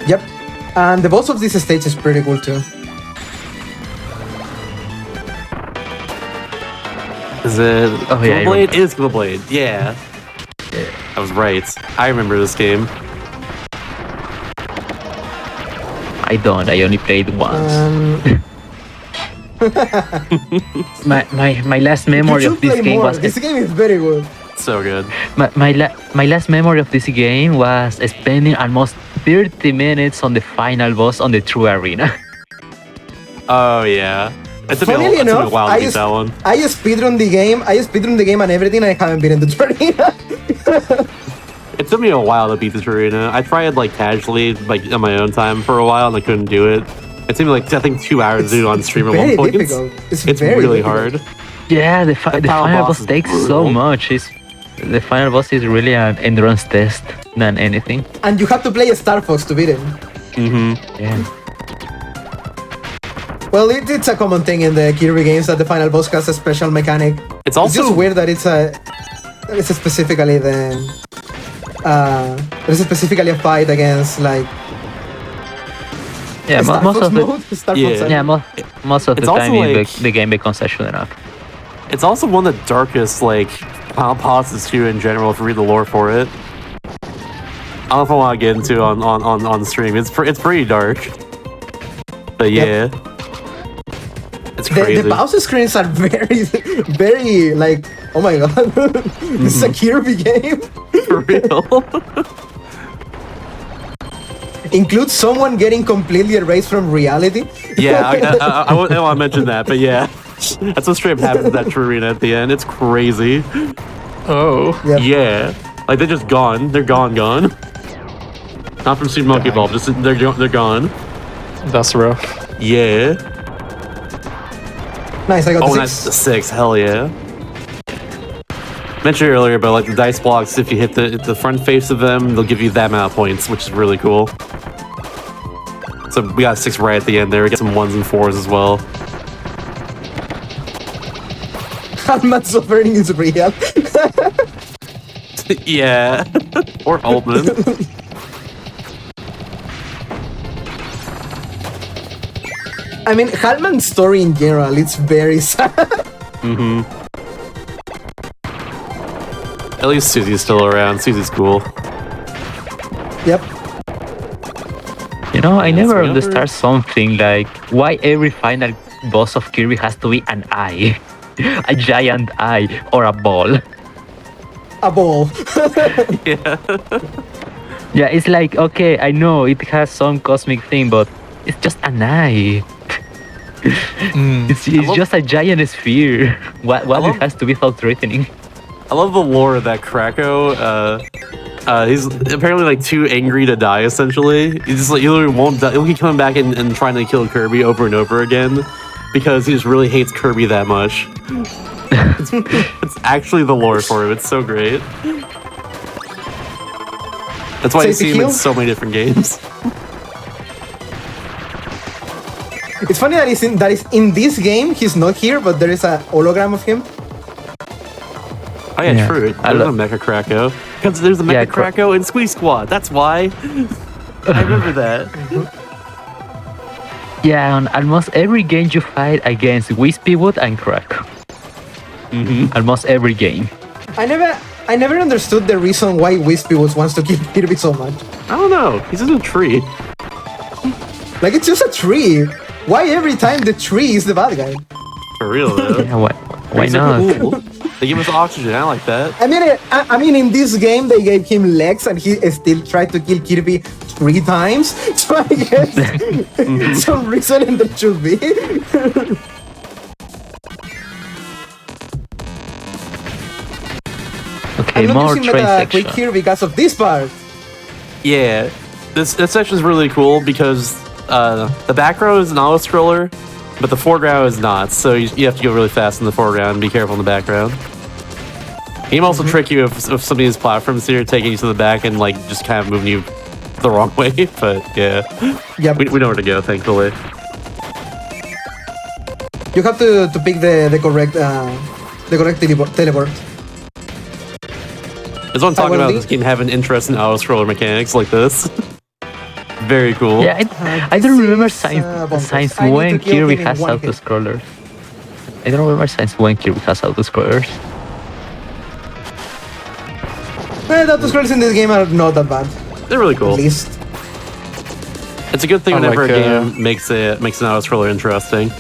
Yep. And the boss of this stage is pretty cool too. Is it? Oh, yeah, I Blade is Blade. Yeah. I was right. I remember this game. I don't. I only played once. My last memory you of should this play game more. was This game is very good. So good. my last memory of this game was spending almost 30 minutes on the final boss on the true arena. Oh yeah. It took me Funnily a enough, while to I beat that one. speedrun the game. I speedrun the game and everything. I haven't been in the arena. It took me a while to beat this arena. I tried like casually, like on my own time for a while, and I couldn't do it. It seemed like I think 2 hours to do on stream at one very point. difficult. It's It's very really difficult. hard. Yeah, the final final boss boss is takes so brutal. much. The final boss is really an endurance test than anything. And you have to play a Star Fox to beat him. Mm-hmm. Yeah. Well, it's a common thing in the Kirby games that the final boss has a special mechanic. It's It's also just weird that it's specifically specifically a fight against like Yeah, Star most Fox of the mode. Star Yeah. Fox, yeah most of the It's also time like- the game becomes a shooting up. It's also one of the darkest like Final bosses too in general. If you read the lore for it, I don't know if I want to get into on the stream. It's pretty dark, but yeah, it's crazy. The boss screens are very, very like, oh my god, this is a Kirby game. For real. Includes someone getting completely erased from reality. Yeah, I wouldn't want to mention that, but yeah, that's what straight up happens in that true arena at the end. It's crazy. Oh. Yep. Yeah, like they're just gone. They're gone. Not from Super Monkey Ball, just they're gone. That's rough. Yeah. Nice, I got Oh, the that's 6. the 6. Hell yeah. Mentioned earlier, but like the dice blocks, if you hit the front face of them, they'll give you that amount of points, which is really cool. So we got 6 right at the end there. We get some 1s and 4s as well. Batman suffering is real. Yeah. Or Altman. I mean, Halman's story in general, it's very sad. At least Susie's still around. Susie's cool. Yep. You know, I never whatever. understand something like why every final boss of Kirby has to be an eye, a giant eye, or a ball. A ball. Yeah. Yeah, it's like, okay, I know it has some cosmic thing, but it's just an eye. It's just a giant sphere. What it has to be so threatening? I love the lore of that Krakow. He's apparently like too angry to die. Essentially, he just like he literally won't die. He'll keep coming back and trying to kill Kirby over and over again because he just really hates Kirby that much. It's actually the lore for him. It's so great. That's why you see him in so many different games. It's funny that is in this game, he's not here, but there is a hologram of him. Oh yeah, Yeah. true. I There's a love- Mecha Krakow. Because there's a Mecha Yeah, Krakow in Squeeze Squad. That's why. I remember that. Yeah, on almost every game you fight against Wispywood and Krakow. Almost every game. I never understood the reason why Wispywood wants to kill Kirby so much. I don't know. He's in a tree. Like, it's just a tree. Why every time the tree is the bad guy? For real though. Yeah, why Trees are not? cool. They give us oxygen. I like that. I mean, in this game they gave him legs, and he still tried to kill Kirby 3 times. So I guess some reason there should be. Okay, I'm not more using train Metacritic section. here because of this part. Yeah, this section is really cool because the background is an auto-scroller, but the foreground is not. So you have to go really fast in the foreground and be careful in the background. He can also trick you if some of these platforms here taking you to the back and like just kind of moving you the wrong way. But yeah, Yep. we know where to go, thankfully. You have to pick the correct teleport. That's what I'm talking will about. be- This game having interest in auto-scroller mechanics like this. Very cool. Yeah, I don't remember This is, bonkers. since I need when to kill Kirby him in has one hit. auto-scrollers. I don't remember since when Kirby has auto-scrollers. The auto scrolls in this game are not that bad, They're really cool. at least. It's a good thing I whenever like, a game makes an auto-scroller interesting.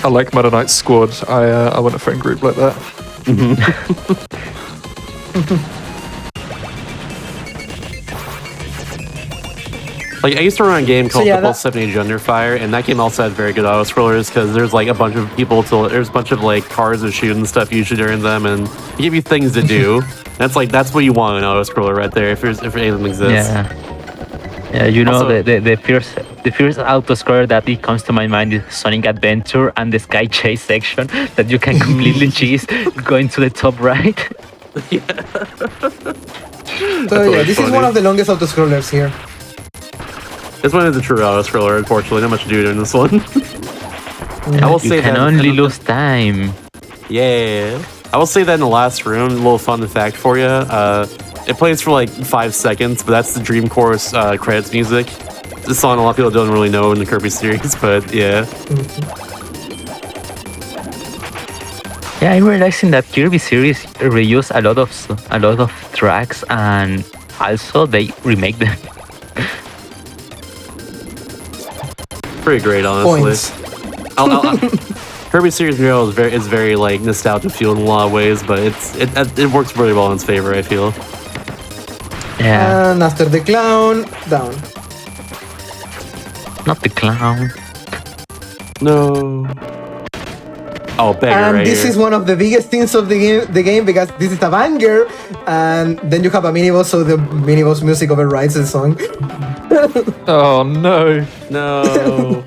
I like Meta Knight Squad. I want a friend group like that. Like I used to run a game called yeah, Football that- 78 Under Fire, and that game also had very good auto scrollers because there's like a bunch of there's a bunch of like cars to shoot and stuff usually during them, and they give you things to do. That's what you want in an auto scroller right there if any of them exists. Yeah, you know Also- the first auto scroller that it comes to my mind is Sonic Adventure and the Sky Chase section that you can completely cheese going to the top right. So yeah, always this is funny. one of the longest auto scrollers here. This one is a true auto scroller. Unfortunately, not much to do in this one. I will You say can that. only lose time. Yeah. I will say that in the last room, a little fun fact for you. It plays for like 5 seconds, but that's the Dream Course credits music. This song a lot of people don't really know in the Kirby series, but yeah. Yeah, I'm realizing that Kirby series reuse a lot of tracks, and also they remake them. Pretty great, honestly. Points. Kirby Series Mural is very like nostalgia fueled in a lot of ways, but it works really well in its favor, I feel. Yeah, And after the clown, down. not the clown. No. Oh, beggar And right this here. is one of the biggest things of the game because this is a banger, and then you have a mini boss, so the mini boss music overrides the song. Oh no. No.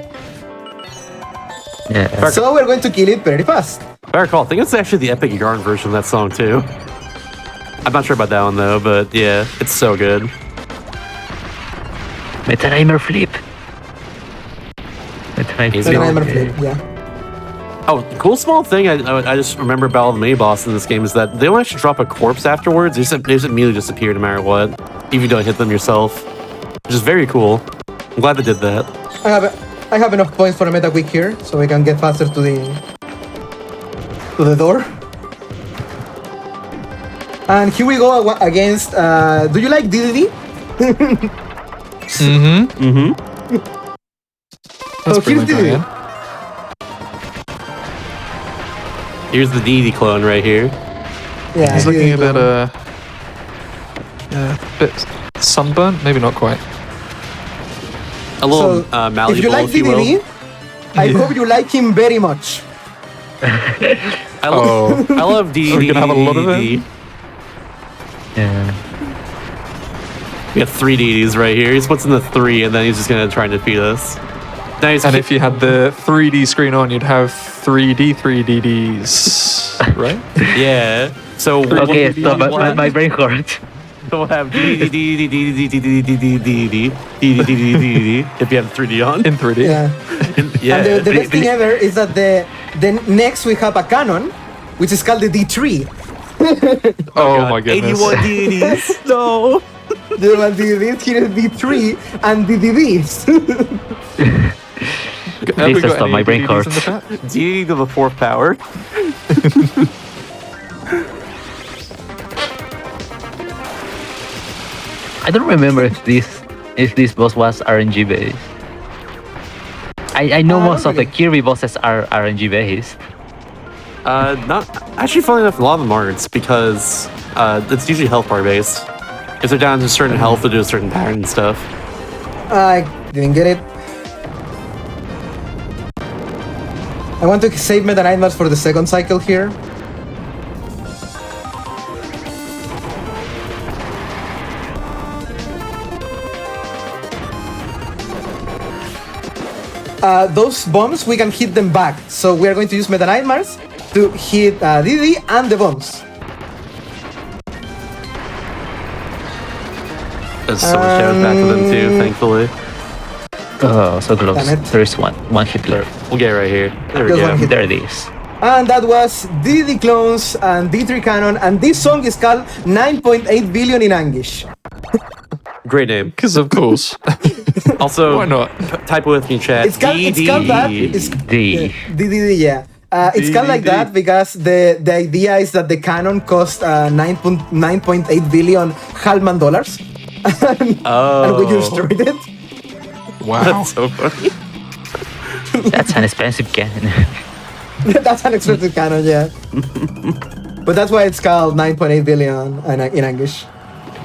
Yeah, So we're going to kill it very fast. If I recall, I think it's actually the Epic Yarn version of that song too. I'm not sure about that one though, but yeah, it's so good. Meta Nightmare flip. Easy. Then I'm Okay. flip, yeah. Oh, cool small thing I just remember about all the mini bosses in this game is that they don't actually drop a corpse afterwards. They just immediately disappear no matter what, if you don't hit them yourself, which is very cool. I'm glad they did that. I have enough points for a meta quick here, so we can get faster to the door. And here we go against. Do you like DDD? Let's Oh, bring here's that guy DDD. in. Here's the DD clone right here. Yeah, He's looking a DDD. bit sunburnt, maybe not quite. A little So, malleable, if you like if you will. DDD, I hope you like him very much. I love, I love DD. Are we gonna have a lot of it? yeah. We have 3 DDs right here. He's puts in the 3, and then he's just gonna try and defeat us. Now he's And if you had the 3D screen on, you'd have 3DDs, right? yeah. So Okay, we'll- so we'll have- my brain hurts. we'll have DD if you have 3D on. In 3D. Yeah. Yeah. And the best thing ever is that the next we have a canon, which is called the D3. Oh my goodness. 81 DDs. No. The one DDDs, here is D3 and DDDs. Have we This is got on any my brain DDs in hurts. the chat? DD to the 4th power. I don't remember if this boss was RNG based. I know most of the really. Kirby bosses are RNG based. Not actually. Funny enough, a lot of them aren't because it's usually health bar based. If they're down to a certain health, they'll do a certain pattern and stuff. I didn't get it. I want to save Meta Nightmares for the second cycle here. Those bombs, we can hit them back. So we are going to use Meta Nightmares to hit DD and the bombs. There's so much damage back to them too, thankfully. Oh, so close. Damn it. There is one hit left. We'll get it right here. There we Just go. one hit. There it is. And that was DD Clones and D3 Canon. And this song is called 9.8 billion in Anguish. Great name. Because of course. Also, Why not? type with me, chat. It's called that. It's, D. DDD, yeah. It's called like that because the idea is that the canon cost 9.8 billion Halman dollars. And we just destroyed it. Wow. That's so funny. That's an expensive cannon. That's an expensive canon, yeah. But that's why it's called 9.8 billion in English.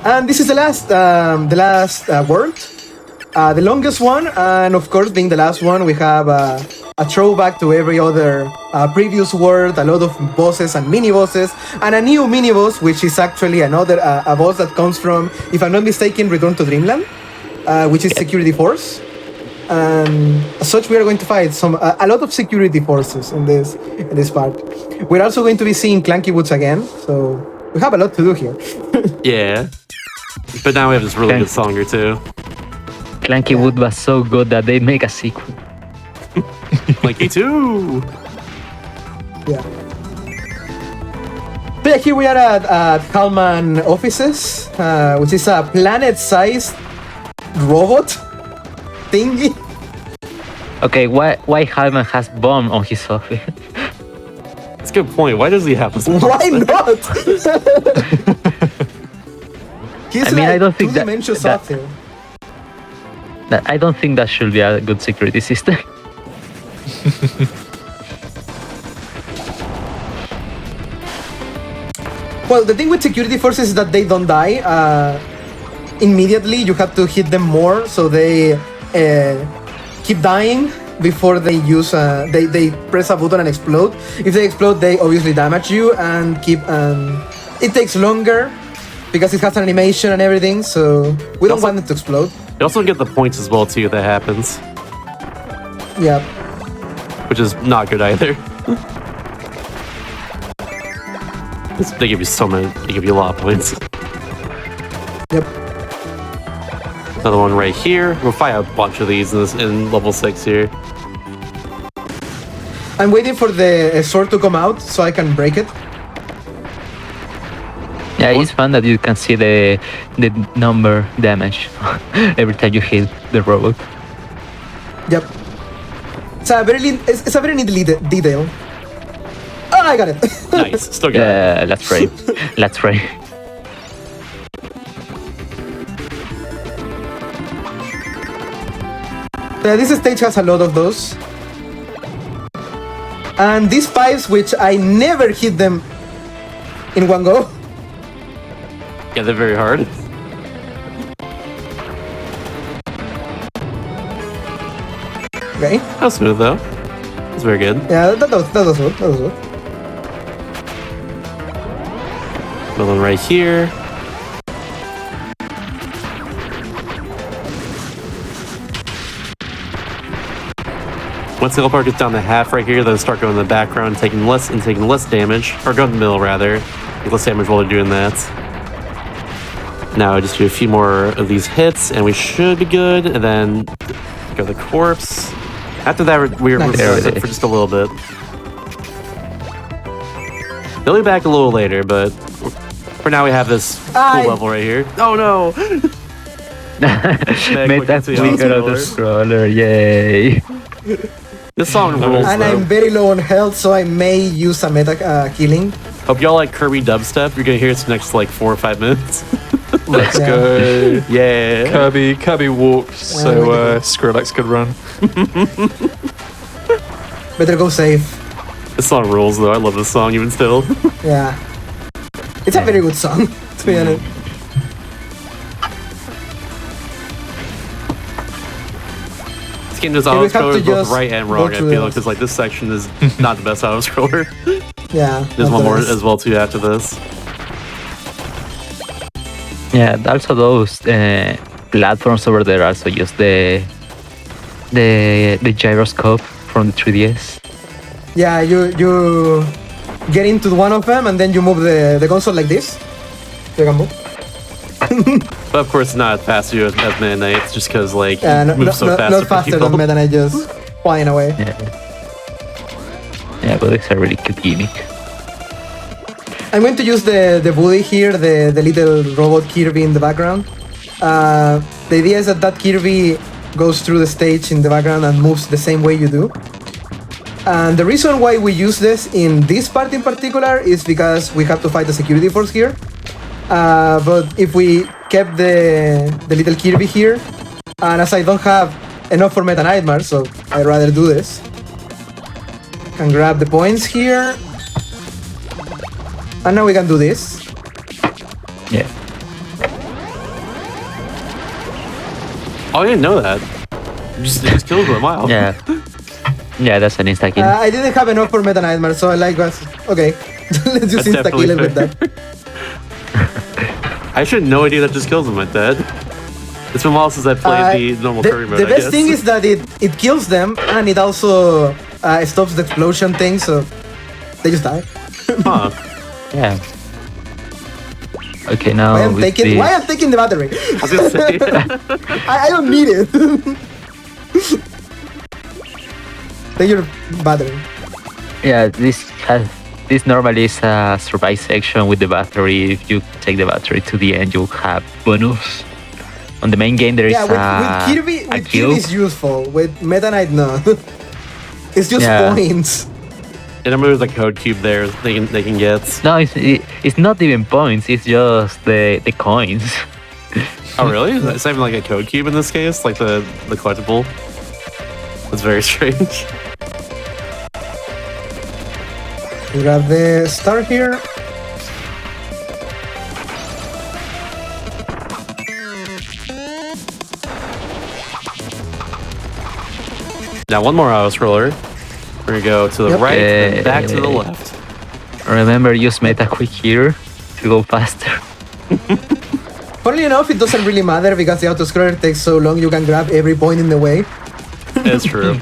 And this is the last world, the longest one, and of course, being the last one, we have a throwback to every other previous world, a lot of bosses and mini bosses, and a new mini boss, which is actually another a boss that comes from, if I'm not mistaken, Return to Dreamland, which is Security Force. And as such, we are going to fight a lot of security forces in this part. We're also going to be seeing Clanky Woods again, so we have a lot to do here. Yeah. But now we have this really good song or two. Clanky Wood was so good that they make a sequel. Like you too. Yeah. But yeah, here we are at Kalman offices, which is a planet-sized robot thingy. Okay, why Halman has bomb on his office? That's a good point. Why does he have this? Why not? He's I mean, I don't think two-dimensional that- Sawtail. I don't think that should be a good security system. Well, the thing with security forces is that they don't die immediately. You have to hit them more, so they keep dying before they use. They press a button and explode. If they explode, they obviously damage you and keep. It takes longer because it has an animation and everything. So we don't want it to explode. You also get the points as well too. That happens, Yeah. which is not good either. They give you so many. They give you a lot of points. Yep. Another one right here. We'll find a bunch of these in level 6 here. I'm waiting for the sword to come out so I can break it. Yeah, it's fun that you can see the number damage every time you hit the robot. Yep. It's a very neat detail. Oh, I got it. Nice. Still got it. Yeah, let's pray. Let's pray. This stage has a lot of those. And these pipes, which I never hit them in one go. Yeah, they're very hard. Okay. That was smooth though. It's very good. Yeah, that was good. That was good. Another one right here. Once the part gets down to half right here, then start going in the background, taking less damage, or go in the middle rather. Take less damage while they're doing that. Now I just do a few more of these hits, and we should be good. And then go to the corpse. After that, we're Nice. set for just a little bit. They'll be back a little later, but for now we have this cool level right here. Oh no! Made that flicker of the scroller, yay! This song rules. And though. I'm very low on health, so I may use a meta healing. Hope y'all like Kirby dubstep. You're gonna hear it for the next like 4 or 5 minutes. Let's Yeah. go. Yeah. Kirby walked, so Skrillex could run. Better go safe. This song rules though. I love this song even still. Yeah. It's a very good song, to be honest. This game does we auto have to scroller both just right and go wrong. I through feel those. because like this section is not the best auto scroller. Yeah. There's one more after this. as well too after this. Yeah, also those platforms over there also use the gyroscope from the 3DS. Yeah, you get into one of them and then you move the console like this. You can move. But of course, not as fast as you as Meta Knight. It's just because like Yeah, you move so fast. not faster than Meta Knight, just flying away. Yeah, but it's a really cute gimmick. I'm going to use the bully here, the little robot Kirby in the background. The idea is that Kirby goes through the stage in the background and moves the same way you do. And the reason why we use this in this part in particular is because we have to fight the security force here. But if we kept the little Kirby here, and as I don't have enough for Meta Nightmare, so I'd rather do this. Can grab the points here. And now we can do this. Yeah. Oh, I didn't know that. You just killed him. Wow. Yeah. Yeah, that's an insta kill. I didn't have enough for Meta Nightmare, so I like us. Okay, let's just That's insta kill definitely it with fair. that. I should have no idea that just kills him like that. It's been a while since I played the normal Kirby mode. The I best guess. thing is that it kills them and it also stops the explosion thing, so they just die. Huh. Yeah. Okay, now Why I'm with taking? this- Why I'm taking the battery? I was gonna say. I don't need it. Take your battery. Yeah, this normally is a survive section with the battery. If you take the battery to the end, you'll have bonus. On the main game, there is Yeah, with Kirby, a with cube. Kirby is useful. With Meta Knight, no. It's just Yeah. points. And remember there's a code cube there they can get. No, it's not even points. It's just the coins. Oh really? It's not even like a code cube in this case, like the collectible. That's very strange. We got the star here. Now one more auto scroller. We're gonna go to the right, then back to the left. Remember, use meta quick here to go faster. Funnily enough, it doesn't really matter because the autoscroller takes so long you can grab every point in the way. It's true.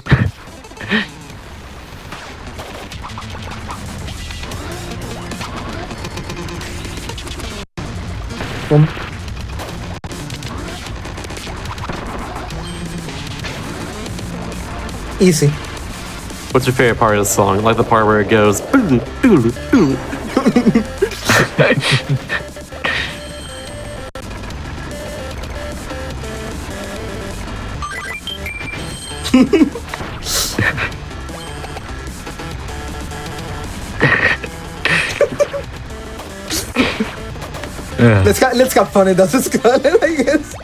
Boom. Easy. What's your favorite part of the song? Like the part where it goes. "Boo, boo, boo." Let's have fun in that autoscroller, I guess.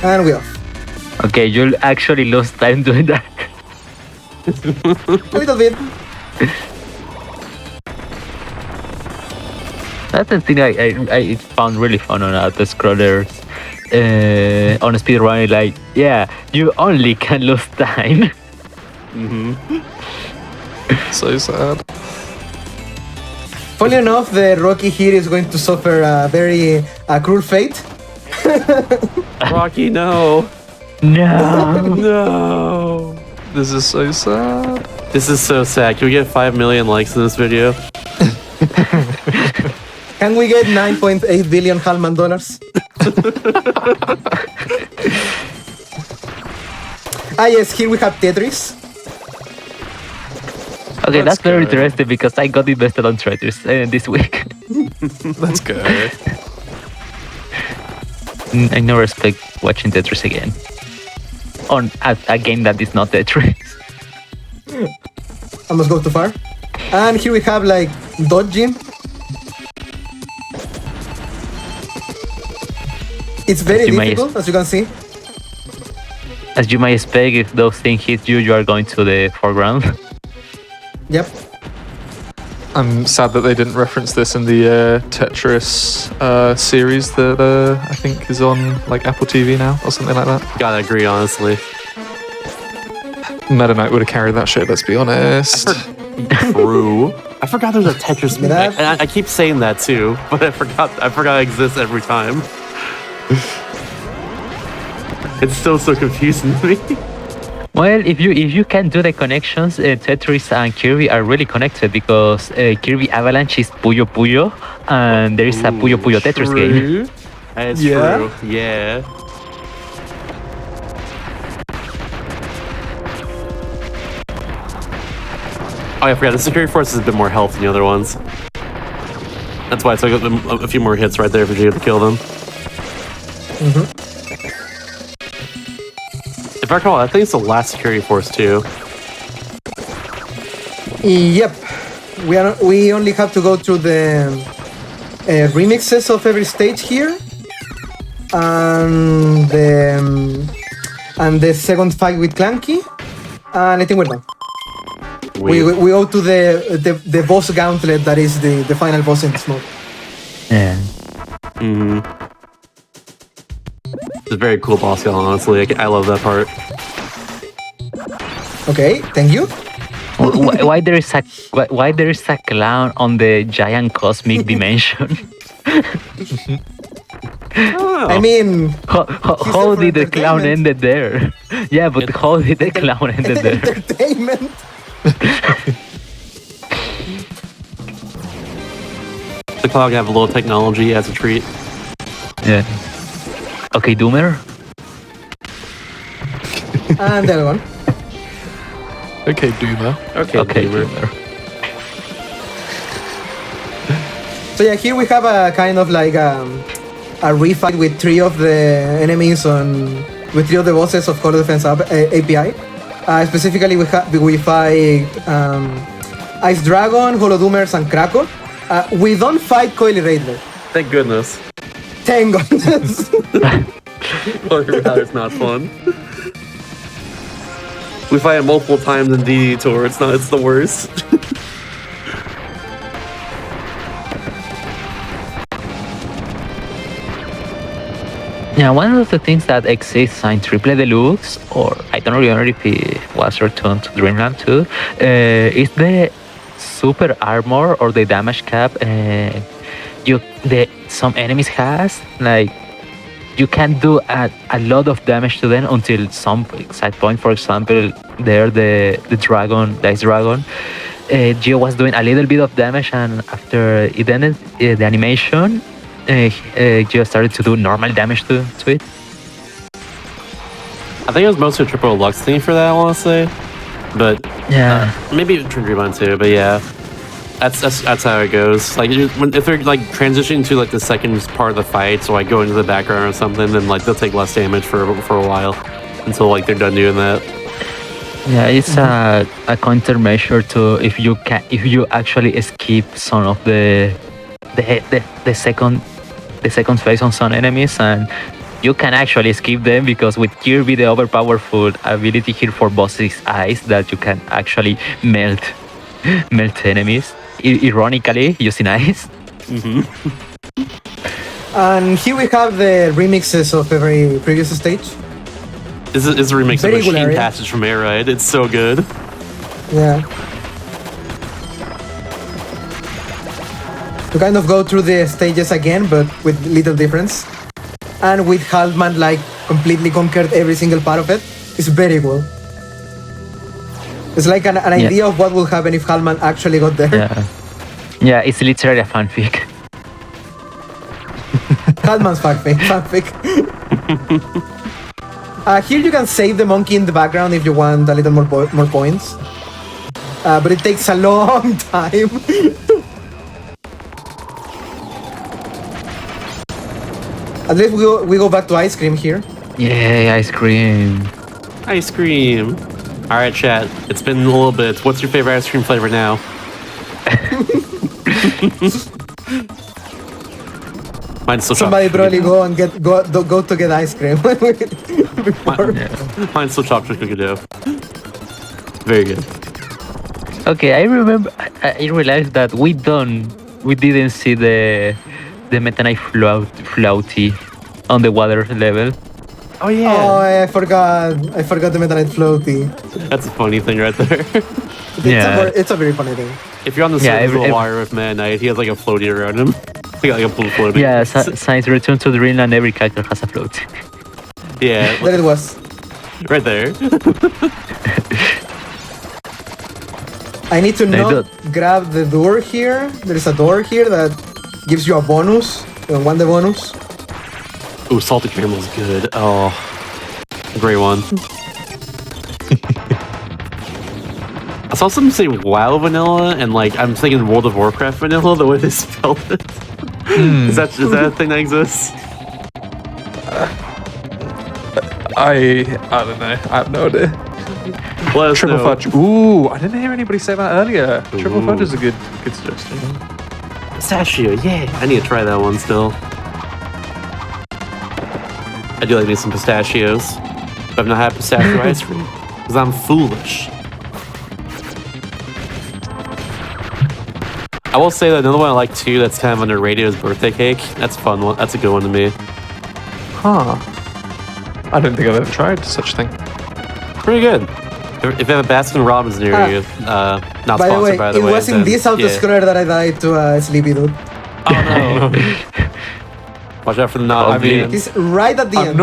And we off. Okay, you'll actually lose time doing that. A little bit. That's the thing I found really fun on auto scrollers. On speedrun, like, yeah, you only can lose time. So sad. Funny enough, the Rocky here is going to suffer a very cruel fate. Rocky, no. No. No. This is so sad. This is so sad. Can we get 5 million likes in this video? Can we get 9.8 billion Hallman dollars? Ah yes, here we have Tetris. Okay, Let's that's very go. interesting because I got invested on Tetris this week. Let's go. I never expect watching Tetris again. On a game that is not Tetris. Almost go too far. And here we have like dodging. It's very As you may- difficult, as you can see. As you might expect, if those things hit you, you are going to the foreground. Yep. I'm sad that they didn't reference this in the Tetris series that I think is on like Apple TV now or something like that. Gotta agree, honestly. Meta Knight would have carried that shit, let's be honest. True. I forgot there's a Tetris. That- And I keep saying that too, but I forgot it exists every time. It's still so confusing to me. Well, if you can do the connections, Tetris and Kirby are really connected because Kirby Avalanche is Puyo Puyo, and there is a Puyo Puyo Tetris game. True. That's Yeah. true. Yeah. Oh, I forgot. The security force is a bit more health than the other ones. That's why it took them a few more hits right there for you to kill them. If I recall, I think it's the last security force too. Yep. We only have to go through the remixes of every stage here, and the second fight with Clanky, and I think we're done. We go to the boss gauntlet that is the final boss in this mode. Yeah. It's a very cool boss gun, honestly. I love that part. Okay, thank you. Why there is a clown on the giant cosmic dimension? I mean, How did the clown ended there? Yeah, but how did the clown ended there? entertainment. The cloud can have a little technology as a treat. Yeah. Okay, Doomer. And the other one. Okay, Doomer. Okay, Doomer. Doomer. So yeah, here we have a kind of like a refight with 3 of the enemies with 3 of the bosses of Call of Defense API. Specifically, we fight Ice Dragon, Holodoomers, and Kraken. We don't fight Coily Raidler. Thank goodness. Thank goodness. It's not fun. We fight it multiple times in DD Tour. It's the worst. Yeah, one of the things that exists in Triple Deluxe, or I don't remember if it was returned to Dreamland too, is the super armor or the damage cap. Some enemies has, like, you can do a lot of damage to them until some exact point. For example, there the dragon, the ice dragon, Gio was doing a little bit of damage, and after it ended the animation, Gio started to do normal damage to it. I think it was mostly a triple Lux thing for that, I want to say. But Yeah. maybe Dreamland too, but yeah. That's how it goes. Like if they're like transitioning to like the second part of the fight, so like go into the background or something, then like they'll take less damage for a while until like they're done doing that. Yeah, it's a countermeasure to if you actually skip some of the second phase on some enemies, and you can actually skip them because with Kirby the overpowerful ability here for bosses ice that you can actually melt enemies. Ironically, using ice. And here we have the remixes of every previous stage. This is a remix Very of good Machine area. Passage from Air Ride. It's so good. Yeah. To kind of go through the stages again, but with little difference. And with Haltman like completely conquered every single part of it. It's very cool. It's like an idea of what will happen if Haltman actually got there. Yeah, it's literally a fanfic. Haltman's fanfic. Here you can save the monkey in the background if you want a little more points. But it takes a long time. At least we go back to ice cream here. Yeah, ice cream. Ice cream. All right, chat. It's been a little bit. What's your favorite ice cream flavor now? Mine's still Somebody chocolate. probably go to get ice cream. Before. Mine's still chocolate cookie dough. Very good. Okay, I remember. I realized that we didn't see the Meta Knight Flouty on the water level. Oh yeah. Oh, I forgot the Meta Knight floaty. That's a funny thing right there. It's a very funny thing. If you're on the surface of the wire with Man Knight, he has like a floaty around him. He got like a blue floaty. Yeah, since Return to Dreamland, every character has a float. Yeah, There it was. right there. I need to They not grab the door here. There is a door here that gives you a bonus. One the bonus. Ooh, salted caramel's good. Oh, great one. I saw someone say WoW vanilla, and like I'm thinking World of Warcraft vanilla. The way they spelled it. Is that a thing that exists? I don't know. I have no idea. Let us Triple know. fudge. Ooh, I didn't hear anybody say that earlier. Triple Ooh. fudge is a good suggestion. Pistachio, yeah. I need to try that one still. I do like me some pistachios, but I've not had pistachio ice cream because I'm foolish. I will say that another one I like too that's kind of underrated is birthday cake. That's a fun one. That's a good one to me. Huh. I don't think I've ever tried such a thing. Pretty good. If you have a Baskin Robbins near you, not By the way, sponsored by the way. it was in then, this autoscroller that I died to a sleepy dude. Oh no! Watch out for the not I mean, He's right at the end.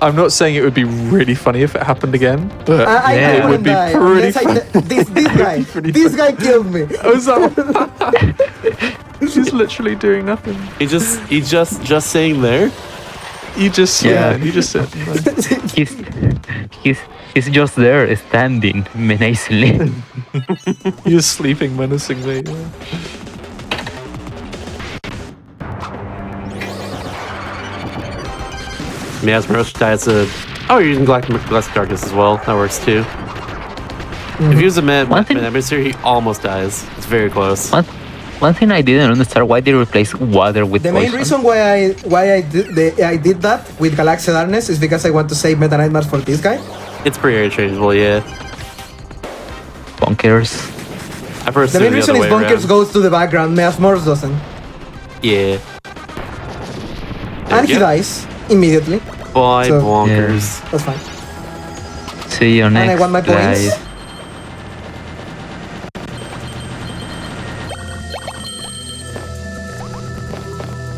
I'm not saying it would be really funny if it happened again, but I it would wouldn't be die pretty unless funny. this guy killed me. Oh, is that He's literally doing nothing. He just saying there. You just you just sit. He's just there, standing menacingly. You're sleeping menacingly. Yeah. Miasma dies to... Oh, you're using Glass Darkness as well. That works too. If you use a Mid-Atmosphere, he almost dies. It's very close. One thing I didn't understand, why they replace water with The poison? main reason why I did that with Galaxy Darkness is because I want to save Meta Nightmares for this guy. It's pretty interchangeable, yeah. Bunkers. The main reason is Bunkers goes to the background, Miasmors doesn't. Yeah. And he dies immediately. Bye, So- Bonkers. That's fine. See you next, And I want my points. guys.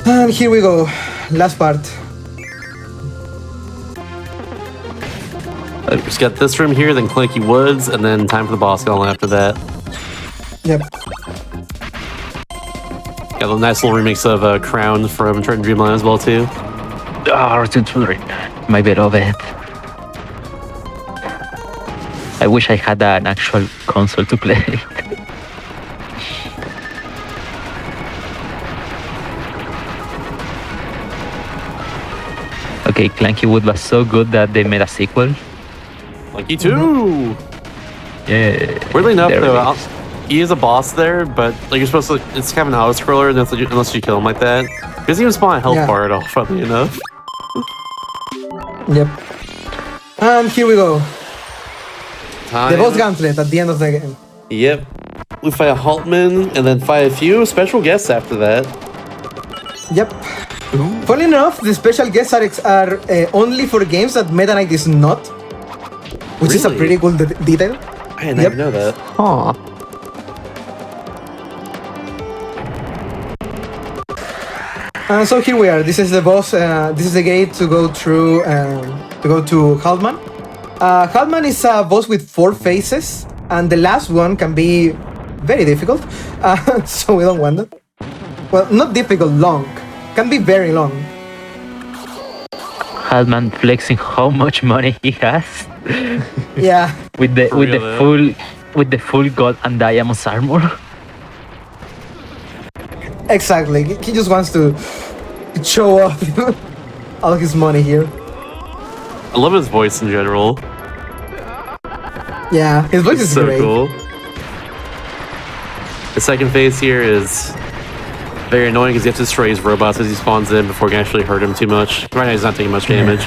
And here we go. Last part. Just got this room here, then Clanky Woods, and then time for the boss golem after that. Yep. Got a nice little remix of Crown from Dreamland in Dreamland as well too. My beloved. I wish I had an actual console to play it. Okay, Clanky Wood was so good that they made a sequel. Clanky 2! Yeah. Weirdly enough, There though, it is. he is a boss there, but like you're supposed to, it's kind of an auto-scroller unless you kill him like that. He doesn't even spawn a health Yeah. bar at all, funnily enough. Yep. And here we go. Time. The boss gauntlet at the end of the game. Yep. We fight a Haltman, and then fight a few special guests after that. Yep. Funny enough, the special guests are only for games that Meta Knight is not, which is a Really? pretty cool detail. I didn't Yep. even know that. Aw. So here we are. This is the boss. This is the gate to go through to go to Haltman. Haltman is a boss with 4 phases, and the last one can be very difficult. So we don't want that. Well, not difficult, long. Can be very long. Haltman flexing how much money he has Yeah. with the real, full gold and diamonds armor. Exactly. He just wants to show off all his money here. I love his voice in general. Yeah, his voice It's is so great. cool. The second phase here is very annoying because you have to destroy his robots as he spawns in before you can actually hurt him too much. Right now he's not taking much damage.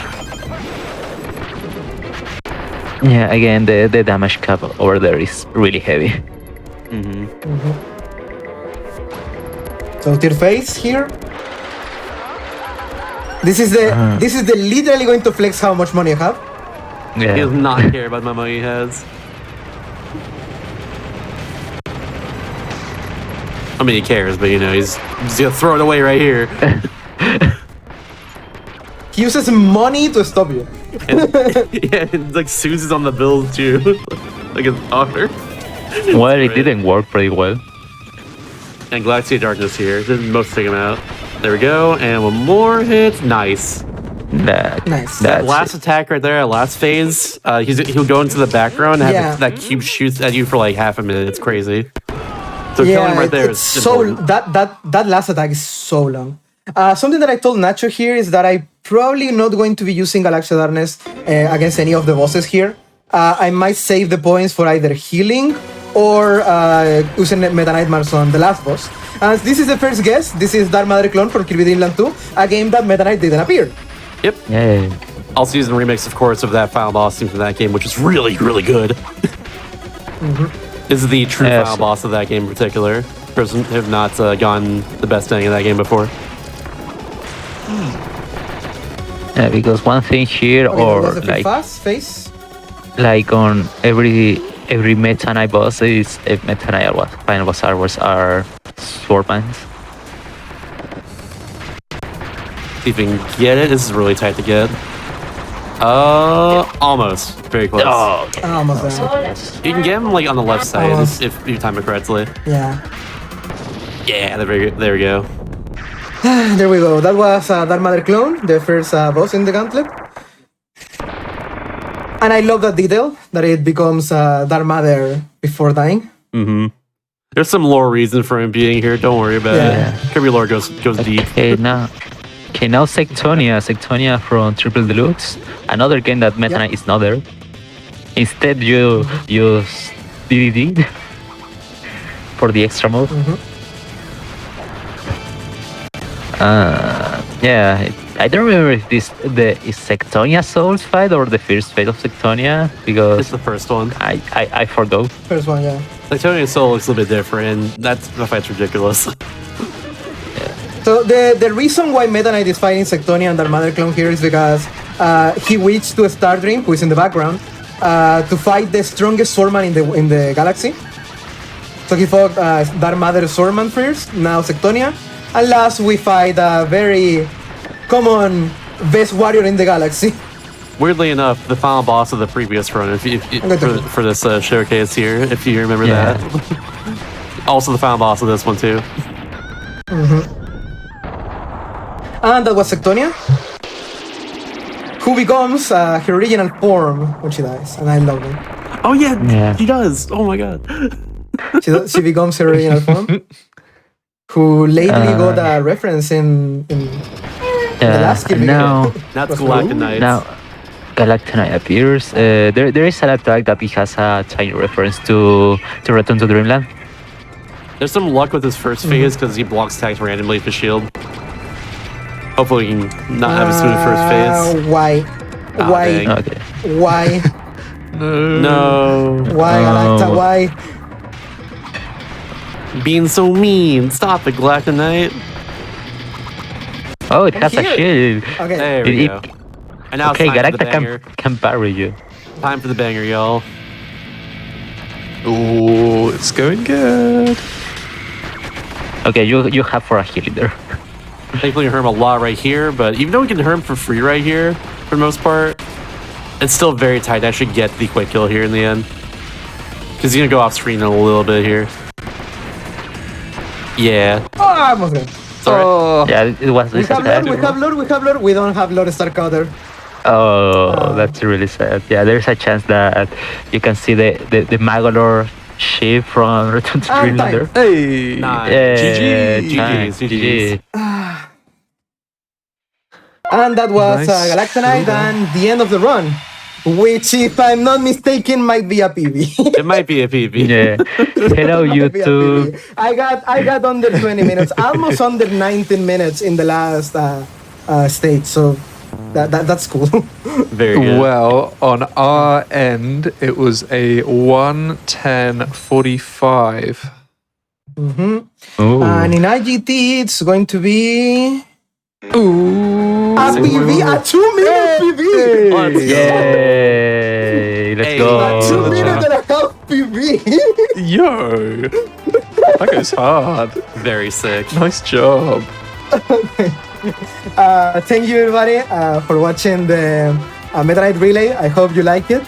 Yeah, again, the damage cap over there is really heavy. So third phase here. This is the literally going to flex how much money I have. He does Yeah. not care about the money he has. I mean, he cares, but you know, he's gonna throw it away right here. He uses money to stop you. Yeah, it's like Susie's on the bill too, like his daughter. Well, it didn't work pretty well. And Galaxy of Darkness here. Didn't most take him out. There we go. And one more hit. Nice. Nice. That's Last attack right there, last phase. He'll go into the background and have that cube shoots at you for like half a minute. It's crazy. So killing him right there it's is so important. that last attack is so long. Something that I told Nacho here is that I probably not going to be using Galaxy Darkness against any of the bosses here. I might save the points for either healing or using Meta Nightmares on the last boss. This is the first guess. This is Dark Mother Clone from Kirby Dreamland 2, a game that Meta Knight didn't appear. Yep. Yeah. Also using the remix, of course, of that final boss theme from that game, which is really, really good. This is the true Yes. final boss of that game in particular. Person have not gotten the best ending of that game before. Yeah, because one thing here, Okay, or that was the like fast phase. like on every Meta Knight boss is Meta Knight or final boss artworks are swordbands. See if we can get it. This is really tight to get. Almost. Very close. Oh, okay. Almost there. You can get him like on the left side Almost. if you time it correctly. Yeah. Yeah, there we go. There we go. That was Dark Mother Clone, the first boss in the gauntlet. And I love that detail, that it becomes Dark Mother before dying. Mm-hmm. There's some lore reason for him being here. Don't worry about Yeah. it. Kirby lore goes deep. Okay, now Okay, now Sectonia from Triple Deluxe, another game that Meta Knight is not there. Instead, you use DDD for the extra mode. I don't remember if is Sectonia Souls fight or the first fight of Sectonia because It's the first one. I forgot. First one, yeah. Like Tony Soul looks a little bit different, and that fight's ridiculous. So the reason why Meta Knight is fighting Sectonia and Dark Mother clone here is because he wished to Stardream, who is in the background, to fight the strongest swordman in the galaxy. So he fought Dark Mother swordman first, now Sectonia, and last we fight a very common best warrior in the galaxy. Weirdly enough, the final boss of the previous run, for this showcase here, if you remember that. Also the final boss of this one too. And that was Sectonia, who becomes her original form when she dies, and I love it. Oh yeah, she does. Oh my god. She becomes her original form, who lately got a reference in the last Kirby now game. That's Galactic Knights. now Galactic Knight appears. There is a track that it has a tiny reference to Return to Dreamland. There's some luck with his first phase because he blocks attacks randomly with his shield. Hopefully he can not have a smooth first phase. Why? Why? dang. Okay. Why? No. Why, Galacta? Oh. Why? Being so mean. Stop it, Galactic Knight. Oh, it has a here. shield. Okay. There we It- go. And now Okay, it's time for the Galacta banger. can parry you. Time for the banger, y'all. Oh, it's going good. Okay, you have for a healer there. Thankfully, you heard him a lot right here, but even though we can hear him for free right here, for the most part, it's still very tight. I should get the quick kill here in the end. Because he's going to go off screen a little bit here. Yeah. Oh, I almost got it. Sorry. Oh, Yeah, it was We this have sad. Lord, we have Lord, we have Lord. We don't have Lord Star Cutter. Oh, that's really sad. Yeah, there's a chance that you can see the Magalor ship from Return to And Dreamland there. hey. Nice. Yeah, GG's, GG's. And that was Nice. Galacta Knight and the end of the run, which, if I'm not mistaken, might be a PB. It might be a PB. Yeah. Hello, Might be a YouTube. PB. I got under 20 minutes, almost under 19 minutes in the last stage. So that's cool. Very good. Well, on our end, it was a 1:10:45. Ooh. And in IGT, it's going to be Ooh. a PB, a 2-minute PB. Let's go. Yay! Let's Hey. A go. 2 minute and a half PB. Yo. That goes hard. Very sick. Nice job. Thank you, everybody, for watching the Meta Knight Relay. I hope you like it.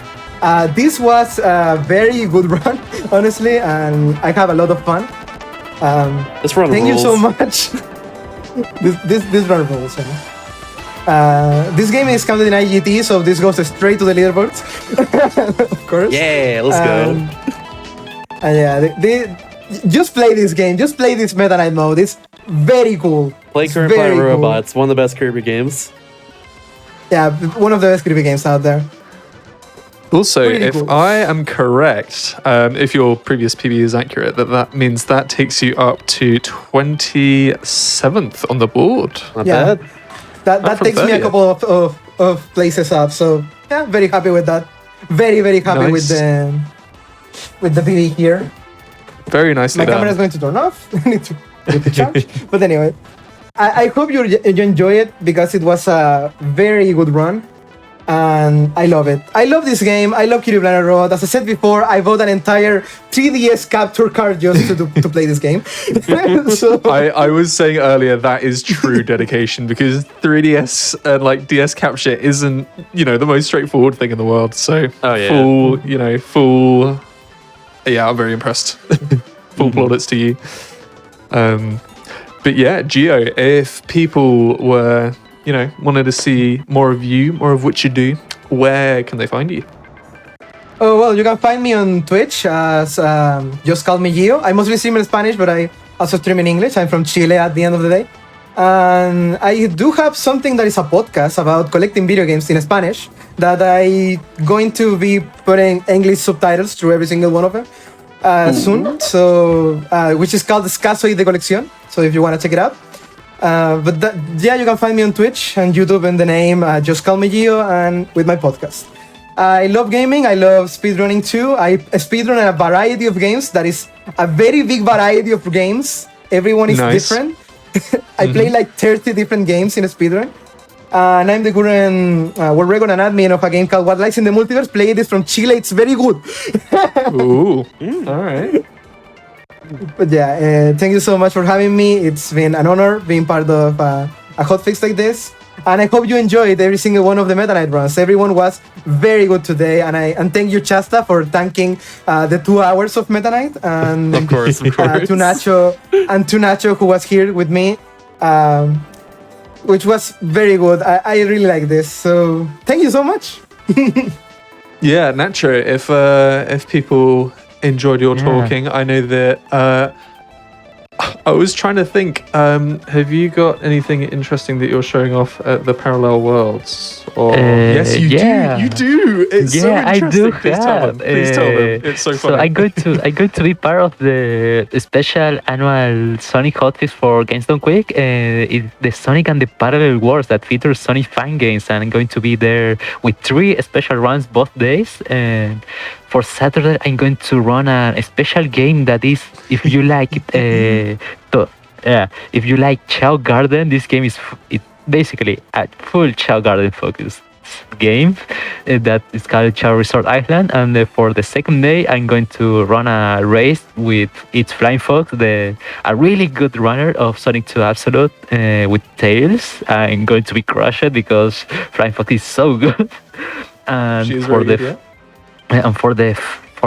This was a very good run, honestly, and I have a lot of fun. This run Thank rules. you so much. this run rules. This game is counted in IGT, so this goes straight to the leaderboards, of course. Yeah, let's go. And yeah, just play this game. Just play this Meta Knight mode. It's very cool. Play It's Current very Planet cool. Robots, one of the best Kirby games. Yeah, one of the best Kirby games out there. Also, Really if cool. I am correct, if your previous PB is accurate, that means that takes you up to 27th on the board. Not Yeah. bad. That from takes me a 30th. couple of places up. So yeah, very happy with that. Very happy Nice. with the PB here. Very nicely My camera is done. going to turn off. I need to charge. But anyway, I hope you enjoy it because it was a very good run. And I love it. I love this game. I love Kirby Nightmare Road. As I said before, I bought an entire 3DS capture card just to play this game. So, I was saying earlier that is true dedication because 3DS and like DS capture isn't, the most straightforward thing in the world. So Oh, yeah. full. Yeah, I'm very impressed. Full plaudits to you. But yeah, Gio, if people were, wanted to see more of you, more of what you do, where can they find you? oh well, you can find me on Twitch as Just Call Me Gio. I mostly stream in Spanish, but I also stream in English. I'm from Chile at the end of the day. And I do have something that is a podcast about collecting video games in Spanish that I going to be putting English subtitles through every single one of them soon. So, which is called Escaso y de Colección. So if you want to check it out. Yeah, you can find me on Twitch and YouTube in the name Just Call Me Gio and with my podcast. I love gaming. I love speedrunning too. I speedrun a variety of games. That is a very big variety of games. Everyone is different. I play like 30 different games in a speedrun. And I'm the current world record and admin of a game called What Lies in the Multiverse. Play this from Chile. It's very good. Ooh. All right. But yeah, thank you so much for having me. It's been an honor being part of a hotfix like this. And I hope you enjoyed every single one of the Meta Knight runs. Everyone was very good today. And thank you, Chasta, for tanking the 2 hours of Meta Knight. And Of course. to Nacho, who was here with me, which was very good. I really like this. So thank you so much. Yeah, Nacho, if people enjoyed your talking, I know that I was trying to think, have you got anything interesting that you're showing off at the Parallel Worlds? Or yes, you do. You do. It's so interesting. I do Please tell them. Please tell them. It's so funny. So I'm going to be part of the special annual Sonic hotfix for Games Done Quick. It's the Sonic and the Parallel Worlds that features Sonic fan games, and I'm going to be there with 3 special runs both days. And for Saturday, I'm going to run a special game that is, if you like if you like Chow Garden, this game is basically a full Chow Garden focused game that is called Chow Resort Island. And for the second day, I'm going to run a race with It's Flying Fox, a really good runner of Sonic 2 Absolute with Tails. I'm going to be crushed because Flying Fox is so good. And She's for very the good, yeah. and for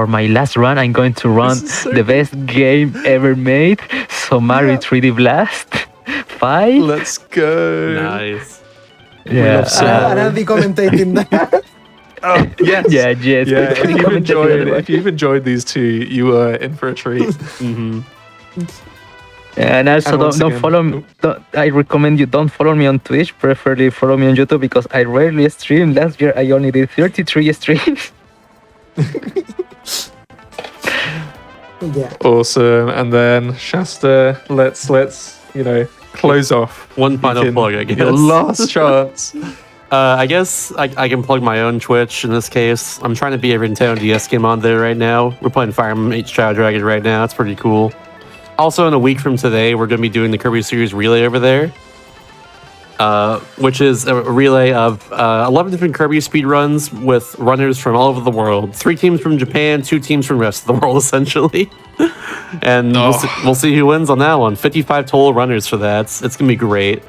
my last run, I'm going to run the best game ever made, so Mario 3D Blast 5. Let's go. Nice. Yeah. And I'll be commentating that. Oh, yes. Yeah, yes. Yeah, if you've enjoyed these two, you are in for a treat. And also, And once don't again- follow me. I recommend you don't follow me on Twitch. Preferably follow me on YouTube because I rarely stream. Last year, I only did 33 streams. Yeah. Awesome. And then Shasta, let's close off. One final You can- plug, I guess. Your last chance. I guess I can plug my own Twitch in this case. I'm trying to be every Nintendo DS game on there right now. We're playing Fire Emblem H Shadow Dragon right now. It's pretty cool. Also, in a week from today, we're going to be doing the Kirby Series Relay over there, which is a relay of 11 different Kirby speedruns with runners from all over the world. 3 teams from Japan, 2 teams from the rest of the world, essentially. And we'll see who wins on that one. 55 total runners for that. It's going to be great.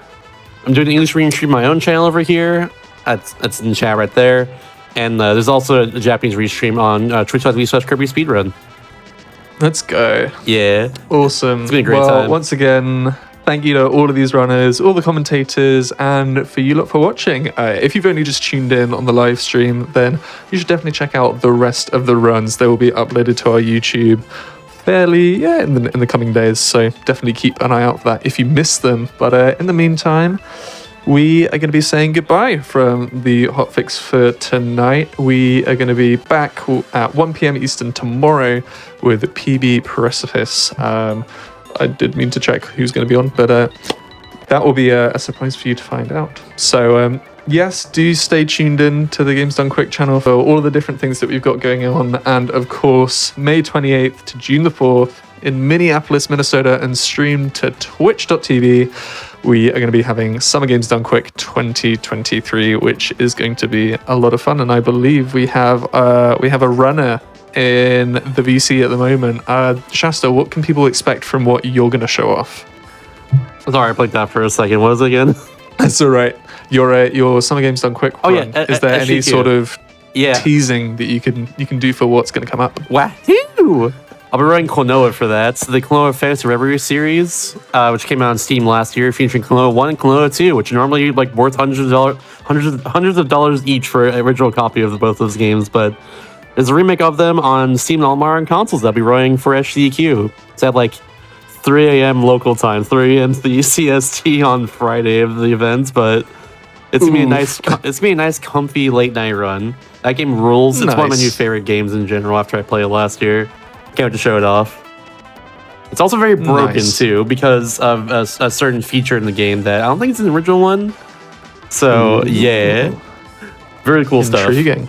I'm doing an English reading stream on my own channel over here. That's in the chat right there. And there's also a Japanese restream on twitch.tv/Kirby Speedrun. Let's go. Yeah. Awesome. It's been a great well, time. once again, thank you to all of these runners, all the commentators, and for you lot for watching. If you've only just tuned in on the live stream, then you should definitely check out the rest of the runs. They will be uploaded to our YouTube fairly, in the coming days. So definitely keep an eye out for that if you miss them. But in the meantime, we are going to be saying goodbye from the hotfix for tonight. We are going to be back at 1 p.m. Eastern tomorrow with PB Precipice. I did mean to check who's going to be on, but that will be a surprise for you to find out. So yes, do stay tuned in to the Games Done Quick channel for all of the different things that we've got going on. And of course, May 28th to June the 4th in Minneapolis, Minnesota, and streamed to twitch.tv. We are going to be having Summer Games Done Quick 2023, which is going to be a lot of fun. And I believe we have a runner in the VC at the moment. Shasta, what can people expect from what you're going to show off? Sorry, I blinked out for a second. What was it again? That's all right. Your Summer Games Done Quick Oh, run. yeah, Is there any SGQ. sort of Yeah. teasing that you can do for what's going to come up? Wahoo! I'll be running Klonoa for that. So the Klonoa Fantasy Reverie series, which came out on Steam last year, featuring Klonoa 1 and Klonoa 2, which are normally worth hundreds of dollars each for an original copy of both those games. But there's a remake of them on Steam and all modern consoles that'll be running for SGQ. It's at 3 a.m. local time, 3 a.m. the CST on Friday of the events, but it's gonna be a nice, comfy late night run. That game rules. It's one of my Nice. new favorite games in general. After I played it last year, can't wait to show it off. It's also very broken Nice. too because of a certain feature in the game that I don't think it's in the original one. So yeah, very cool stuff. Intriguing.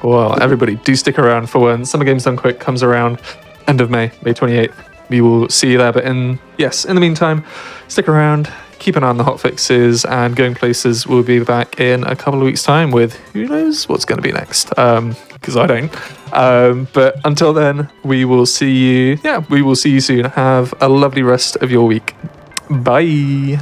Well, everybody, do stick around for when Summer Games Done Quick comes around, end of May 28th. We will see you there. But in the meantime, stick around, keep an eye on the hotfixes, and Going Places will be back in a couple of weeks' time with who knows what's going to be next, because I don't. But until then, we will see you. Yeah, we will see you soon. Have a lovely rest of your week. Bye.